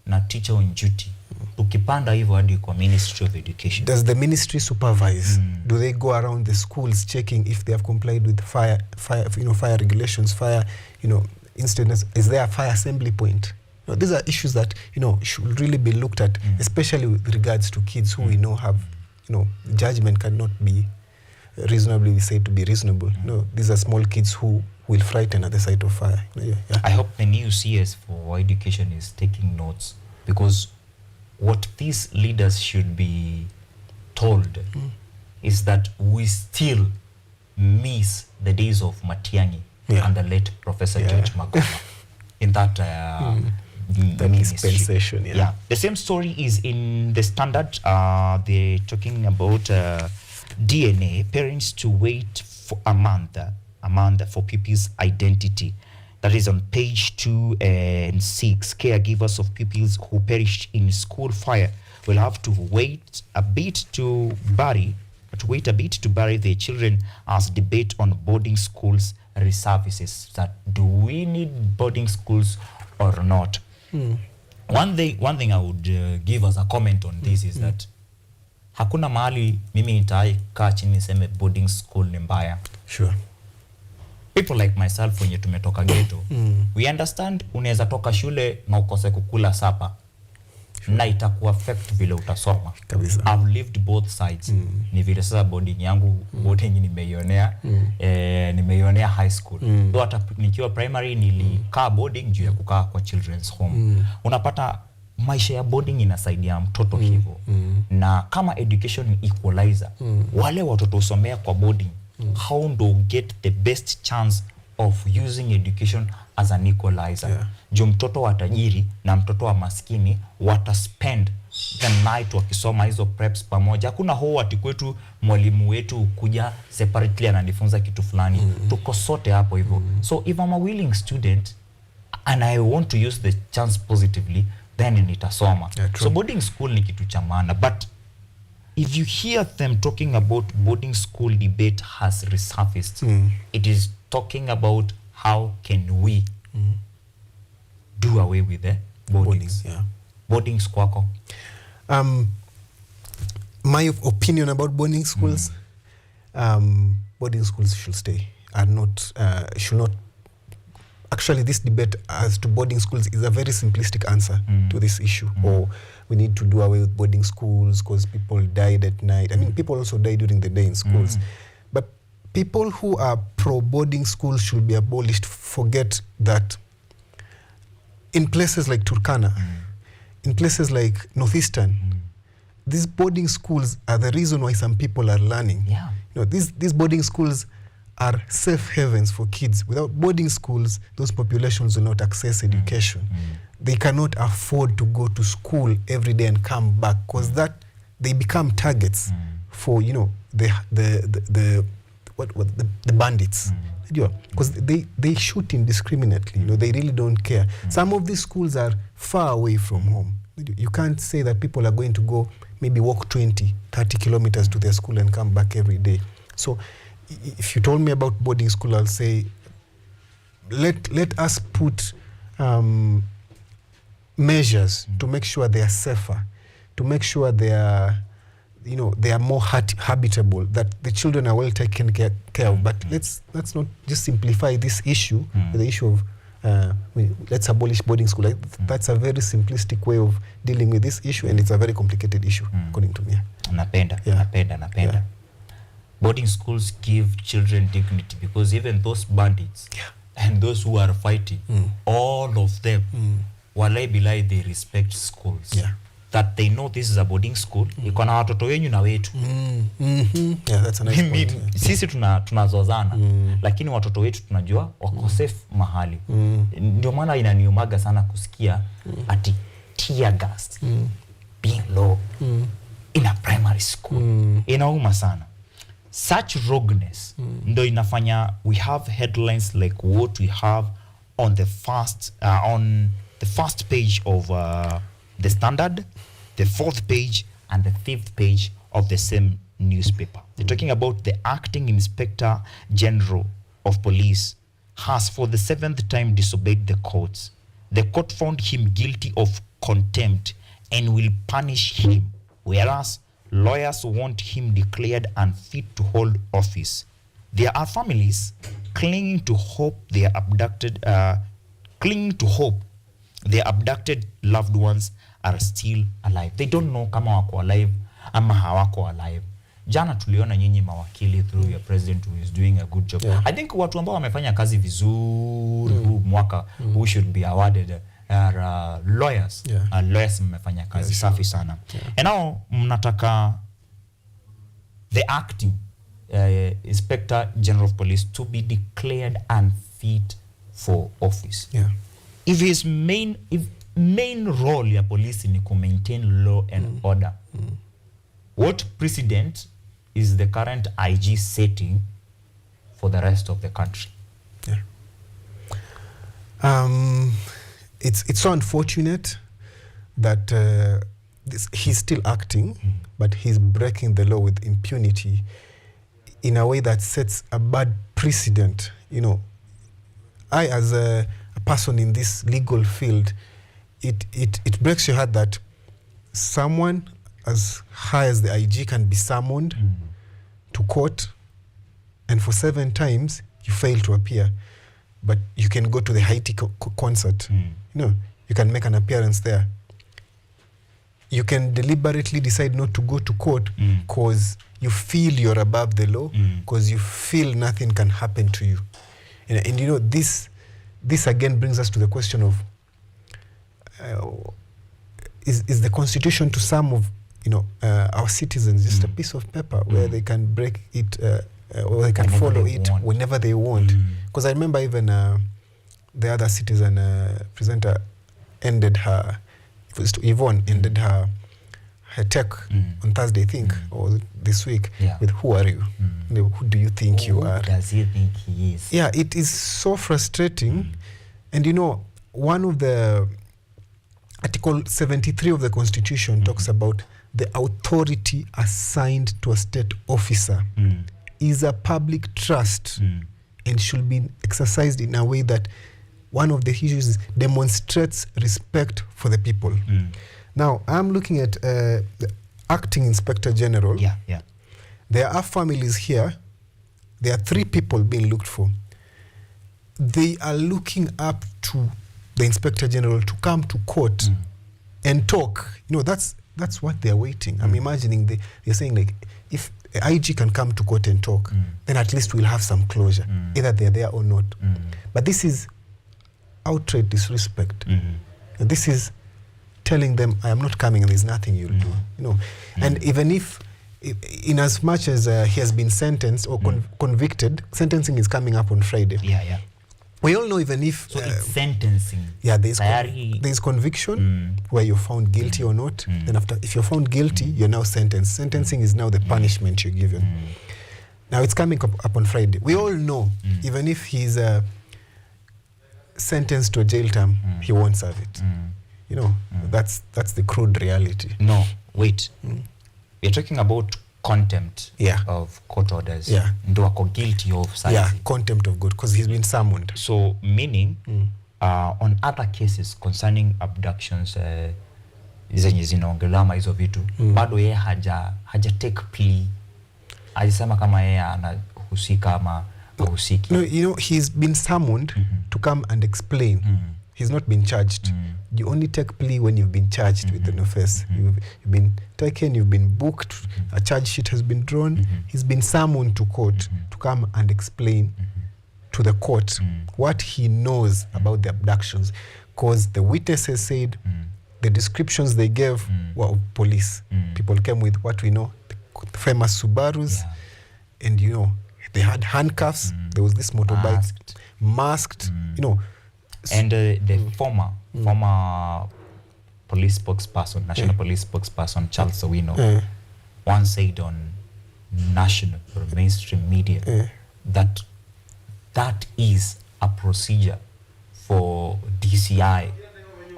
na teacher on duty. Tukipanda hivyo hadi kwa Ministry of Education. Does the ministry supervise? Do they go around the schools checking if they have complied with fire regulations, incidents? Is there a fire assembly point? These are issues that, should really be looked at, especially with regards to kids who we know have, judgment cannot be reasonably said to be reasonable. These are small kids who will frighten at the sight of fire. I hope the new CS for education is taking notes, because what these leaders should be told is that we still miss the days of Matiang'i and the late Professor George Magoma in that dispensation. The same story is in the Standard. They're talking about DNA, parents to wait for a month for pupils' identity. That is on page 2 and 6. Caregivers of pupils who perished in school fire will have to wait a bit to bury their children, as debate on boarding schools resurfaces. That do we need boarding schools or not? One thing I would give as a comment on this is that hakuna mahali mimi nitaikaa chini niseme boarding school ni mbaya. Sure. People like myself wenye tumetoka ghetto, we understand unaweza toka shule na ukose kukula sapa. Na itaku affect vile utasoma. Kabisa. I've lived both sides. Ni vile sasa boarding yangu, boarding nimeionea high school. So hata nikiwa primary nilikaa boarding juu ya kukaa kwa children's home. Unapata maisha ya boarding inasaidia mtoto hivyo. Na kama education equalizer, wale watoto usomea kwa boarding, how do get the best chance of using education as an equalizer? Juu mtoto wa tajiri na mtoto wa maskini wataspend the night wakisoma hizo preps pamoja. Hakuna huo ati kwetu mwalimu wetu kuja separately ananifunza kitu fulani. Tuko sote hapo hivyo. So if I'm a willing student and I want to use the chance positively, then nitasoma. So boarding school ni kitu cha maana, but if you hear them talking about boarding school debate has resurfaced, it is talking about how can we do away with the boardings. Boardings kwako. My opinion about boarding schools, boarding schools should stay and not should not. Actually, this debate as to boarding schools is a very simplistic answer to this issue. Or we need to do away with boarding schools because people died at night. I mean, people also die during the day in schools. But people who are pro boarding schools should be abolished. Forget that in places like Turkana, in places like Northeastern, these boarding schools are the reason why some people are learning. You know, these boarding schools are safe havens for kids. Without boarding schools, those populations will not access education. They cannot afford to go to school every day and come back because that they become targets for the bandits. Because they shoot indiscriminately. They really don't care. Some of these schools are far away from home. You can't say that people are going to go maybe walk 20, 30 kilometers to their school and come back every day. So if you told me about boarding school, I'll say let us put measures to make sure they are safer, to make sure they are more habitable, that the children are well taken care of. But let's not just simplify this issue with the issue of let's abolish boarding school. That's a very simplistic way of dealing with this issue, and it's a very complicated issue, according to me. Napenda. Boarding schools give children dignity because even those bandits and those who are fighting, all of them, walai bilai, they respect schools. That they know this is a boarding school. Iko na watoto wenyu na wetu. That's a nice point. Sisi tunazozana, lakini watoto wetu tunajua wako safe mahali. Ndio maana inaniumaga sana kusikia ati tear gas being low in a primary school. Inauma sana. Such rogueness ndo inafanya we have headlines like what we have on the first page of the Standard, the 4th page and the 5th page of the same newspaper. They're talking about the acting Inspector General of Police has for the 7th time disobeyed the courts. The court found him guilty of contempt and will punish him, whereas lawyers want him declared unfit to hold office. There are families clinging to hope their abducted loved ones are still alive. They don't know kama wako alive ama hawako alive. Jana tuliona nyinyi mawakili through your president who is doing a good job. I think watu ambao wamefanya kazi vizuri huu mwaka who should be awarded are lawyers. Lawyers mmefanya kazi safi sana. And now mnataka the acting Inspector General of Police to be declared unfit for office. If his main role ya police ni to maintain law and order, what precedent is the current IG setting for the rest of the country? It's so unfortunate that he's still acting, but he's breaking the law with impunity in a way that sets a bad precedent. I as a person in this legal field, it breaks your heart that someone as high as the IG can be summoned to court, and for 7 times you fail to appear, but you can go to the Haiti concert. You can make an appearance there. You can deliberately decide not to go to court because you feel you're above the law, because you feel nothing can happen to you. And this again brings us to the question of is the Constitution to some of our citizens just a piece of paper where they can break it or they can whenever follow it whenever they want? Because I remember even the other citizen presenter ended her, it was to Yvonne, ended her tech on Thursday, I think, or this week, with who are you? Who do you think you are? Who does he think he is? Yeah, it is so frustrating. And one of the Article 73 of the Constitution talks about the authority assigned to a state officer is a public trust and should be exercised in a way that one of the issues is demonstrates respect for the people. Now, I'm looking at the Acting Inspector General. There are families here. There are 3 people being looked for. They are looking up to the Inspector General to come to court and talk. You know, that's what they're waiting. I'm imagining they're saying, like, if IG can come to court and talk, then at least we'll have some closure, either they're there or not. But this is outright disrespect. And this is telling them, I am not coming and there's nothing you'll do. You know, and even if, in as much as he has been sentenced or convicted, sentencing is coming up on Friday. We all know, even if it's sentencing. There's conviction where you're found guilty or not. Then if you're found guilty, you're now sentenced. Sentencing is now the punishment you're given. Now it's coming up on Friday. We all know, even if he's sentenced to a jail term, he won't serve it. You know, that's the crude reality. No, wait. We're talking about contempt of court orders. Ndo wako guilty of size. Contempt of God, because he's been summoned. So meaning on other cases concerning abductions zenye zinaongelewa ama hizo vitu bado yeye haja take plea. Alisema kama yeye anahusika ama hahusiki. No, you know, he's been summoned to come and explain. He's not been charged. You only take plea when you've been charged with an offense. You've been taken, you've been booked, a charge sheet has been drawn. He's been summoned to court to come and explain to the court what he knows about the abductions. Because the witnesses said the descriptions they gave were of police. People came with what we know, the famous Subarus, and you know, they had handcuffs. There was this motorbike, masked, you know. And the former police spokesperson, national police spokesperson Charles Owino, once said on national or mainstream media that is a procedure for DCI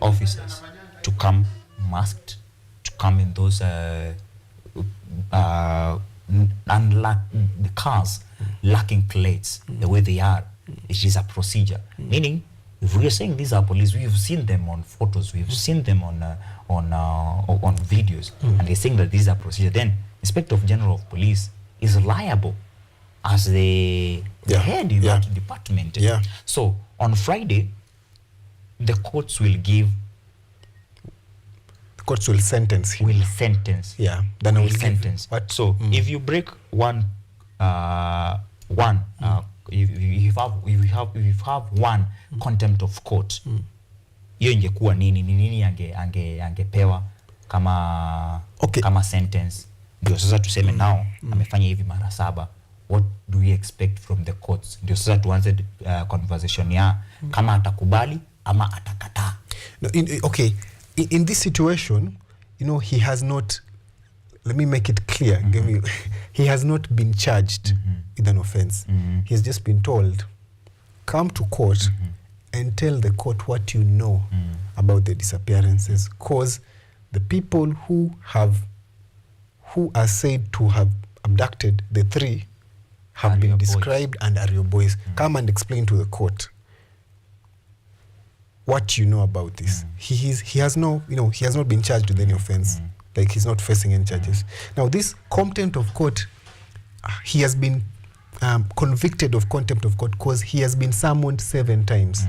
officers to come masked, to come in those unlock the cars lacking plates the way they are. It is a procedure, meaning. If we are saying these are police, we've seen them on photos, we've seen them on videos, and they're saying that these are procedures. Then Inspector General of Police is liable as the head in that department. So on Friday, the courts will sentence him. Then will sentence. But so if you break one, if you have one contempt of court, hiyo ingekuwa nini angepewa kama sentence? Ndio sasa tuseme now amefanya hivi mara 7. What do we expect from the courts? Ndio sasa tuanze conversation ya kama atakubali ama atakataa. No, in this situation, you know, he has not, let me make it clear, he has not been charged with an offense. He's just been told, come to court and tell the court what you know about the disappearances, because the people who are said to have abducted the 3 have been described and are your boys. Come and explain to the court what you know about this. He has not been charged with any offense. Like, he's not facing any charges. Now, this contempt of court, he has been convicted of contempt of court because he has been summoned 7 times.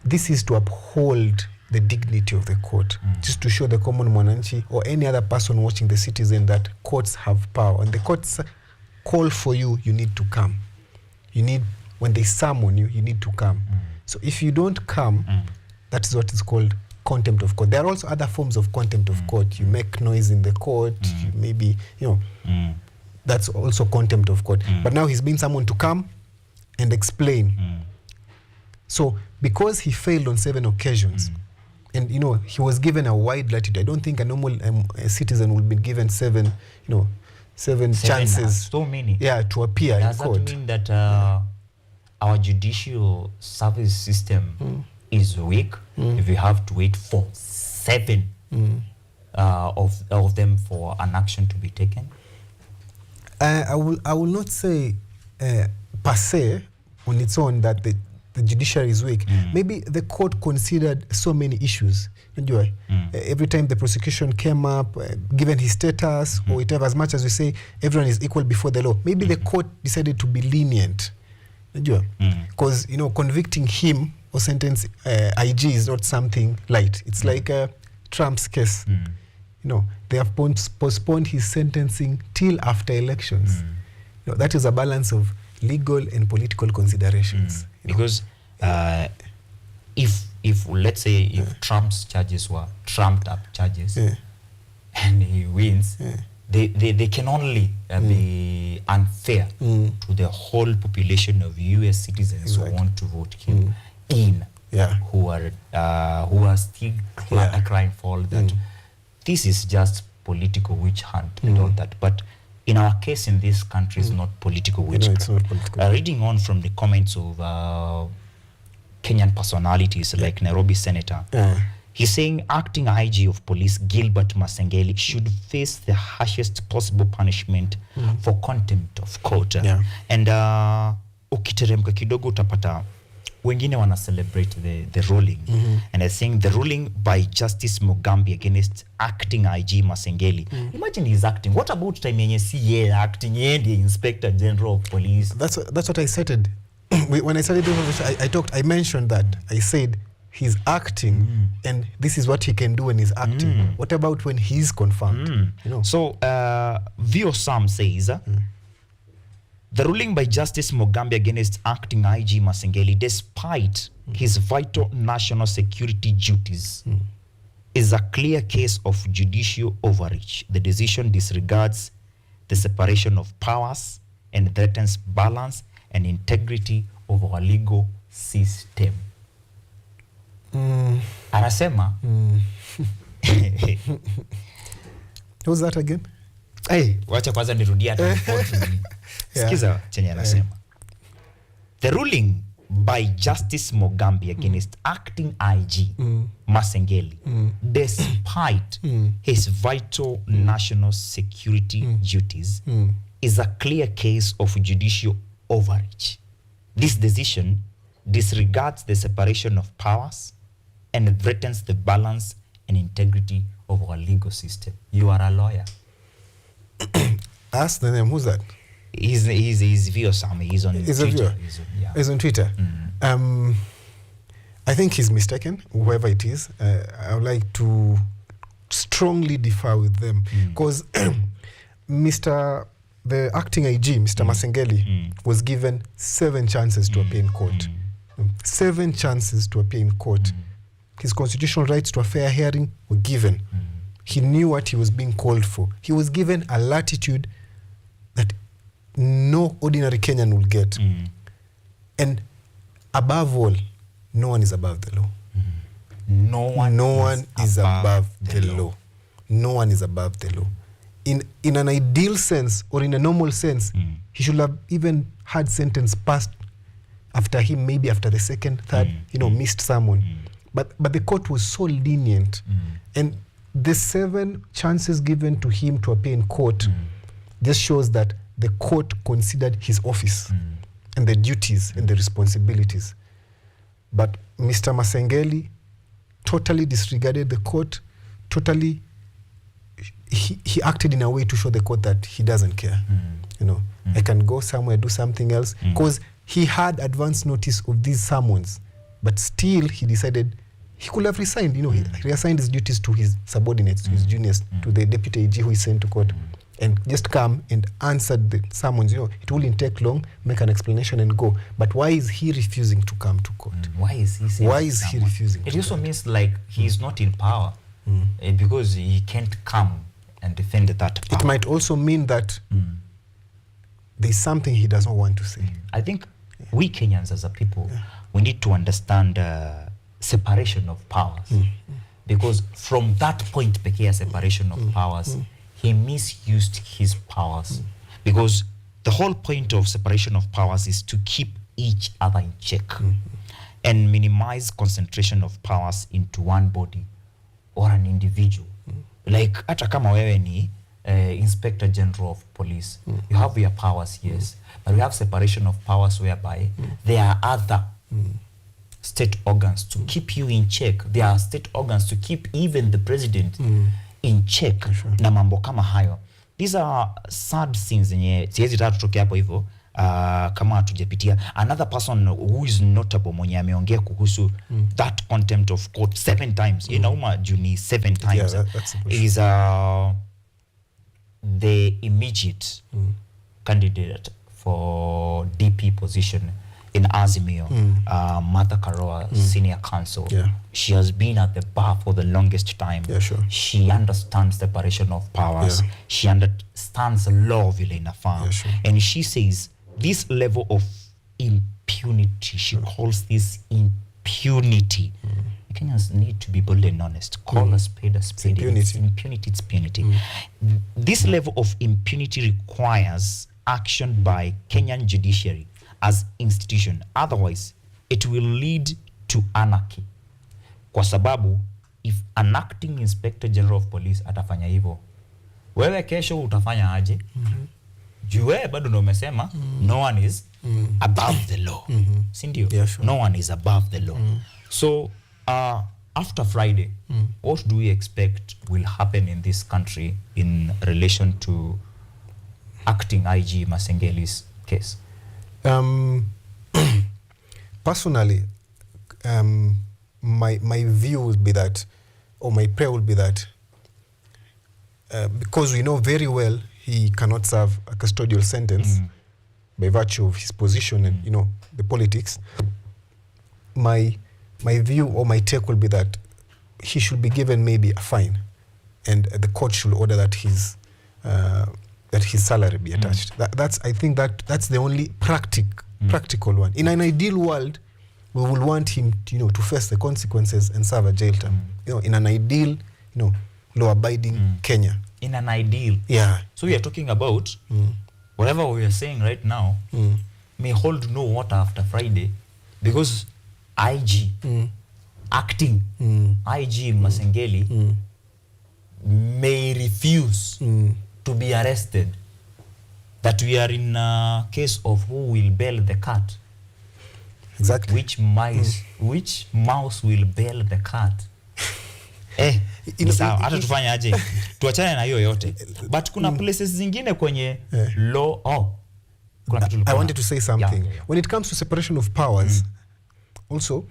This is to uphold the dignity of the court, just to show the common mwananchi or any other person watching the citizen that courts have power. And the courts call for you, you need to come. When they summon you, you need to come. So if you don't come, that is what is called contempt of court. There are also other forms of contempt of court. You make noise in the court, you maybe, that's also contempt of court. But now he's been summoned to come and explain. So because he failed on 7 occasions, and he was given a wide latitude. I don't think a normal citizen will be given 7 chances. So many. Yeah, to appear in court. Does that mean that our judicial service system is weak if you have to wait for 7 of them for an action to be taken? I will not say per se on its own that the judiciary is weak. Maybe the court considered so many issues. Every time the prosecution came up, given his status or whatever, as much as we say everyone is equal before the law, maybe the court decided to be lenient. Because convicting him or sentence IG is not something light. It's like Trump's case. They have postponed his sentencing till after elections. That is a balance of legal and political considerations. Because if let's say if Trump's charges were trumped up charges and he wins, they can only be unfair to the whole population of US citizens who want to vote him in, who are still crying for that. This is just political witch hunt and all that. But in our case in this country, it's not political witch hunt. Reading on from the comments of Kenyan personalities like Nairobi Senator, he's saying acting IG of police Gilbert Masengeli should face the harshest possible punishment for contempt of court. And ukiteremka kidogo utapata wengine wana celebrate the ruling. And I think the ruling by Justice Mugambi against acting IG Masengeli. Imagine he's acting. What about time yenye CA acting the Inspector General of Police? That's what I said. When I started I mentioned that. I said he's acting and this is what he can do when he's acting. What about when he's confirmed? So Vio Sam says the ruling by Justice Mugambi against acting IG Masengeli, despite his vital national security duties, is a clear case of judicial overreach. The decision disregards the separation of powers and threatens balance and integrity of our legal system. Anasema who's that again? Hey, wacha kwanza nirudia Sikiza chenye anasema. The ruling by Justice Mugambi against acting IG Masengeli, despite his vital national security duties, is a clear case of judicial overreach. This decision disregards the separation of powers and threatens the balance and integrity of our legal system. You are a lawyer. Ask the name. Who's that? He's Vio Sami. He's on Twitter. He's on Twitter. I think he's mistaken, whoever it is. I would like to strongly differ with them because the acting IG, Mr. Masengeli, was given 7 chances to appear in court. 7 chances to appear in court. His constitutional rights to a fair hearing were given. He knew what he was being called for. He was given a latitude that no ordinary Kenyan will get. And above all, no one is above the law. No one is above the law. No one is above the law. In an ideal sense or in a normal sense, he should have even had sentence passed after him, maybe after the second, third, missed someone. But the court was so lenient. And the 7 chances given to him to appear in court just shows that the court considered his office and the duties and the responsibilities. But Mr. Masengeli totally disregarded the court, totally, he acted in a way to show the court that he doesn't care. I can go somewhere, do something else, because he had advance notice of these summons, but still he decided he could have resigned. He reassigned his duties to his subordinates, to his juniors, to the deputy AG who is sent to court, and just come and answer the summons. It wouldn't take long, make an explanation and go. But why is he refusing to come to court? Why is he refusing? It also means like he's not in power because he can't come and defend that power. It might also mean that there's something he does not want to say. I think we Kenyans as a people, we need to understand separation of powers. Because from that point, pekea separation of powers, he misused his powers. Because the whole point of separation of powers is to keep each other in check. and minimize concentration of powers into one body or an individual. Like hata kama wewe ni Inspector General of Police, you have your powers, yes, but we have separation of powers whereby there are other state organs to keep you in check. There are state organs to keep even the president in check. Na mambo kama hayo. These are sad scenes zenye siwezi taka tutokea hapo hivyo kama hatujapitia. Another person who is notable mwenye ameongea kuhusu that contempt of court 7 times. Inauma juni 7 times. Is the immediate candidate for DP position in Azimio, Martha Karua, senior counsel. She has been at the bar for the longest time. She understands separation of powers. She understands law vile inafaa. And she says this level of impunity, she calls this impunity. Kenyans need to be bold and honest. Call a spade a spade. It's impunity, it's punity. This level of impunity requires action by Kenyan judiciary as institution. Otherwise, it will lead to anarchy. Kwa sababu, if an acting Inspector General of Police atafanya hivyo, wewe kesho utafanya aje? Jue bado ndo umesema, no one is above the law. Sindio? No one is above the law. So, after Friday, what do we expect will happen in this country in relation to acting IG Masengeli's case? Personally, my view would be that, or my prayer would be that, because we know very well he cannot serve a custodial sentence by virtue of his position and, you know, the politics. My view or my take will be that he should be given maybe a fine, and the court should order that his salary be attached. I think that's the only practical one. In an ideal world, we will want him to face the consequences and serve a jail term. In an ideal, law-abiding Kenya. In an ideal. Yeah. So we are talking about whatever we are saying right now may hold no water after Friday, because IG, acting IG Masengeli may refuse to be arrested. That we are in a case of who will bail the cat. Exactly. Which mouse will bail the cat? Sawa, hata tufanya aje? Tuachane na hiyo yote. But kuna places zingine kwenye law. I wanted to say something. When it comes to separation of powers, also,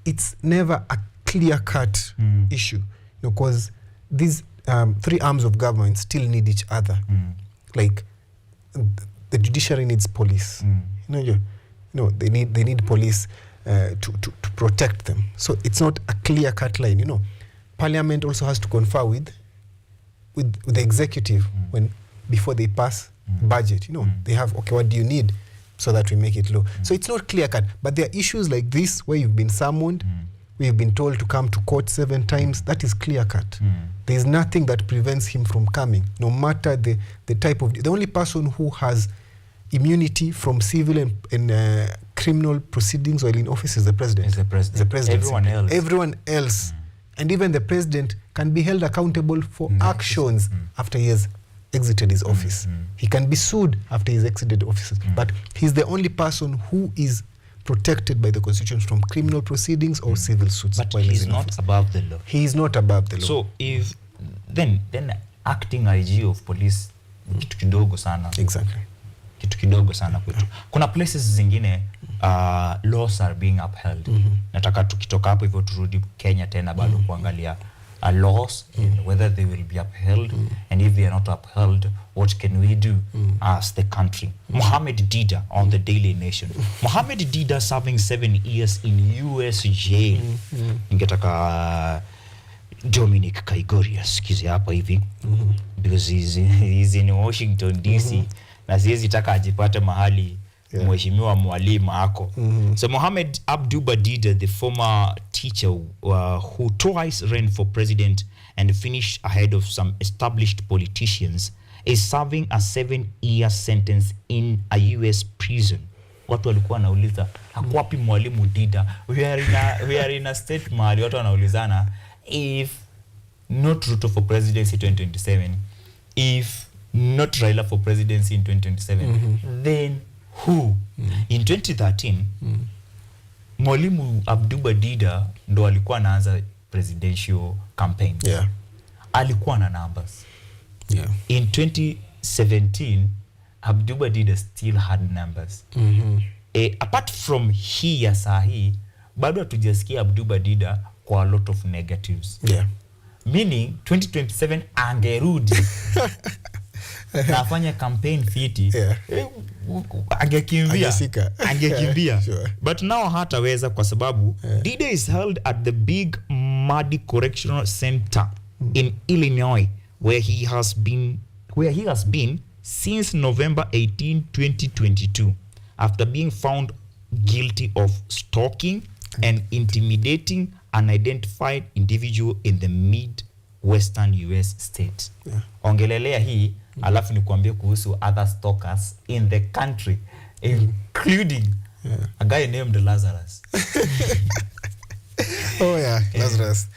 it's never a clear-cut issue, because these 3 arms of government still need each other. Like, the judiciary needs police. They need police to protect them. So it's not a clear-cut line. Parliament also has to confer with the executive before they pass budget. They have, okay, what do you need so that we make it law? So it's not clear-cut. But there are issues like this where you've been summoned, we've been told to come to court 7 times. That is clear-cut. There is nothing that prevents him from coming, no matter the type of... The only person who has immunity from civil and criminal proceedings while in office is the president. The president. Everyone else. And even the president can be held accountable for actions after he has exited his office. He can be sued after he's exited office. But he's the only person who is protected by the Constitution from criminal proceedings or civil suits. But he's not above the law. He is not above the law. So if then acting IG of police kitu kidogo sana. Exactly. Kitu kidogo sana kwetu. Kuna places zingine laws are being upheld. Nataka tukitoka hapo hivyo turudi Kenya tena bado kuangalia laws and whether they will be upheld, and if they are not upheld, what can we do as the country? Mohammed Dida on the Daily Nation. Mohammed Dida serving 7 years in US jail. Ningetaka Dominic Kaigori asikize hapa hivi because he's in Washington DC na siwezi taka ajipate mahali mheshimiwa mwalimu ako. So Mohammed Abduba Dida, the former teacher who twice ran for president and finished ahead of some established politicians, is serving a 7-year sentence in a US prison watu walikuwa wanauliza hakuwapi mwalimu Dida. We are in a state mahali watu wanaulizana if not Ruto for presidency 2027, if not Raila for presidency in 2027, then who? In 2013, mwalimu Abduba Dida ndo alikuwa anaanza presidential campaign. Alikuwa na numbers. In 2017, Abduba Dida still had numbers. Apart from hii ya sahi, bado hatujasikia Abduba Dida kwa a lot of negatives. Meaning 2027 angerudi na afanya campaign fiti, angekimbia. But now hataweza kwa sababu Dida is held at the Big Muddy Correctional Center in Illinois, where he has been since November 18, 2022, after being found guilty of stalking and intimidating an identified individual in the Midwestern US state. Ongelelea hii, alafu nikuambie kuhusu other stalkers in the country, including a guy named Lazarus. Lazarus.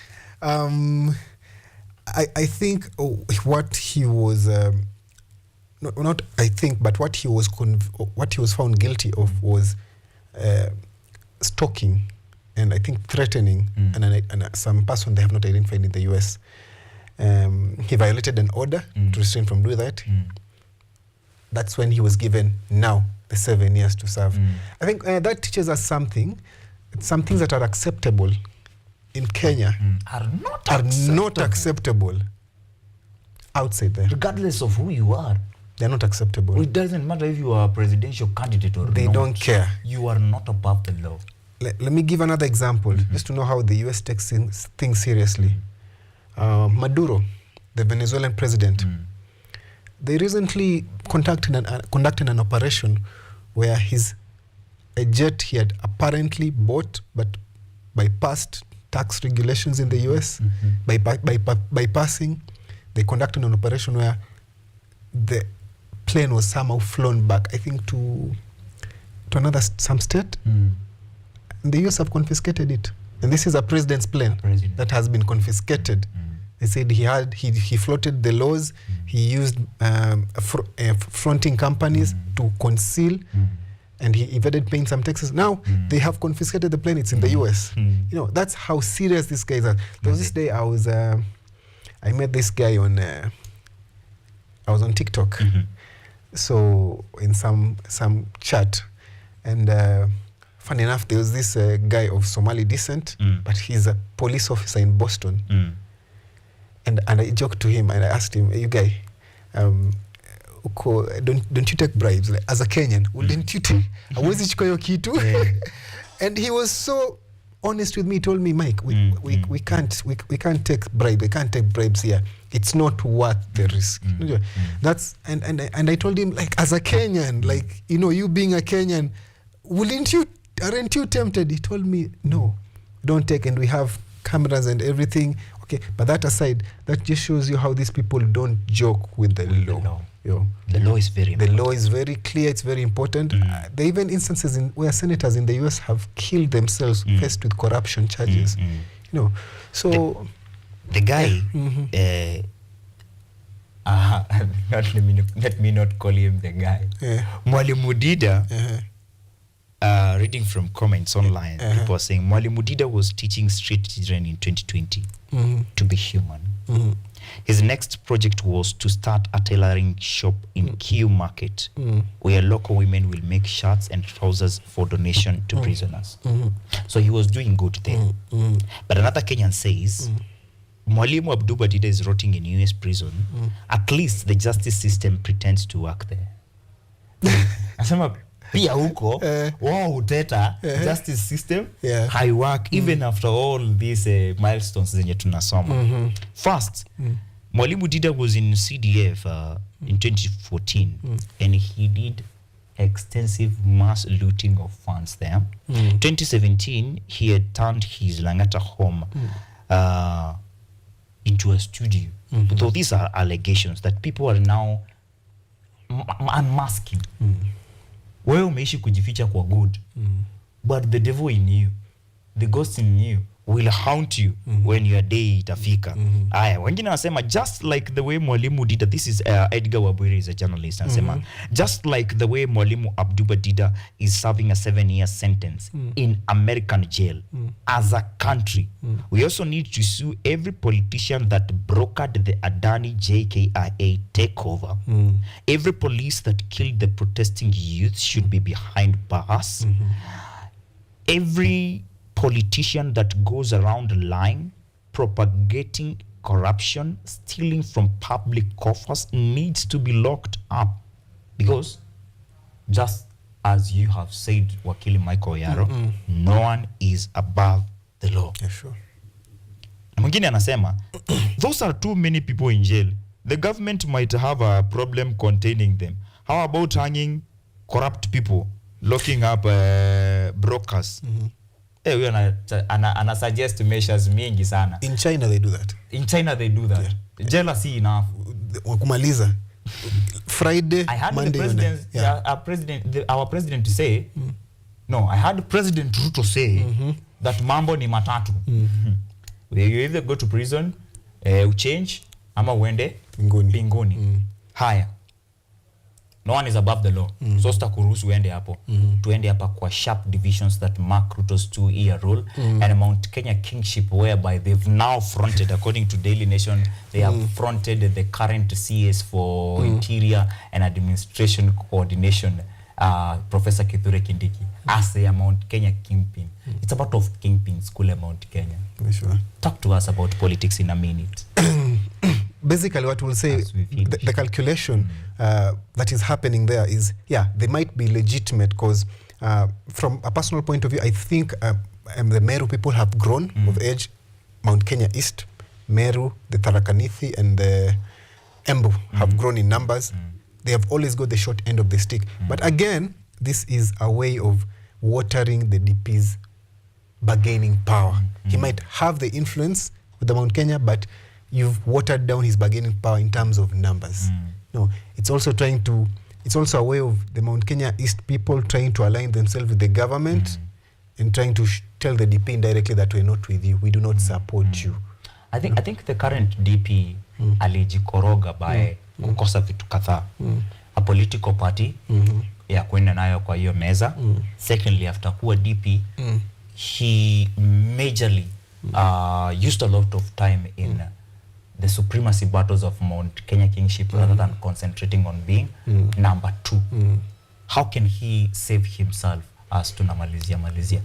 I think what he was what he was found guilty of was stalking and I think threatening and some person they have not identified in the US. He violated an order to restrain from doing that. That's when he was given now the 7 years to serve. I think that teaches us something. Some things that are acceptable in Kenya are not acceptable outside there. Regardless of who you are. They're not acceptable. It doesn't matter if you are a presidential candidate or they not. Don't care. You are not above the law. Let me give another example, just to know how the US takes things seriously. Maduro, the Venezuelan president, they recently conducted an operation where a jet he had apparently bought but bypassed tax regulations in the US, bypassing, they conducted an operation where the plane was somehow flown back, I think to some state. The US have confiscated it. And this is a president's plane that has been confiscated. They said he floated the laws, he used fronting companies to conceal, and he evaded paying some taxes. Now they have confiscated the plane. It's in the US. You know, that's how serious these guys are. There was this day I met this guy on I was on TikTok. So in some chat, and funny enough, there was this guy of Somali descent, but he's a police officer in Boston. And I joked to him and I asked him, "You guy, don't you take bribes? Like, as a Kenyan, wouldn't you take? Hawezi chukua hiyo kitu?" And he was so honest with me. He told me, "Mike, we can't take bribes. We can't take bribes here. It's not worth the risk." That's and I told him, like, as a Kenyan, like, you know, you being a Kenyan, aren't you tempted? He told me, "No, don't take, and we have cameras and everything." Okay, but that aside, that just shows you how these people don't joke with the law. The law is very important. The law is very clear, it's very important. There are even instances where senators in the US have killed themselves faced with corruption charges. You know, so the guy, let me not call him the guy. Mwalimu Dida, reading from comments online, people are saying Mwalimu Dida was teaching street children in 2020 to be human. His next project was to start a tailoring shop in Q Market, where local women will make shirts and trousers for donation to prisoners. So he was doing good there. But another Kenyan says, Mwalimu Abduba Dida is rotting in US prison. At least the justice system pretends to work there. Asema pia huko wao uteta justice system high work even after all these milestones zenye tunasoma. First, Mwalimu Dida was in CDF in 2014 and he did extensive mass looting of funds there. 2017, he had turned his Langata home into a studio. Though these are allegations that people are now unmasking. wewe umeishi kujificha kwa good, but the devil in you, the ghost in you will haunt you when your day itafika. Aya, wengine wanasema just like the way Mwalimu Dida, this is Edgar Wabwire is a journalist, anasema just like the way Mwalimu Abduba Dida is serving a 7-year sentence in American jail, as a country we also need to sue every politician that brokered the Adani JKIA takeover. Every police that killed the protesting youth should be behind bars. Every politician that goes around lying, propagating corruption, stealing from public coffers needs to be locked up, because just as you have said, Wakili Michael Yaro, no one is above the law. Yeah, sure. Mwingine anasema those are too many people in jail. The government might have a problem containing them. How about hanging corrupt people, locking up brokers? Huyo ana suggest measures mingi sana. In China they do that. In China they do that. Yeah. Jealousy enough. Kumaliza Friday, I had Monday, our president to say, no, I had President Ruto say that mambo ni matatu. You either go to prison, uchange, ama uende mbinguni. Haya. No one is above the law. So sitakuruhusu uende hapo. Tuende hapa kwa sharp divisions that mark Ruto's 2-year rule and Mount Kenya kingship, whereby they've now fronted, according to Daily Nation, they have fronted the current CS for Interior and Administration Coordination, Professor Kithure Kindiki, as a Mount Kenya kingpin. It's a part of kingpin school at Mount Kenya. Sure. Talk to us about politics in a minute. Basically what we'll say, the calculation that is happening there is, yeah, they might be legitimate, because from a personal point of view, I think the Meru people have grown of age. Mount Kenya East, Meru, the Tharaka Nithi and the Embu have grown in numbers. They have always got the short end of the stick. But again, this is a way of watering the DP's bargaining power. He might have the influence with the Mount Kenya, but you've watered down his bargaining power in terms of numbers. No, it's also a way of the Mount Kenya East people trying to align themselves with the government and trying to tell the DP indirectly that we're not with you, we do not support you. I think the current DP alijikoroga by kukosa vitu kadhaa. A political party ya kwenda nayo kwa hiyo meza. Secondly, after kuwa DP, he majorly used a lot of time in the supremacy battles of Mount Kenya kingship rather than concentrating on being number 2. How can he save himself as to Malaysia?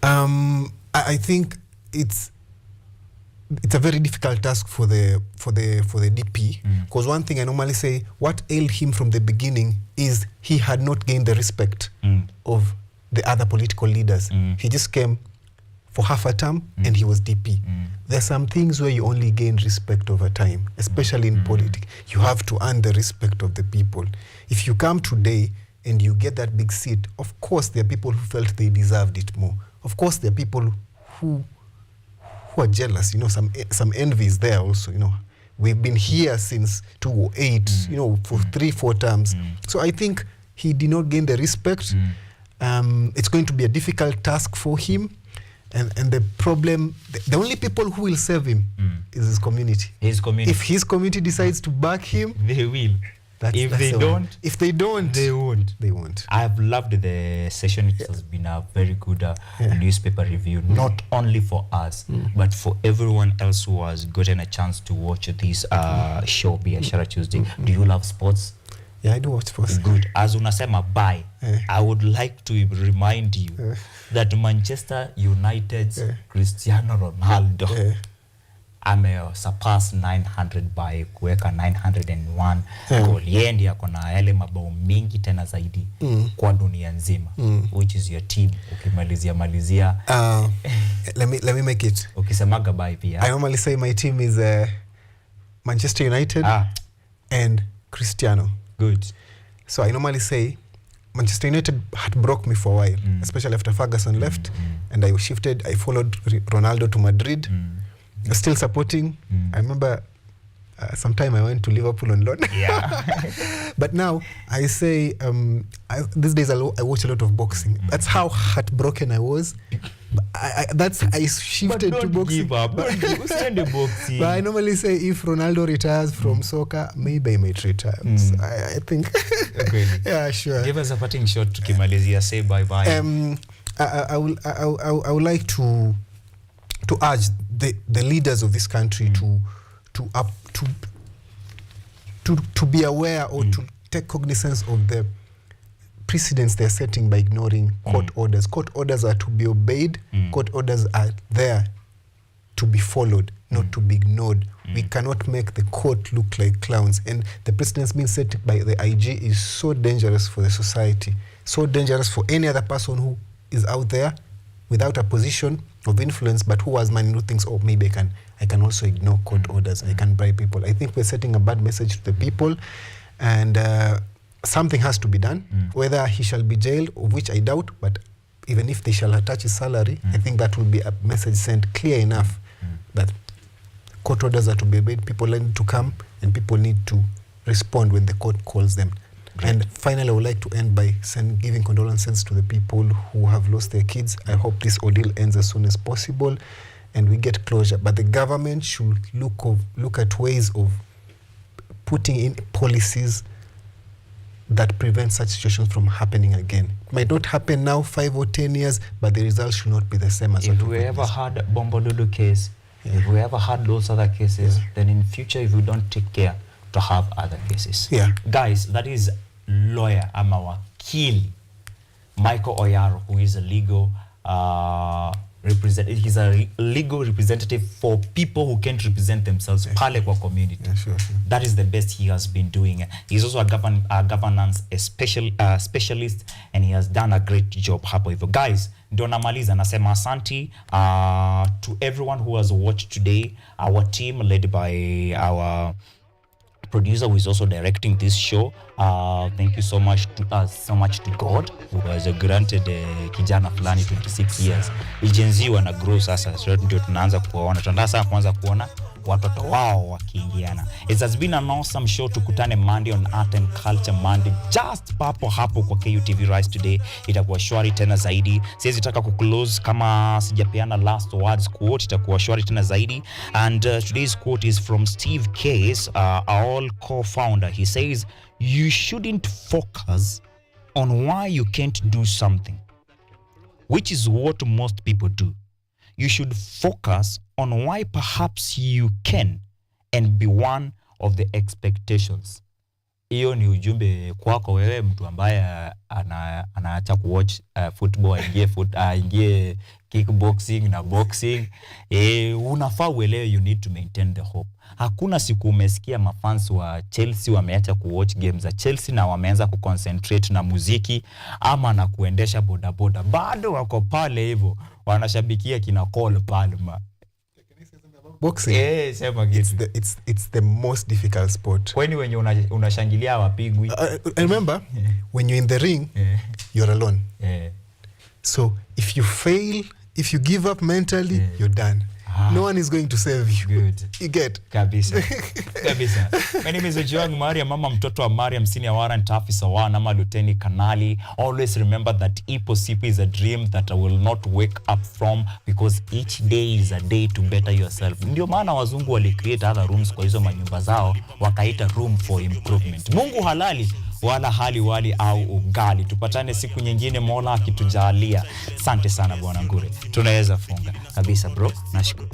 I think it's a very difficult task for the DP, because one thing I normally say, what ailed him from the beginning is he had not gained the respect of the other political leaders. He just came for half a term and he was DP. There are some things where you only gain respect over time, especially in politics. You have to earn the respect of the people. If you come today and you get that big seat, of course there are people who felt they deserved it more. Of course there are people who are jealous, some envy is there also, We've been here since 2008, for 3-4 terms. So I think he did not gain the respect. It's going to be a difficult task for him. And the problem, the only people who will save him is his community. If his community decides to back him, they will. If they don't, they won't. I've loved the session. It has been a very good newspaper review, not only for us, but for everyone else who has gotten a chance to watch this show, Biashara Tuesday. Do you love sports? Yeah, I do watch sports. Good. As unasema bye, I would like to remind you that Manchester United's Cristiano Ronaldo surpass 900 by kuweka 901 goal. Yeye ndiye akona yale mabao mingi tena zaidi kwa dunia nzima. Which is your team? Ukimalizia let me make it. Ukisemaga bye pia. I normally say my team is Manchester United and Cristiano. Good. So I normally say Manchester United had broke me for a while, especially after Ferguson left, and I followed Ronaldo to Madrid. Still supporting. I remember sometime I went to Liverpool on loan. Yeah. But now I say, these days I watch a lot of boxing. That's how heartbroken I was. I shifted to boxing. Boxing. But I normally say if Ronaldo retires from soccer, maybe I might retire. So I think. Yeah, sure. Give us a parting shot tukimalizia, say bye bye. I would like to urge the leaders of this country to be aware or to take cognizance of the precedents they're setting by ignoring court orders. Court orders are to be obeyed. Court orders are there to be followed, not to be ignored. We cannot make the court look like clowns. And the precedents being set by the IG is so dangerous for the society, so dangerous for any other person who is out there without a position of influence, but who has money, who thinks, oh, maybe I can also ignore court orders. I can bribe people. I think we're setting a bad message to the people, and something has to be done. Whether he shall be jailed, of which I doubt, but even if they shall attach his salary, I think that will be a message sent clear enough that court orders are to be obeyed. People need to come, and people need to respond when the court calls them. Great. And finally, I would like to end by giving condolences to the people who have lost their kids. I hope this ordeal ends as soon as possible and we get closure. But the government should look at ways of putting in policies that prevent such situations from happening again. It might not happen now, 5 or 10 years, but the results should not be the same as if we ever had Bombododo case, if we ever had those other cases, then in future, if we don't take care, to have other cases. Guys, that is lawyer ama wakili Michael Oyaro, who is a legal he's a legal representative for people who can't represent themselves pale kwa community. That is the best he has been doing. He's also a governance specialist, and he has done a great job hapo hivyo. Guys, ndio namaliza nasema asanti to everyone who has watched today. Our team led by our producer who is also directing this show. Thank you so much to God who has granted kijana fulani 26 years. Agency wana grow sasa, so ndio tunaanza kuona. Tunataka sasa kuanza kuona watoto wao wakiingiana. It has been an awesome show. Tukutane Monday on Art and Culture Monday, just papo hapo kwa KUTV Rise Today. Itakuwa shwari tena zaidi. Siwezi taka kuclose kama sijapeana last words quote. Itakuwa shwari tena zaidi. And today's quote is from Steve Case, our co-founder. He says, you shouldn't focus on why you can't do something, which is what most people do. You should focus on why perhaps you can and be one of the expectations. Hiyo ni ujumbe kwako wewe mtu ambaye anaacha kuwatch football, aingie kickboxing na boxing. Unafaa uelewe you need to maintain the hope. Hakuna siku umesikia mafans wa Chelsea wameacha kuwatch games za Chelsea na wameanza kuconcentrate na muziki ama na kuendesha bodaboda. Bado wako pale hivyo wanashabikia kina call pale ma. Boxing, it's the most difficult sport. Kwani wenye unashangilia wapigwi. I remember when you're in the ring, you're alone. So if you fail, if you give up mentally, you're done. No one is going to save you. Good. You get. Kabisa. Kabisa. My name is OJWANG Mariam, mama mtoto wa Mariam, senior warrant officer wa nama Luteni Kanali. Always remember that ipo sipo is a dream that I will not wake up from, because each day is a day to better yourself. Ndio maana wazungu wali create other rooms kwa hizo manyumba zao, wakaita room for improvement. Mungu halali wala hali wali au ugali. Tupatane siku nyingine Mola akitujalia. Asante sana bwana Ngure. Tunaweza funga. Kabisa bro. Nashukuru.